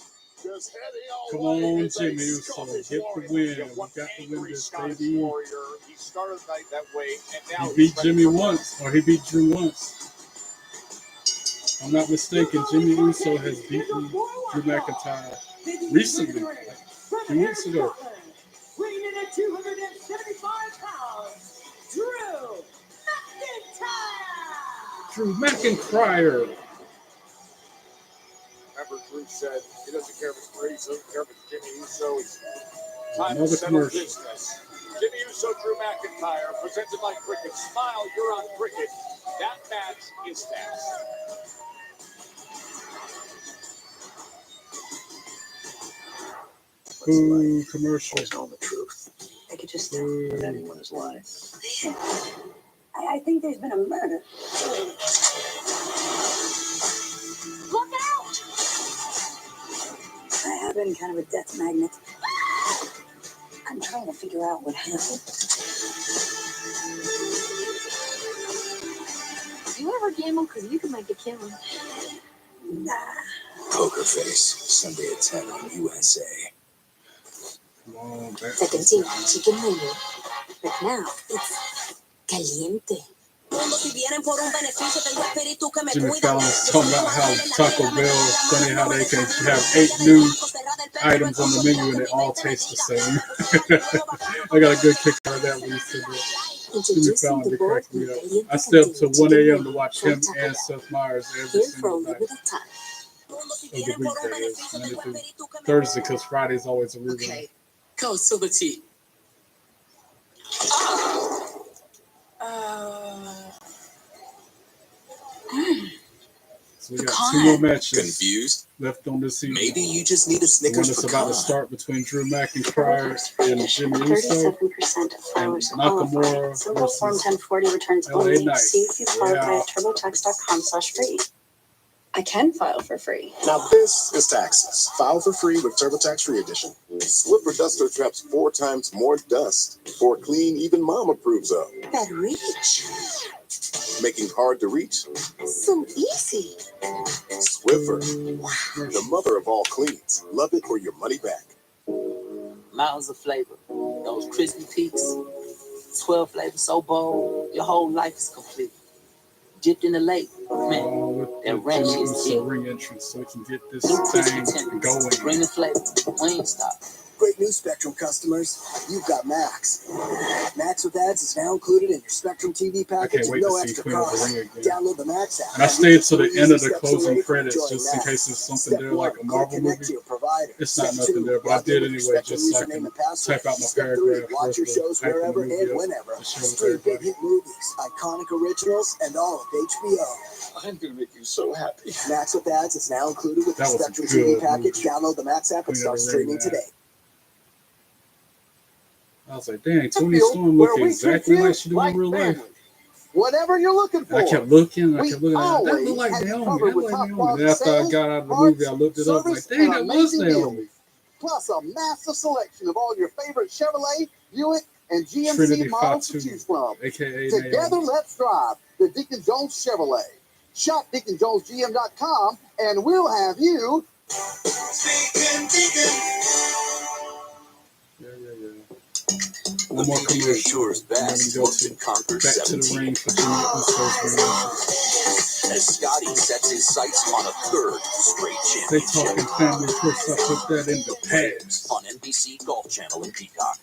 Just Come on, Jimmy Uso. Get the win. We got to win this, baby. He started the night that way, and now He beat Jimmy once, or he beat Drew once. If I'm not mistaken, Jimmy Uso has beaten Drew McIntyre recently, like 2 weeks ago. Weighing in at 275 pounds, Drew McIntyre. Drew McIntyre. Remember, Drew said he doesn't care if it's Brady, he doesn't care if it's Jimmy Uso. It's time to Another settle commercial. business. Jimmy Uso, Drew McIntyre, presented like cricket. Smile, you're on cricket. That match is fast. Ooh, commercial. Tell the truth. I could just tell That anyone is lying. I think there's been a murder. Look out! I have been kind of a death magnet. I'm trying to figure out what happened. Do you ever gamble? Because you can make a killing. Nah. Poker Face, Sunday at 10 on USA. Come on, Second team, chicken menu. But now it's Caliente. Jimmy Fallon's talking about how Taco Bell, funny how they can have 8 new items on the menu and they all taste the same. I got a good kick out of that when he said that. Jimmy Fallon did crack me up. I stay up till 1 a.m. to watch him and Seth Meyers every single night of the week, that is. Monday through Thursday, because Friday's always a rerun. Okay, go to the T. So we got 2 more matches left on this season. Maybe you just need a Snickers. The one that's about to start between Drew McIntyre and Jimmy Uso. 37% of filers Nakamura Simple Form versus 1040 returns LA only. Knight. See if you qualify at turbotax.com/free. I can file for free. Now this is taxes. File for free with TurboTax Free Edition. Swiffer Duster traps 4 times more dust. 4 clean, even mom approves of. That reach. Making hard to reach. So easy. Swiffer, the mother of all cleans. Love it or your money back. Mountains of flavor. Those crispy peaks. 12 flavors so bold, your whole life is complete. Dipped in the lake, man. That ranch is deep. Re-entrance so we can get this New crispy thing going. Bring the flavor. Wingstop. Great news, Spectrum customers. You've got Max. Max with ads is now included in your Spectrum TV package at no extra cost. Download the Max app. And I stayed to the end of the closing credits just in case there's something there like a Marvel movie. It's not nothing there, but I did anyway just so I can type out my paragraph. Watch your shows wherever and whenever. Stream big hit movies, iconic originals, and all of HBO. I'm going to make you so happy. Max with ads is now included with the Spectrum TV package. Download the Max app and start streaming today. I was like, dang, Tony Storm looked exactly like she do in real life. Whatever you're looking for. I kept looking. That looked like Naomi. And after I got out of the movie, I looked it up. Like, dang, that was Naomi. Plus a massive selection of all your favorite Chevrolet, Buick, and GMC Trinity models to Fatu, choose from. aka Together, Naomi. let's drive the Deacon Jones Chevrolet. Shop DeaconJonesGM.com, and we'll have you. One more commercial. Best Go to conquer back to the ring for Jimmy Uso's ring. as Scotty sets his sights on a 3rd straight They championship. talking family first. I put that in the past. On NBC Golf Channel and Peacock.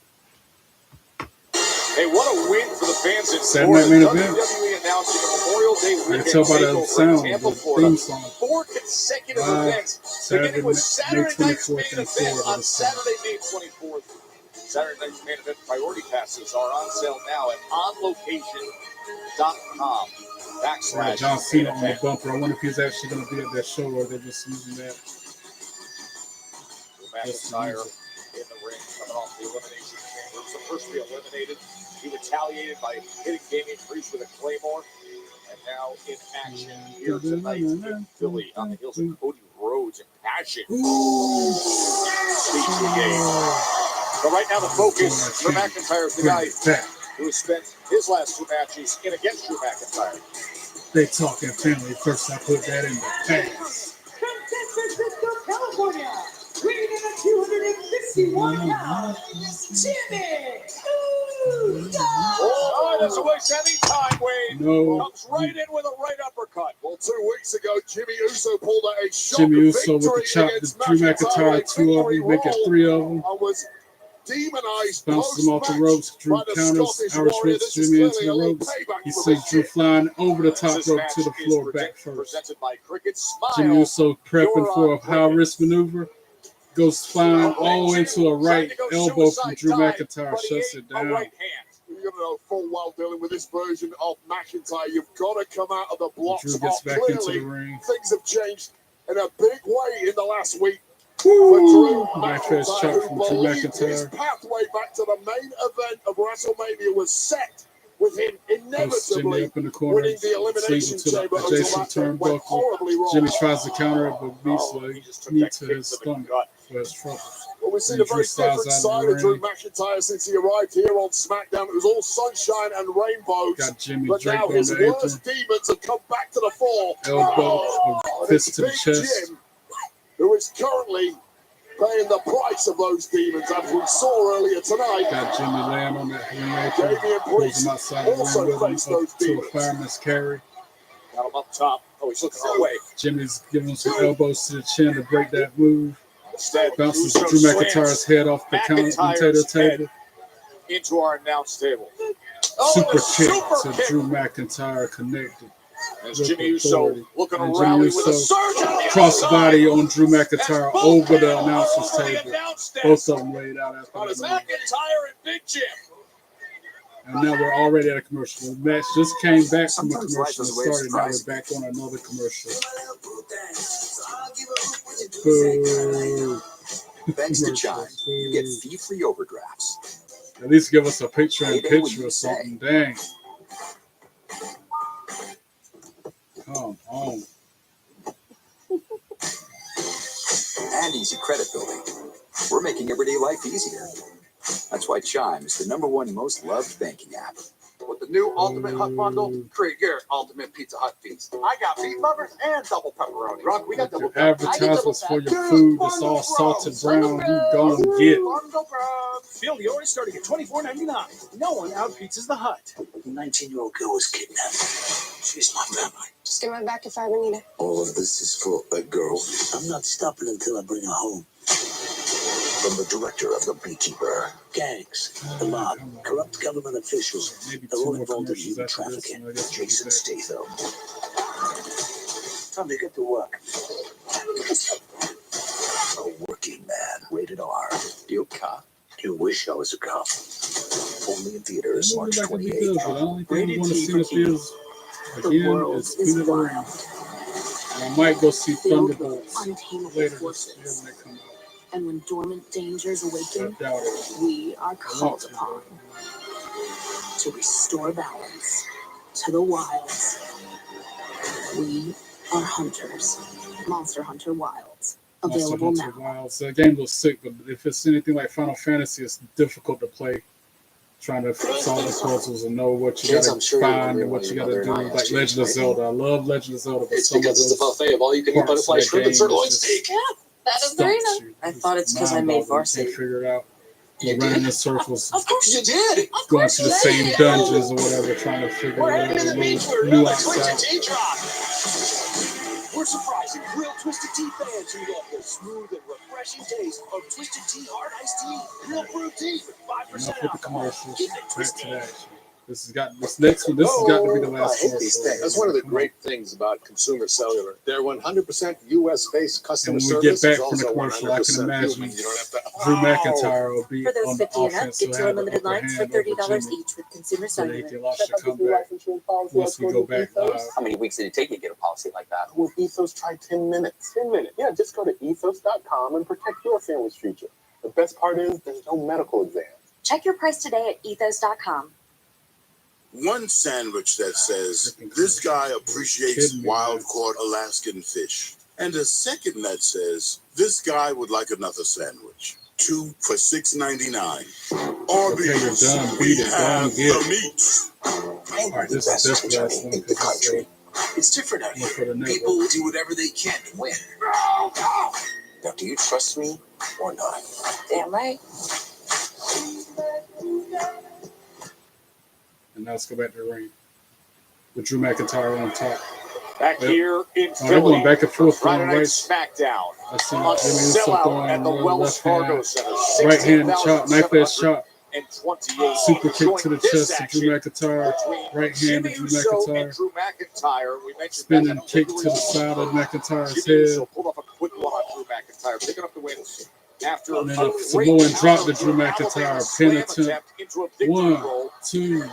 Hey, what a win for the fans in Saturday Florida. Night Main Event. WWE announcing a Memorial Day I can weekend tell by the takeover sound, in Tampa, the Florida. theme song. 4 consecutive Live events, beginning with Saturday night's main event on Saturday, May 24th. Saturday night's main event priority passes are on sale now at onlocation.com. Right, John Cena on the bumper. I wonder if he's actually going to be at that show or they're just using that. McIntyre in the ring, coming off the elimination chamber. He was the first to be eliminated. He retaliated by hitting Damian Priest with a claymore. And now in action here tonight in Philly on the heels of Cody Rhodes and Passion. Speaks the game. But right now the focus for McIntyre is the guy who has spent his last 2 matches in against Drew McIntyre. They talking family first. I put that in the past. From San Francisco, California, weighing in at 251 pounds, Jimmy Uso. Oh, that's a waste any time, Wade. No. Comes right in with a right uppercut. Well, 2 weeks ago, Jimmy Uso pulled out a shock Jimmy Uso with the victory chop. against Drew McIntyre, 2 of them, make it 3 of them. I was demonized Bounces him off the ropes. Drew counters. Irish whips Jimmy into the ropes. He sends Drew flying over the top rope to the floor back first. Presented by Cricket Smile. Jimmy Uso prepping for a high risk maneuver. Goes flying all into a right elbow from Drew McIntyre. Shuts it down. You're going to know full well dealing with this version of McIntyre. You've got to come out of the blocks. Drew gets back into the ring. Things have changed in a big way in the last week. Nice chop from Drew His McIntyre. pathway back to the main event of WrestleMania was set with him Goes Jimmy inevitably up in the corner. winning the elimination Sleeper to chamber the until adjacent that went turnbuckle. horribly wrong. Jimmy tries to counter it, but beats the knee to his stomach for his trouble. Well, we've seen And a very Drew styles different out side in of the Drew ring. McIntyre since he arrived here on SmackDown. It was all sunshine and rainbows. Got Jimmy But draped now on his the apron. worst demons have come back to the fore. Elbow, And fist it's to the Big chest. Jim, who is currently paying the price of those demons, as we saw earlier tonight. Got Jimmy laying on that haymaker. Damian Pulls him Priest outside the ring also with him faced those up to a demons. fireman's carry. Got him up top. Oh, he's looking our way. Jimmy's giving him some elbows to the chin to break that move. Instead, Bounces Uso Drew slams McIntyre's head off the commentator McIntyre's head table. into our announce table. Super Super kick to kick. Drew McIntyre connected. As with Jimmy Uso authority. looking to And rally Jimmy with a Uso surge on the crossbody outside. on Drew McIntyre over the announcer's over the table. announce desk. Both of them laid out after On that his move. McIntyre and Big Jim. And now we're already at a commercial. The match just came back from a Sometimes life commercial and is a way of started. Now we're surprising. back on another commercial. Boo. Thanks to Chime, Commercials. you get Boo. fee-free overdrafts. At least give us a picture in Payday when picture you or say. something. Dang. Come on. And easy credit building. We're making everyday life easier. That's why Chime is the #1 most loved banking app. With the new Ultimate Hut Bundle, create your Ultimate Pizza Hut feast. I got meat lovers and double pepperoni. Rock, we got double Your advertisements for your food that's all salted brown, you go and get. Bundle bros. Feel the orange starting at $24.99. No one out-pizzas the Hut. A 19-year-old girl was kidnapped. She's my family. Just get my back if I ever need it. All of this is for a girl. I'm not stopping until I bring her home. From the director of The Beekeeper, gangs, the mob, corrupt government officials, Maybe they're two all more involved in commercials human after this, trafficking. and I guess we'll be Jason back. Statham. Time to get to work. A working man, rated R. You a cop? You wish I was a cop. Only in theaters, It March looked like a big 28th. deal, but the only thing we want to see in the theaters The again world is is Queen of the Ring. wild, And I might go see filled with Thunderbolts untamable later this forces. year when they come out. And when dormant dangers I awaken, doubt it. we are I want called to. upon to restore balance to the wilds. We are hunters. Monster Hunter Wilds. Monster Available Hunter now. Wilds. The game looks sick, but if it's anything like Final Fantasy, it's difficult to play. Trying to solve the puzzles and know what you Kids, gotta I'm sure you're find wondering and what why you your gotta mother do. and I Like asked Legend you of to Zelda. I love Legend of Zelda, but It's some of because it's a those buffet of all you can eat parts of butterfly that shrimp game and sirloin is steak. Yeah, that is the reason. stumps you. I thought it's 'cause I made mind-boggling. You varsity. can't figure it out. You You're running did? in circles, Of course you did. Of going course to you the same did. dungeons or whatever, trying to figure We're out heading to a the beach little for another nuance Twisted out. Tea drop. We're surprising real Twisted Tea fans who love the smooth and refreshing taste of Twisted Tea Hard Iced Tea. Real brewed tea with 5% Enough with the alcohol. commercials. Keep it Back to twisted. the action. This next one. This has got to be the last I hate these commercial. things. That's one of the Come on. great things about Consumer Cellular. Their 100% US-based customer And when we service get back is from the also commercial, I can 100% imagine human. You don't have to. Drew McIntyre will be For those on the 50 and up, offense. get He'll two have the unlimited upper lines for hand over $30 Jimmy, each with Consumer so that he Cellular. can launch the comeback once we go back live. How many weeks did it take you to get a policy like that? With Ethos, try 10 minutes. 10 minutes. Yeah, just go to ethos.com and protect your family's future. The best part is there's no medical exam. Check your price today at ethos.com. One sandwich that says, "This guy appreciates wild-caught Alaskan fish." And a second that says, "This guy would like another sandwich." 2 for $6.99. Okay, you're Arby's, done. we Beat it. Go have and get the it. meats. All right, this is definitely the last one because this is It's different out one here. for the network. People do whatever they can to win. Now, do you trust me or not? Damn right. And now let's go back to the ring with Drew McIntyre on top. Back here in Oh, they're going Philly, back and forth, Friday throwing Night right. Smackdown. I see On Jimmy Uso sellout throwing at the Wells left Fargo hand, Center. right hand chop, knife edge chop, 16,728. super kick Enjoying to the this chest to action Drew McIntyre, between right hand Jimmy to Drew Uso and McIntyre, Drew McIntyre. We mentioned spinning that kick to the side of McIntyre's Jimmy Uso head, pulled off a quick one on Drew McIntyre, picking up the win after and then a a great Samoan drop to counter Drew Alabama McIntyre, slam pin attempt, into a victory 1, roll. 2,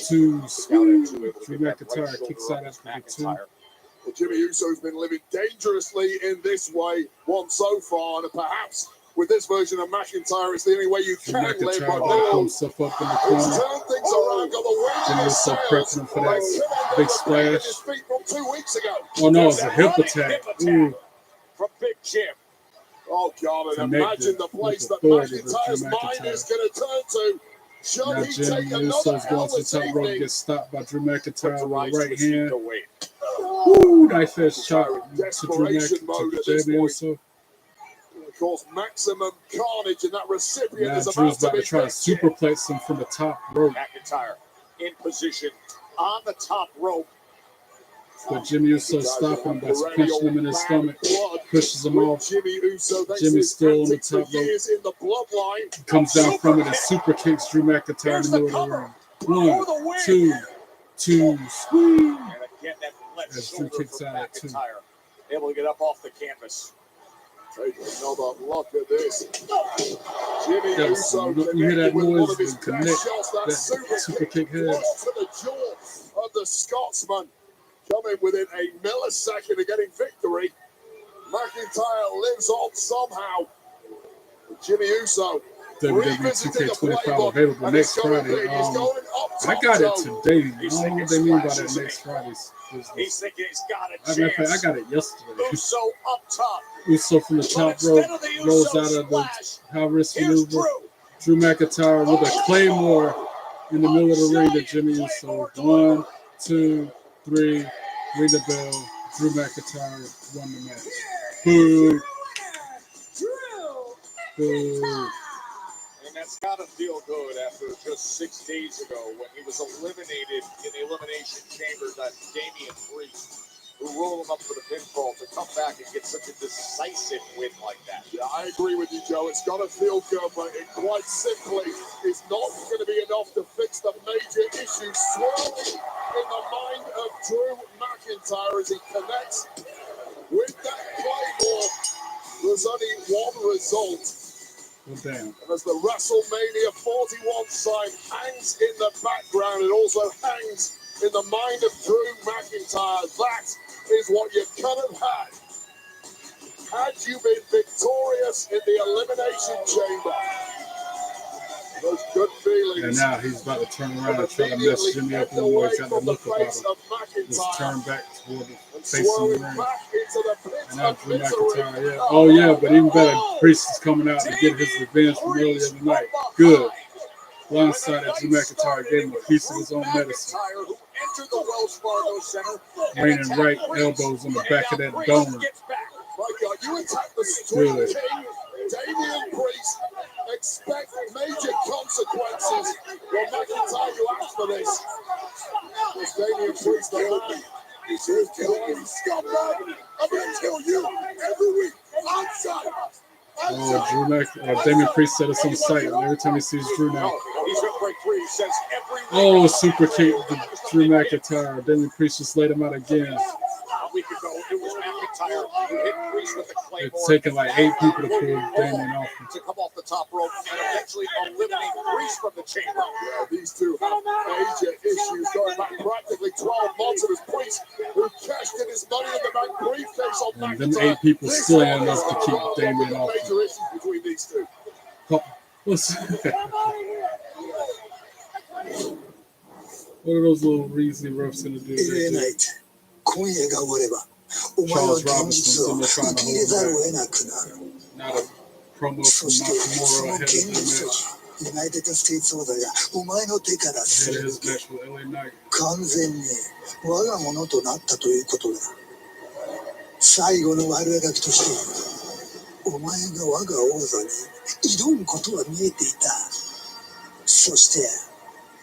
Drew McIntyre kicks out after the 2. Well, Jimmy Uso's been living dangerously in this way once so far, and perhaps with this version of McIntyre, it's the only way you Drew can live. McIntyre But gonna pull no, himself up in the it's corner. turned things around, got the wind in Jimmy his Uso sails. prepping him for They that couldn't big have the splash. his feet from 2 weeks ago. Oh no, it's a hip attack. Ooh, From Big Jim. Oh, God, and Connected imagine the place with that authority with McIntyre's Drew mind McIntyre. is going to turn to. Should now he take Jimmy another Uso's L going to the this top rope, evening? gets stopped by Drew McIntyre To with rise a to right his feet hand. to win. Woo, knife edge chop McIntyre in to Drew desperation mode McIntyre, at this Jimmy point. Uso. cause maximum carnage, and that recipient Now is Drew's about about to to try to be superplex him from the top rope. McIntyre in position on the top rope. But Jimmy Uso stopping him by punching him in his stomach, pushes him off. Jimmy's still on the top rope. Comes down from it and super kicks Drew McIntyre in the middle of the ring. 1, 2, 2, squeeze. And again, that left As Drew shoulder kicks from out at 2. McIntyre. Able to get up off the canvas. Take another look at this. Jimmy Yes, Uso you hear that connected with one noise of his and connect best shots, that super kick head. to the jaw of the Scotsman. Coming within a millisecond of getting victory. McIntyre lives on somehow. Jimmy Uso. WWE 2K25 available next Friday. I got it today. I don't know what they mean by that next Friday's business. He's thinking he's got a Matter of chance. fact, I got it yesterday. Uso up top. Uso from the top rope rolls out of the high risk maneuver. Drew McIntyre with a claymore in the middle of the ring to Jimmy Uso. 1, 2, 3, ring the bell. Drew McIntyre won the match. Boo! Boo! And that's got to feel good after just 6 days ago when he was eliminated in the Elimination Chamber by Damian Priest, who rolled him up for the pinfall to come back and get such a decisive win like that. Yeah, I agree with you, Joe. It's got to feel good, but it quite simply is not going to be enough to fix the major issues swirling in the mind of Drew McIntyre as he connects with that claymore. There's only one result. Well, damn. And as the WrestleMania 41 sign hangs in the background, it also hangs in the mind of Drew McIntyre. That is what you could have had you been victorious in the Elimination Chamber. Those good feelings. And now he's about to turn around and try to mess Jimmy up one more. He's got that look about him. Just turn back toward the face of the ring. And now Drew McIntyre, yeah. Oh, yeah, but even better, Priest is coming out to get his revenge from earlier in the night. Good. Blindsided Drew McIntyre, gave him a piece of his own medicine. Entered the Wells Fargo Center. Raining right elbows on the back of that dome. You attack the Street King, Damian Priest. Expect major consequences. Well, McIntyre, you asked for this. It's Damian Priest, the man. He says, kill me, scumbag. I'm going to kill you every week outside. Damian Priest said it's on sight every time he sees Drew now. He's going to break free. He says every Oh, super kick to Drew McIntyre. Damian Priest just laid him out again. a week ago, it was McIntyre who hit Priest with the claymore. It's taken like 8 people to pull Damian off. To come off the top rope and eventually eliminate Priest from the chamber. Yeah, these two have major issues going back practically 12 months of his Priest, who cashed in his money in the bank briefcase on And McIntyre. them 8 people still ain't enough to keep Damian off. Major issues between these two. What are those little Reezy refs gonna do? Charles Robinson sitting there trying to hold back. Not a promo from Nakamura ahead of the match. ユナイテッド・ステイツオーダーがお前の手からす Ahead る of his match with LA Knight. 完全に我がものとなったということだ。最後の悪あがきとしてお前が我が王座に挑むことは見えていた。そして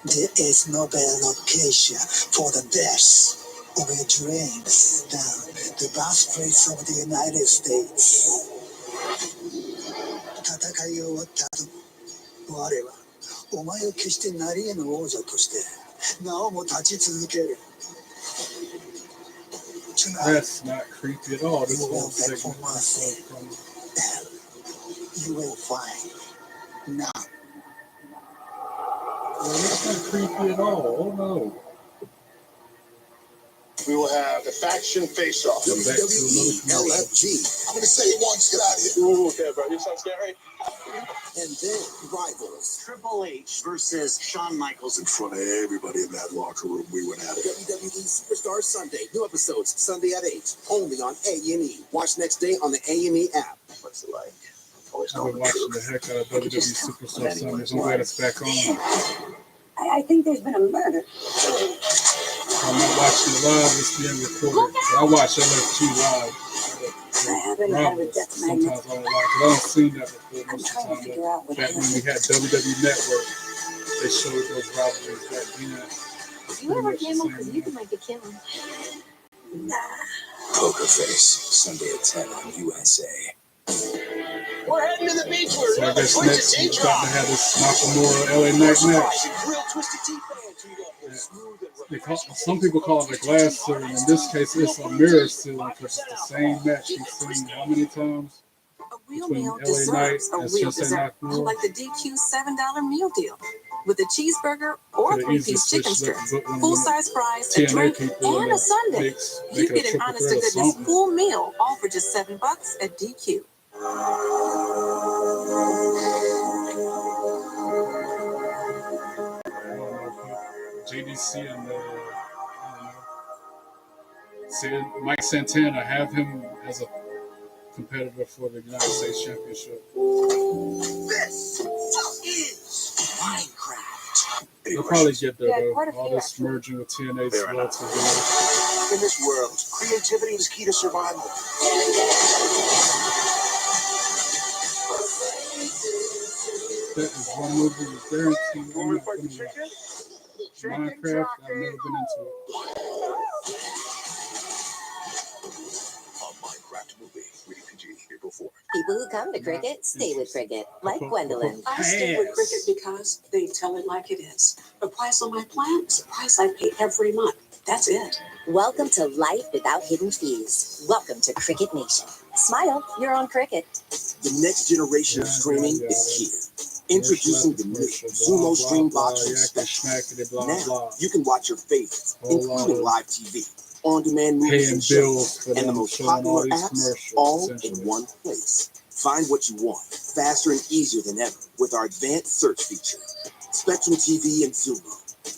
There is no better location for the best of your dreams than the birthplace of the United States. 戦いが終わった後我はお前を決して成り得ぬ王者としてなおも立ち続ける。That's not creepy at all. This whole segment is from You will find now. It's not creepy at all. Oh no. We will have the faction face-off. WWE LFG. I'm going to say it once, get out of here. Ooh, okay, bro. You sound scary. And then rivals. Triple H versus Shawn Michaels. In front of everybody in that locker room, we went at it. WWE Superstar Sunday. New episodes Sunday at 8. Only on A&E. Watch next day on the A&E app. What's it like? I've been watching the heck out of WWE Superstar Sundays. I'm glad it's back on. I think there's been a murder. I'm not watching it live, it's being recorded. So I watch LFG live. haven't had a death magnet. Sometimes I don't like it. I don't seen that before. I'm Most trying to of the figure time, out what back when we had WWE Network, they showed those rivalries back then. You ever gamble? Because you can make a killing. Nah. Poker Face, Sunday at 10 on USA. We're heading to the beach. So I guess next we're about to have this Nakamura LA Knight match. Some people call it a glass ceiling. In this case, it's a mirror ceiling because it's the same match we've seen how many times? A real Between meal LA Knight deserves a and real Sensei dessert, Nakamura. like the DQ $7 meal deal. With a cheeseburger or Could've easily 3-piece chicken switched strips, up one of full-size fries, a TNA drink, people and a sundae. You make it a get an triple honest to threat or goodness something. full meal, all for just $7 at DQ. JDC and I don't know. See, Mike Santana, have him as a competitor for the United States Championship. This is Minecraft. They'll probably get there, Yeah, though. quite a All few, this actually. merging with TNA's Fair enough. relative. In this world, creativity is key to survival. That is one movie that's guaranteed I'm not going to watch. Minecraft, I've never been into it. A Minecraft movie. Rated PG. April 4th. People who come to cricket stay with cricket, like Gwendolyn. I stay with cricket because they tell it like it is. The price on my plan is the price I pay every month. That's it. Welcome to life without hidden fees. Welcome to Cricket Nation. Smile, you're on cricket. The next generation of streaming is here. Introducing the new Sumo Stream Box from Spectrum. Now, you can watch your favorites, including live TV, on-demand movies and shows, and the most popular apps all in one place. Find what you want, faster and easier than ever, with our advanced search feature. Spectrum TV and Sumo.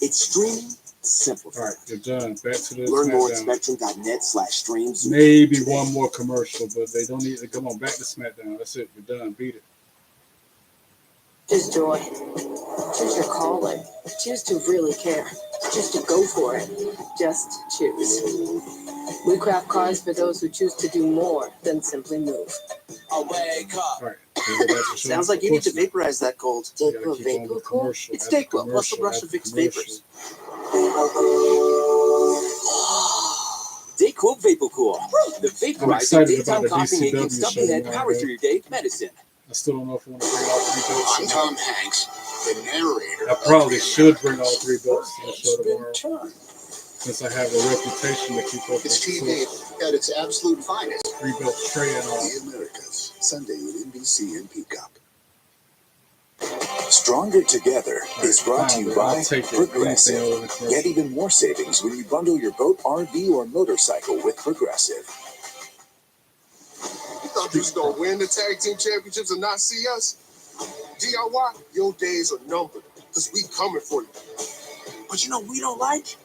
It's streaming simplified. All right, you're done. Back to the Learn more at SmackDown. spectrum.net/streams. Maybe one more commercial, but they don't need to come on back to SmackDown. That's it. You're done. Beat it. Choose joy. Choose your calling. Choose to really care. Choose to go for it. Just choose. We craft cars for those who choose to do more than simply move. I'll wake up. All right. Sounds like you need to vaporize that cold. Dayquil Vapor Cool. It's Dayquil plus a brush of Vicks Vapors. Dayquil Vapor Cool. The I'm vaporizer excited daytime about the coffee making DCW show. stubby head power through your day medicine. I still don't know if I want to bring all three belts. I'm Tom Hanks, the narrator. I probably should bring all three belts to the show tomorrow, since I have a reputation to keep up It's with. TV at its absolute finest. Three belt tray and all. The Americas, Sunday at NBC and Peacock. Stronger Together is brought to you by Progressive. Get even more savings when you bundle your boat, RV, or motorcycle with Progressive. You thought you was going to win the tag team championships and not see us? DIY, your days are numbered, because we coming for you. But you know we don't like?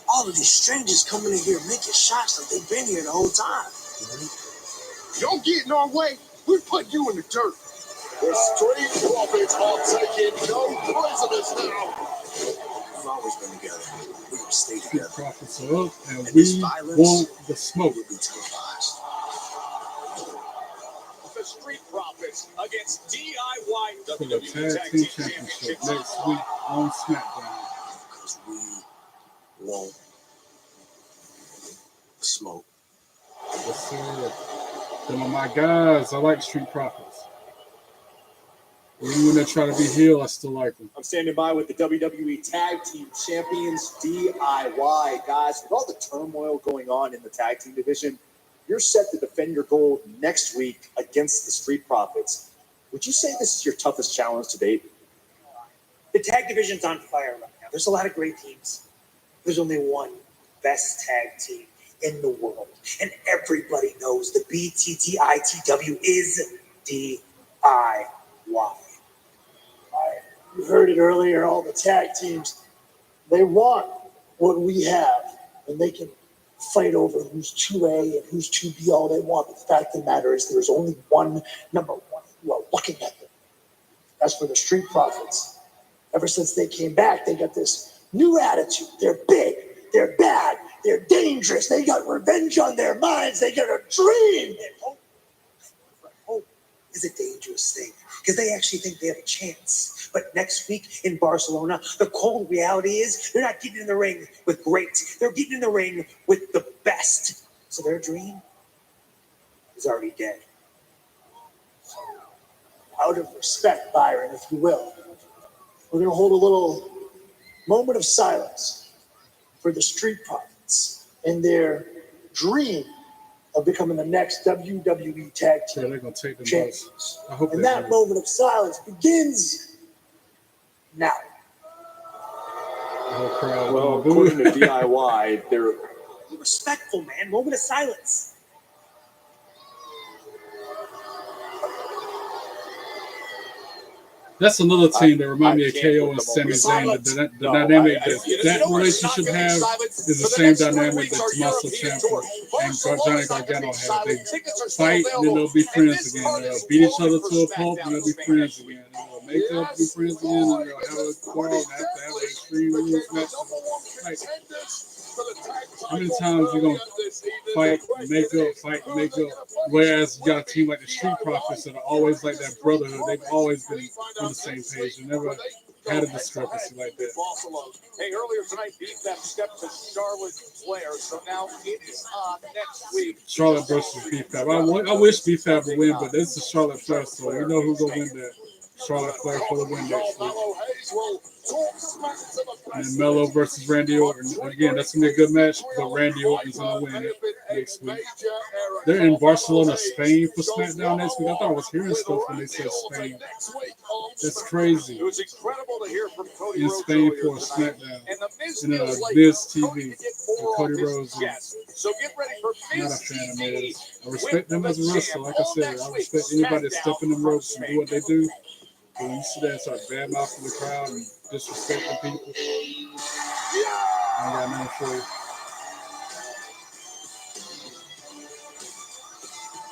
All of these strangers coming in here making shots like they've been here the whole time. You don't get in our way, we put you in the dirt. The Street Profits are taking no prisoners now. We've always been together. We will stay Street together. Profits are up, and we want the smoke. Will be televised. The Street Profits against DIY For the Tag Team Championship next week on SmackDown. Because we want the smoke. Yes, sir. Them are my guys. I like Street Profits. Even when they try to be heel, I still like them. I'm standing by with the WWE Tag Team Champions, DIY. Guys, with all the turmoil going on in the tag team division, you're set to defend your gold next week against the Street Profits. Would you say this is your toughest challenge to date? The tag division's on fire right now. There's a lot of great teams. There's only one best tag team in the world. And everybody knows the BTTITW is DIY. You heard it earlier, all the tag teams, they want what we have, and they can fight over who's 2A and who's 2B all they want. But the fact of the matter is there's only one number one who are looking at them. As for the Street Profits, ever since they came back, they got this new attitude. They're big, they're bad, they're dangerous, they got revenge on their minds, they got a dream. And is a dangerous thing because they actually think they have a chance. But next week in Barcelona, the cold reality is they're not getting in the ring with great. They're getting in the ring with the best. So their dream is already dead. Out of respect, Byron, if you will, we're going to hold a little moment of silence for the Street Profits and their dream of becoming the next WWE Tag Team they're gonna take the champions. I hope And that moment of silence begins now. Well, according to DIY, they're Be respectful, man. Moment of silence. That's another team that remind me of KO and Sami Zayn. The dynamic that relationship have is the same dynamic that Tommaso Ciampa and Johnny Gargano have. They fight, and then they'll be friends again. They'll beat each other to a pulp, and they'll be friends again. They'll make up, be friends again, and they'll have a quarrel and have to have an extreme rules match. Like, how many times you gonna fight, make up, whereas you got a team like the Street Profits that are always like that brotherhood. They've always been on the same page. They never had a discrepancy like that. Hey, earlier tonight, Beef Fab stepped to Charlotte Flair, so now it is on next week. Charlotte versus Beef Fab. I wish Beef Fab would win, but this is Charlotte Flair, so we know who's gonna win that. Charlotte Flair for the win next week. And then Melo versus Randy Orton. Again, that's gonna be a good match, but Randy Orton's gonna win it next week. They're in Barcelona, Spain for Smackdown next week. I thought I was hearing stuff when they said Spain. That's crazy. It was incredible to hear from Cody In Rhodes Spain earlier for tonight. Smackdown. And the Miz And feels like Miz TV. Cody could get And more Cody of his Rhodes. chest. So get ready for Not a Miz fan of TV. Miz. I respect them as a wrestler. Like I said, I respect anybody that step in them ropes and do what they do. But when you sit there and start badmouthing the crowd and disrespecting people, I ain't got nothing for you.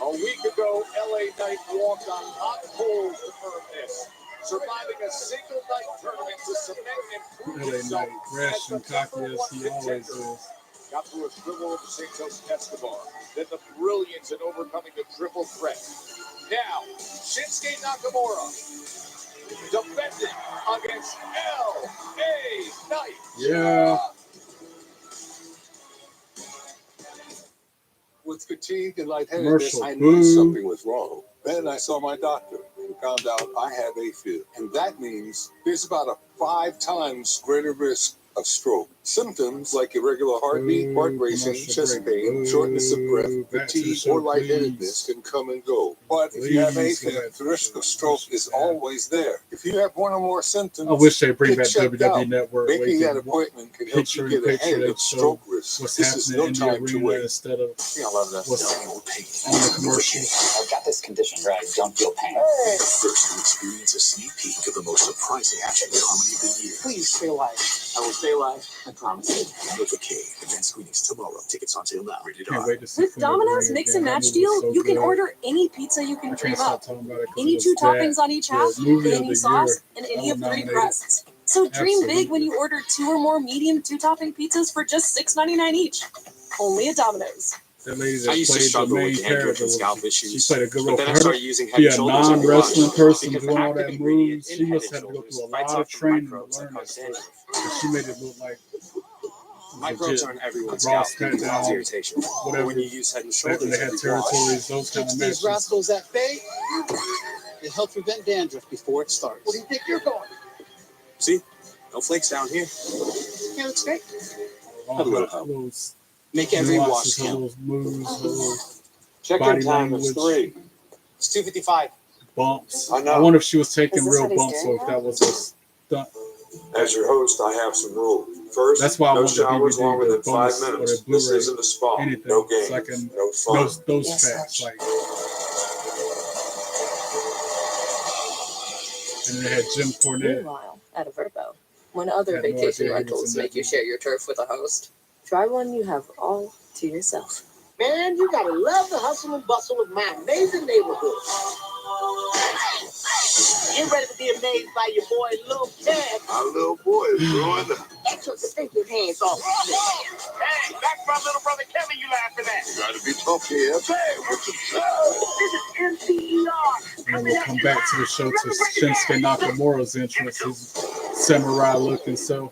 A week ago, LA Knight walked on hot coals to earn this, surviving a single night tournament to cement and prove LA himself Knight, rash and cocky as he always is. Got through a dribble of Santos Escobar, then the brilliance in overcoming the triple threat. Now, Shinsuke Nakamura defending against LA Knight. Yeah. With fatigue and lightheadedness, Commercial. I knew Boo. something was wrong. Then I saw my doctor and found out I have AFib. And that means there's about a 5 times greater risk of stroke. Symptoms like irregular heartbeat, heart racing, chest pain, shortness of breath, fatigue, or lightheadedness can come and go. But if you have AFib, the risk of stroke is always there. If you have one or more symptoms, I wish they bring get back checked WWE out. Network. where Making you that can appointment can help you get picture ahead they of stroke risk. what's This is happening no in the time to arena wait. instead of I love that. what's on the commercial. I've got this condition where I don't feel pain. First to experience a sneak peek of the most surprising action comedy of the year. Please stay alive. I will stay alive. I promise. Notification. Event screenings tomorrow. Tickets on sale now. Rated Can't R. wait to see With Full Metal Domino's Ring Mix again. and That Match movie deal, was so you can good. order any pizza you I can can't dream stop up. talking about it 'cause Any it 2 was toppings that on each half, the movie of any the sauce, year. and I any would of 3 nominate it. crusts. So dream big when Absolutely. you order 2 or more medium 2-topping pizzas for just $6.99 each. Only at Domino's. That lady that I used to played the struggle main with dandruff character, and scalp she issues, played a good but role. then For I her started to using be Head a and Shoulders every non-wrestling wash person because doing the all active that ingredient moves, in she Head must and have to go Shoulders through a fights lot off of the training to microbes that learn that cause stuff. dandruff. 'Cause she made it look like Microbes legit. are on everyone's Raw scalp and can cause Smackdown, irritation. But whatever. when you use Head and Back when Shoulders they had every wash, territories, those kind of These matches. rascals at bay, it helps prevent dandruff before it starts. Where do you think you're going? see, no flakes down here. Yeah, looks great. Have a little help. Those Make every wash nuances, her count. little moves, her little Check-in body time is language, 3. It's 2:55. bumps. I know. I wonder if she was taking Is this real what he's bumps or doing if that was a stunt. As your host, I have some rules. First, That's why I no want the showers DVD, longer the than 5 bonus, or minutes. the Blu-ray, This isn't a spa. anything, No games, so I can no fun. those Yes, facts, like. And they had Jim Cornette. Meanwhile, at a Verbo, when other Had no vacation idea he was rentals in that make you share your turf with a host, try one you have all to yourself. Man, you gotta love the hustle and bustle of my amazing neighborhood. Get ready to be amazed by your boy, Lil Kev. Our little boy is growing up. Get your stinking hands off me. Hey, that's my little brother Kevin you laughing at. You gotta be tough here. Hey, what you say? This is MCER. And we'll come back to the show to Shinsuke Nakamura's entrance, his samurai looking self.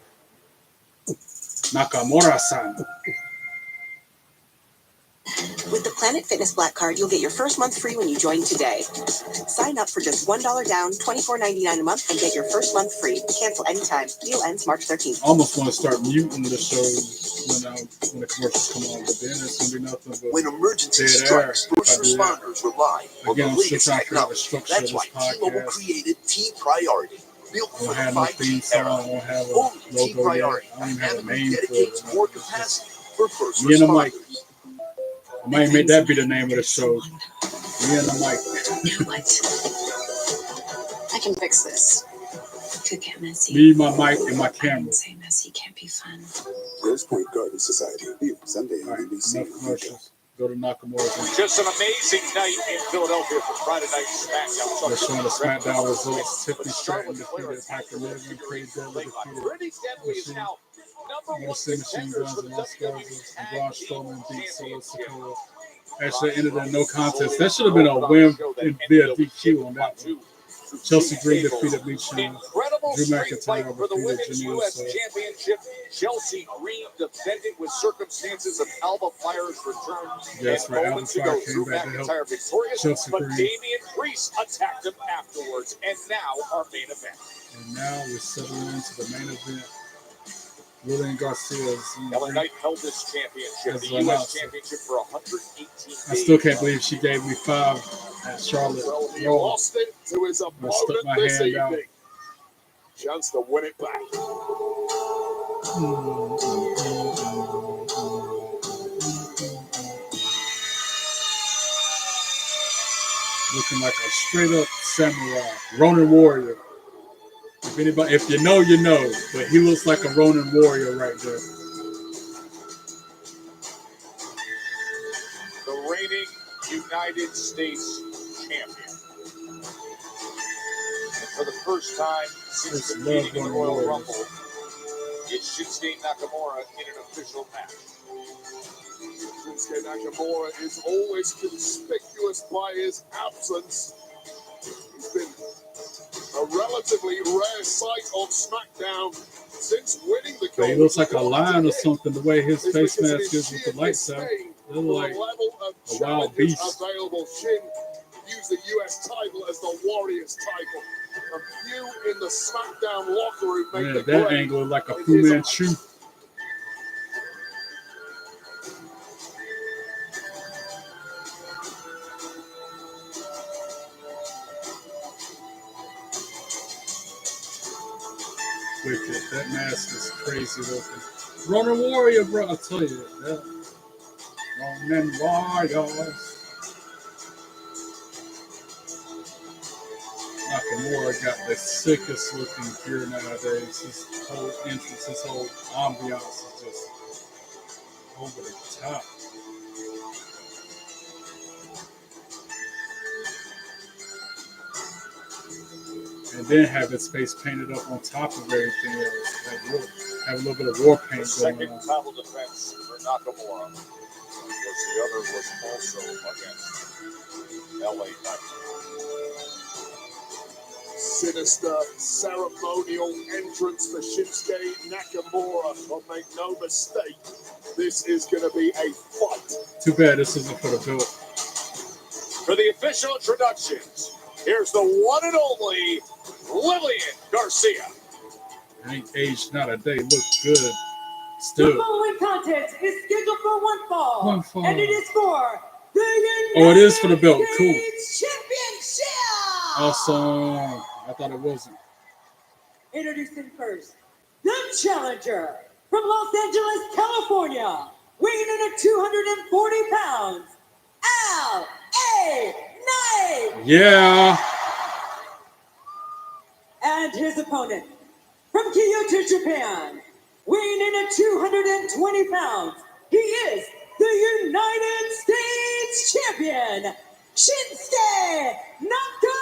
Nakamura-san. With the Planet Fitness Black Card, you'll get your first month free when you join today. Sign up for just $1 down, $24.99 a month, and get your first month free. Cancel anytime. Deal ends March 13th. I almost want to start muting the shows when the commercials come on, but then it's going to be nothing but When emergency dead strikes, air. first responders rely on the Again, I'm still latest trying to figure out the technology. structure of That's this why T-Mobile podcast. created T-Priority. Built I for don't the have no 5G theme song. era. I don't have a Only logo yet. T-Priority I don't even have a dynamically name for it. dedicates more capacity for first Me and the mic. responders. I might make that be the name of the show. Me and the mic. I can fix this. Could get messy. Me, my mic, and my camera. Say messy can't be fun. Rose Point Garden Society. Sunday on NBC. Enough commercials. Go to Nakamura. Just an amazing night in Philadelphia for Friday Night SmackDown. They're showing the SmackDown results. Tiffany Stratton defeated Hacker Liv and Craig Dudley defeated Brittany Stanley is now number one Machine contender Guns for the and Los WWE Angeles. And Tag Braun Team Strowman beat Solo Championship. Sikoa. Actually ended in no contest. That should have been a win via DQ on that one. Chelsea Green defeated Michelle. Incredible Drew street fight McIntyre for the defeated Women's Jimmy U.S. Uso. Championship. Chelsea Green defended with circumstances of Alba Fire's return. Yes, and right. Alba moments Fire ago, came Drew back to help McIntyre victorious, Chelsea but Green. Damian Priest attacked him afterwards. And now our main event. And now we're settling into the main event. Lillian Garcia's. LA Knight held this championship, As the an U.S. announcer. Championship, for 118 days. I still can't believe she gave me 5 at Charlotte. Well, he Raw. lost it to his I stuck opponent my this hand out. evening. Chance to win it back. Looking like a straight up samurai. Ronin warrior. If you know, you know. But he looks like a Ronin warrior right there. The reigning United States champion. And for the first time since Just defeating love the Ronin Royal warriors. Rumble, it's Shinsuke Nakamura in an official match. Shinsuke Nakamura is always conspicuous by his absence. He's been a relatively rare sight on SmackDown since winning the But he gold. looks like a lion or something, the way his face mask is with the lights out. They look like a wild beast. Available. Shin used the U.S. title as the Warriors title. A few in the SmackDown locker room make Yeah, the that grade angle is like a in Fu his Manchu. Wicked. That mask is crazy looking. Ronin Warrior, bro. I tell you that. Ronin Warriors. Nakamura got the sickest looking gear nowadays. His whole entrance, his whole ambiance is just over the top. And then have his face painted up on top of everything else. Like, really, have a little bit of war paint The going second on. title defense for Nakamura, because the other was also against LA Knight. sinister ceremonial entrance for Shinsuke Nakamura. But make no mistake, this is going to be a fight. Too bad this isn't for the belt. For the official introductions, here's the one and only Lillian Garcia. Ain't aged not a day. Look good. The Still. following contest is scheduled for one fall. One fall. And it is for the United Oh, it is for the belt. Cool. States Championship. Awesome. I thought it wasn't. Introducing first, the challenger from Los Angeles, California, weighing in at 240 pounds, L.A. Knight. Yeah. And his opponent from Kyoto, Japan, weighing in at 220 pounds, he is the United States Champion, Shinsuke Nakamura.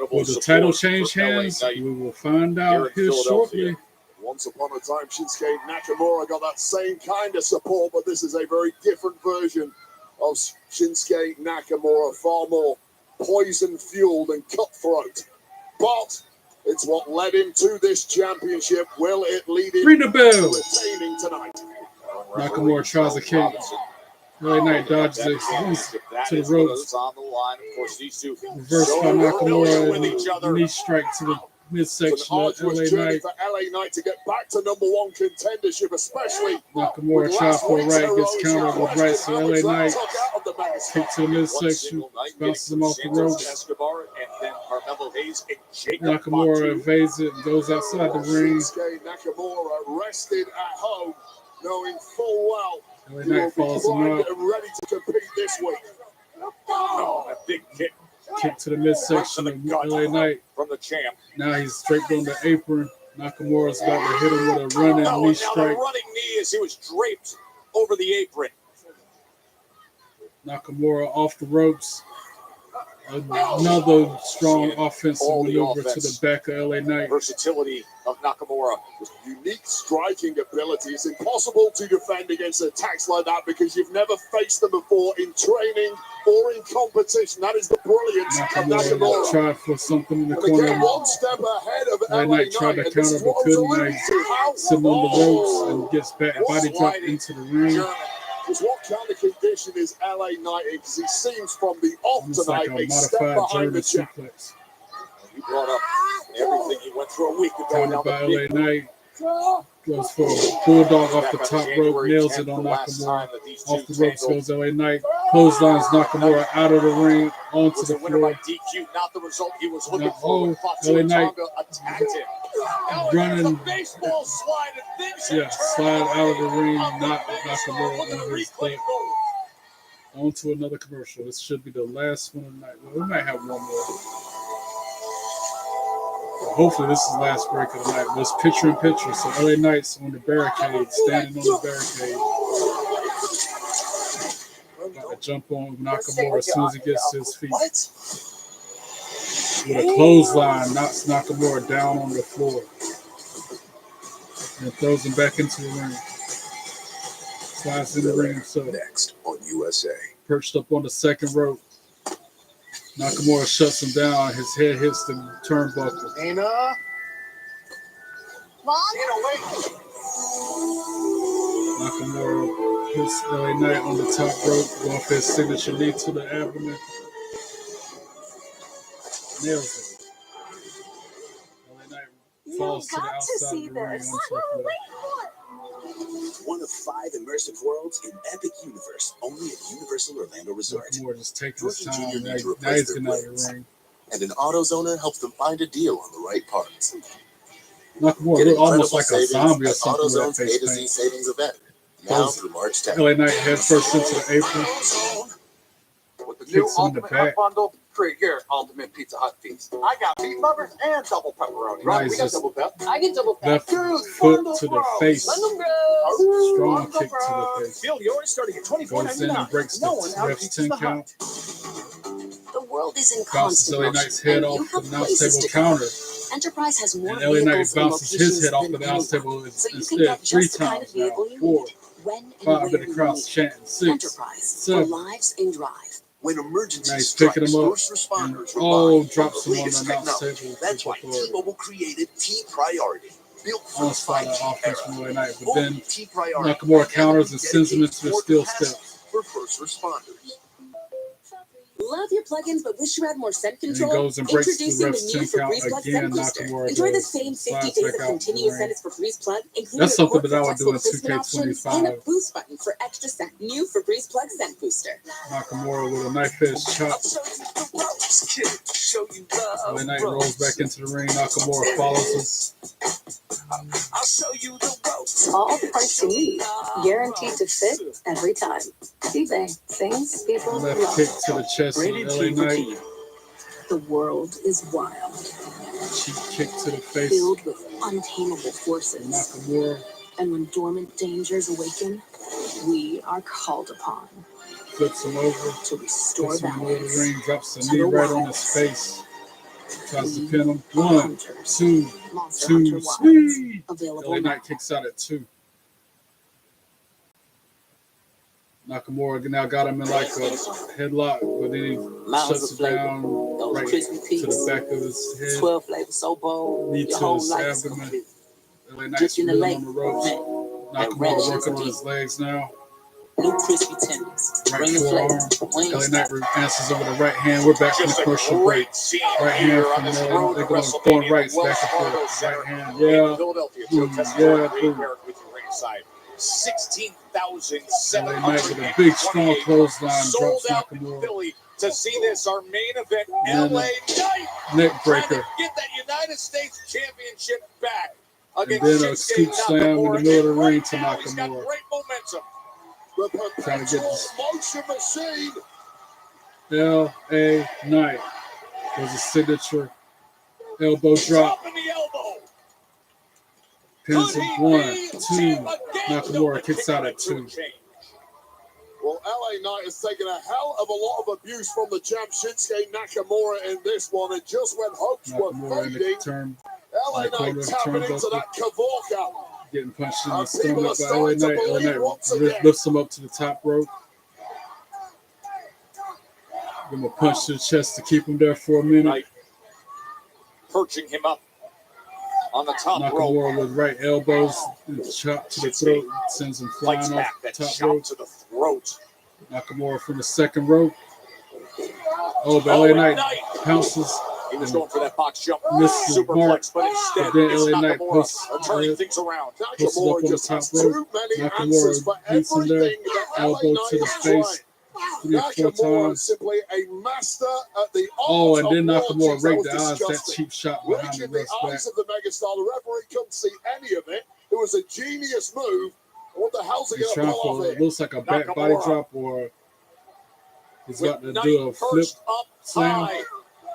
incredible Will the title support change for LA hands? Knight We will find here out in here Philadelphia. shortly. Once upon a time, Shinsuke Nakamura got that same kind of support, but this is a very different version of Shinsuke Nakamura, far more poison-fueled and cutthroat. But it's what led him to this championship. Will it lead him Ring the bell. to retaining tonight? Nakamura tries a kick. LA Knight dodges it to the ropes. On the line. Of course, these two Reverse by Nakamura and knee strike to the midsection It's an of arduous LA journey Knight. for LA Knight to get back to #1 contendership, especially Nakamura tries for a right, gets countered with right, so LA Knight kick to the midsection, bounces him off the ropes. Escobar and then Carmelo Hayes and Jacob Nakamura evades it and goes outside the ring. Shinsuke Nakamura rested at home, knowing full well LA he will Knight be follows him primed out. and ready to compete this week. Oh, a big kick Kick to the midsection of LA Knight. from the champ. Now he's draped on the apron. Nakamura's about to hit him with a running Oh, knee and now the strike. running knee as he was draped over the apron. Nakamura off the ropes. Another strong offensive All the maneuver to offense. the back of LA Knight. Versatility of Nakamura. Unique striking ability. It's impossible to defend against attacks like that because you've never faced them before in training or in competition. That is the brilliance of Nakamura Nakamura. tried for something in the And again, corner. one step ahead of LA LA Knight tried Knight. to And this counter is but what I was couldn't. alluding to. How Sitting on the ropes and gets back body dropped into the ring. Because what kind of condition is LA Knight in? Because he seems from the off Almost tonight like a a step modified behind German the champ. suplex. You brought up everything he went through a week ago. Countered Now by the LA big Knight. Goes for a bulldog off the top rope, nails it on Nakamura. Off the ropes goes LA Knight. Clotheslines Nakamura out of the ring onto was the a winner by floor. DQ, not the result he was looking Now, for. When Fatu LA and Knight Tonga attacked him. Now running, the baseball slide and things yeah, slide out of the ring, of the knock Megastar. Nakamura Look at on the his replay butt. goal. On to another commercial. This should be the last one of the night. Well, we might have one more. Hopefully this is the last break of the night. But it's picture in picture. So LA Knight's on the barricade, standing on the barricade. About to jump on Nakamura as soon as he gets to his feet. With a clothesline, knocks Nakamura down on the floor. And throws him back into the ring. Slides in the ring himself. Next on USA. Perched up on the second rope. Nakamura shuts him down. His head hits the turnbuckle. Dana. Mom? Dana, wait. Nakamura hits LA Knight on the top rope. Going for his signature knee to the abdomen. Nails it. LA Knight falls to the outside of the ring onto the floor. One of 5 immersive worlds in Epic Universe, only at Universal Orlando Resort. Nakamura just taking his George and time. Junior Now need to he's replace their getting out of the blades, ring. and an AutoZoner helps them find a deal on the right parts. Nakamura Get looked almost incredible like a savings zombie or at something with that AutoZone's A face to Z paint. savings event. Now through March 10th. LA Knight head first into the apron. With the new Kicks him in the Ultimate back. Hut Bundle, create your ultimate Pizza Hut feast. I got meat lovers and double pepperoni. Right, we Nice, got just double pep. I get double pep. left foot to the face. Strong kick to the face. Feel yours starting at Goes in and breaks the ref's 10 count. The world is in Bounces constant LA motion, Knight's head and off you the have announce places table to go. counter. Enterprise has more And LA Knight vehicles and bounces his locations head off than the announce anyone, table so you can instead get 3 just the kind times of now. vehicle you 4, need, when and 5 where in the you crowd need. chanting. 6, Enterprise, for 7. lives in drive. When emergency Now he's strikes, picking him up. first responders And rely drops on him the on latest the announce technology. table. That's why T-Mobile created T-Priority, built for the Almost fought an 5G offense era. from LA Knight, but Only then T-Priority Nakamura counters and dedicated sends him into the more steel capacity steps. for first responders. Love your plugins but wish you had more scent And he control? goes and breaks the Introducing the ref's new 10 count Febreze Plug again. Scent Booster. Nakamura Enjoy the goes same and 50 slides days back of out continuous the scent ring. as Febreze Plug, including That's a something more that I would do in placement options and a 2K25. boost button for extra scent. New Febreze Plug Scent Booster. Nakamura with a knife edge chop. LA Knight rolls back into the ring. Nakamura follows I'll show you the ropes. All the parts you need, guaranteed to fit every time. eBay, things people him. Left love. kick to the chest of Rated LA T for Knight. Teen. The world is wild, Cheap kick to the face. filled with untamable forces. Nakamura And when dormant dangers awaken, we are called upon flips him over. to restore Puts him in the middle of the balance. ring. Drops the to knee the right on his wise. face. Tries to pin him. 1, 2, 2, sweet. LA Knight kicks out at 2. Nakamura now got him in like a headlock, but then he shuts it down right to the back of his head. 12 flavors so bold. Knee to his abdomen. LA Knight's really on the ropes. Nakamura working on his legs now. New crispy tenders. Right forearm. LA Knight answers over the right hand. We're back from the commercial break. Right hand from there. They're going throwing rights back and forth. Right hand. Yeah. Yeah. 16,700 LA Knight with a big strong clothesline sold drops out in Nakamura. Philly to see this, our main event. LA Knight neck breaker. trying to get that United States Championship back And against then a scoop slam in the middle of the ring to He's got Nakamura. great momentum. The Trying to get perpetual this motion machine. LA Knight. There's a signature elbow drop. Dropping the elbow. Pins him 1, 2. Nakamura kicks out at 2. Well, LA Knight has taken a hell of a lot of abuse from the champ Shinsuke Nakamura in this one, and just when hopes were Nakamura in the fading, turn. LA Knight tapping into that Kavorka. Getting punched in the And people stomach are by LA starting to Knight. LA believe Knight once again. lifts him up to the top rope. Give him a punch to the chest to keep him there for a minute. Knight perching him up on the top Nakamura rope. with right elbows and chop to the throat. Sends him flying Fights off back the that top shot rope. to the throat. Nakamura from the second rope. Oh, but LA Knight pounces. He was going for that box jump, Misses the mark. superplex, but instead But then it's LA Knight Nakamura turning things around. puts him up on the top rope. Nakamura beats him there. Elbow to the face. 3 or 4 Nakamura times. is simply a master at the art Oh, and then of Nakamura launches. raked That the was odds. That disgusting. cheap shot behind the Raking the rest eyes back. of the megastar. The referee couldn't see any of it. It was a genius move. What the hell's he He's going to trying pull off for, here? it looks like a back body drop, or he's about to do a flip slam.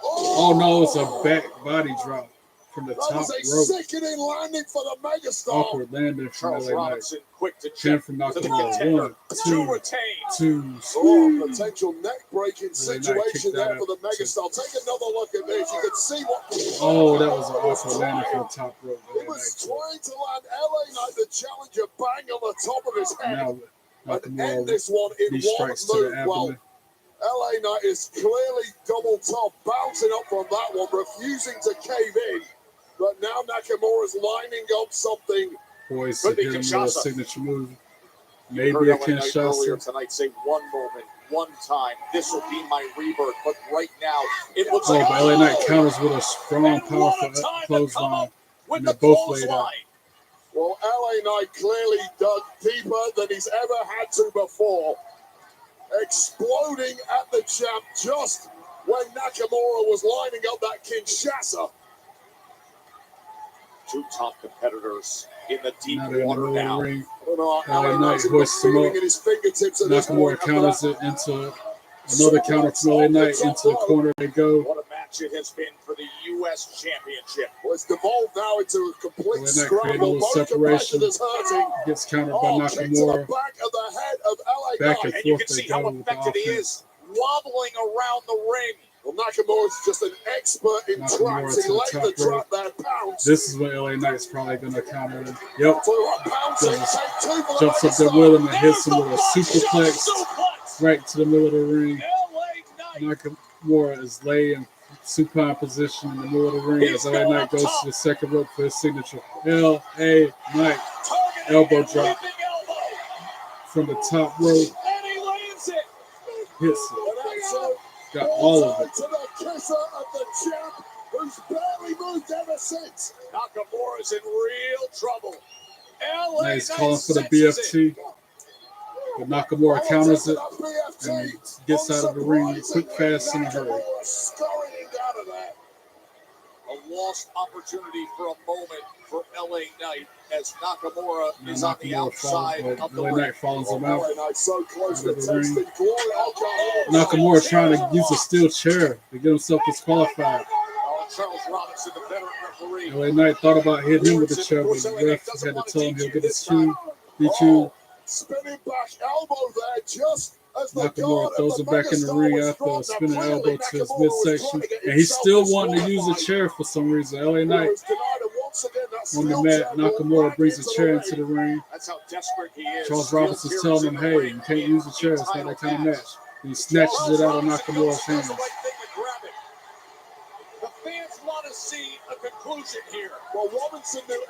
Oh no, it's a back body drop from the That top was a rope. sickening landing for the megastar. Awkward landing from Charles LA Knight. Robinson quick to Pin check from to the Nakamura. contender 1, to 2, retain. 2. Oh, potential neck-breaking LA Knight situation kicked there that for the out. megastar. Take another look at this. You can see what. Oh, that was an awkward landing from the top rope. He was trying to land LA Knight, the challenger, bang on the top of his head. Now And end Nakamura this one in knee one strikes to the move. Well, abdomen. LA Knight is clearly double top, bouncing up from that one, refusing to cave in. But now Nakamura's lining up something. Boys to Could be hit him with a Kinshasa. signature move. You Maybe heard a LA Knight earlier Kinshasa. tonight say one moment, one time, this will be my rebirth. But right now, it looks Oh, like but LA Knight counters with a strong, powerful clothesline. with And the they're both laid out. clothesline. Well, LA Knight clearly dug deeper than he's ever had to before. Exploding at the champ just when Nakamura was lining up that Kinshasa. Two top competitors in the deep Now they're in the water middle of now. the ring. I don't know how LA LA Knight Knight's got hoists him feeling up. in his fingertips at this Nakamura point. counters it into another counter from LA Knight. Into the corner they go. What a match it has been for the U.S. Championship. Well, it's devolved now into a complete LA Knight created a scramble. little Both separation. competitors hurting. Gets countered by Oh, kick to the Nakamura. back of the head of LA Back Knight. and And you forth can they see how go with the effective he offense. is, wobbling around the ring. Well, Nakamura's just an expert in Nakamura traps. to He the laid the top trap rope. there, pounds. This is when LA Knight's probably going to counter him. Yep. So what, pouncing, take two for the Jumps up there megastar. with him and hits him with a superplex Suplex. right to the middle of the ring. LA Knight. Nakamura is laying supine position in the middle of the ring as LA Knight goes to the second rope for his signature. LA Knight elbow drop from the top rope. And he lands it. Hits it. And also, Got all of it. to the kisser of the champ, who's barely moved ever since. Nakamura's in real trouble. LA Now he's Knight calling for the senses it. BFT. But Nakamura counters it Taking that BFT. and gets out of the ring quick, fast, and in a hurry. Nakamura scurrying out of there. A lost opportunity for a moment for LA Knight as Nakamura is on the outside of the LA ring. Knight follows him out. LA Knight so close to Out of the ring. tasting glory. Oh, Nakamura trying to use a steel chair to get himself disqualified. Oh, Charles Robinson, the veteran referee. LA Knight thought about hitting him with the chair, but the ref had to tell him he'll get his cue. DQ. spinning back elbow there, just Nakamura throws him back in the ring after a spinning elbow to his midsection. And he's still wanting to use a chair for some reason. LA Knight on the mat. Nakamura brings a chair into the ring. Charles Robinson's telling him, hey, you can't use a chair. It's not that kind of match. And he snatches it out of Nakamura's hands. The fans want to see a conclusion here.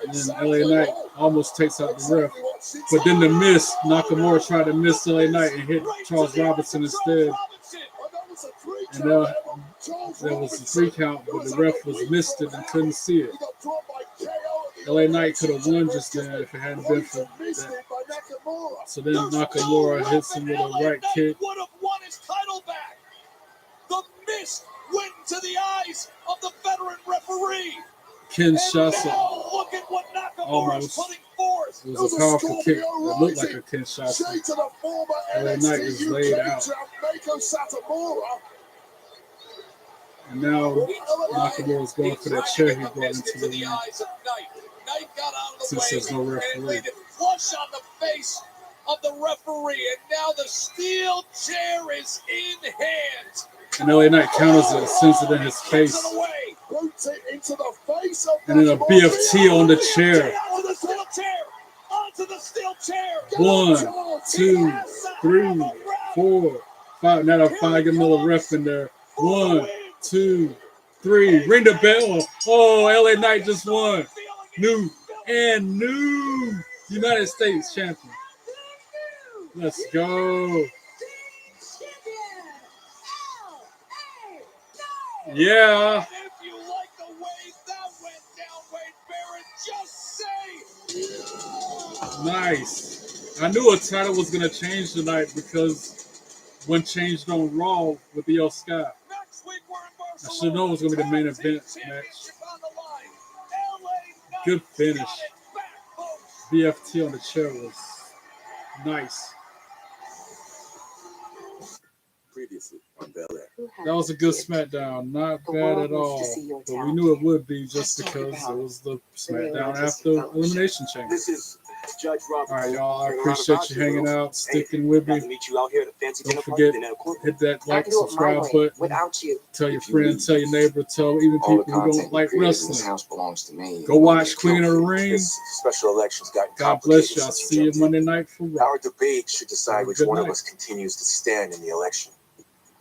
And then LA Knight almost takes out the ref. But then the miss, Nakamura tried to miss LA Knight and hit Charles Robinson instead. And there was a 3 count, but the ref was missed it and couldn't see it. LA Knight could have won just then if it hadn't been for that. So then Nakamura hits him with a right kick. Would have won his title back. The mist went to the eyes of the veteran referee. Kinshasa. Look at what Nakamura Almost. is putting forth. It was a powerful kick that looked like a Kinshasa. LA Knight is laid out. And now Nakamura is going for that chair he brought into the ring. Since there's no referee. Flush on the face of the referee, and now the steel chair is in hand. And LA Knight counters it, sends it in his face. And then a BFT on the chair. 1, 2, 3, 4, 5. Now they're finding another ref in there. 1, 2, 3. Ring the bell. Oh, LA Knight just won. New United States champion. Let's go. Yeah. If you like the way that went down, Wade Barrett, just say. Nice. I knew a title was going to change tonight because when changed on Raw with the Sky. I should know it was going to be the main event match. Good finish. BFT on the chair was nice. Previously on Bel Air. That was a good SmackDown. Not bad at all. But we knew it would be just because it was the SmackDown after Elimination Chamber. This is Judge Robert. All right, y'all. I appreciate you hanging out, sticking with me. Don't forget, hit that like, subscribe button. Without you. Tell your friend, tell your neighbor, tell even people who don't like wrestling. House belongs to me. Go watch Queen of the Ring. Special elections got God bless you. I'll see you Monday night for Raw. Our debate should decide which one of us continues to stand in the election.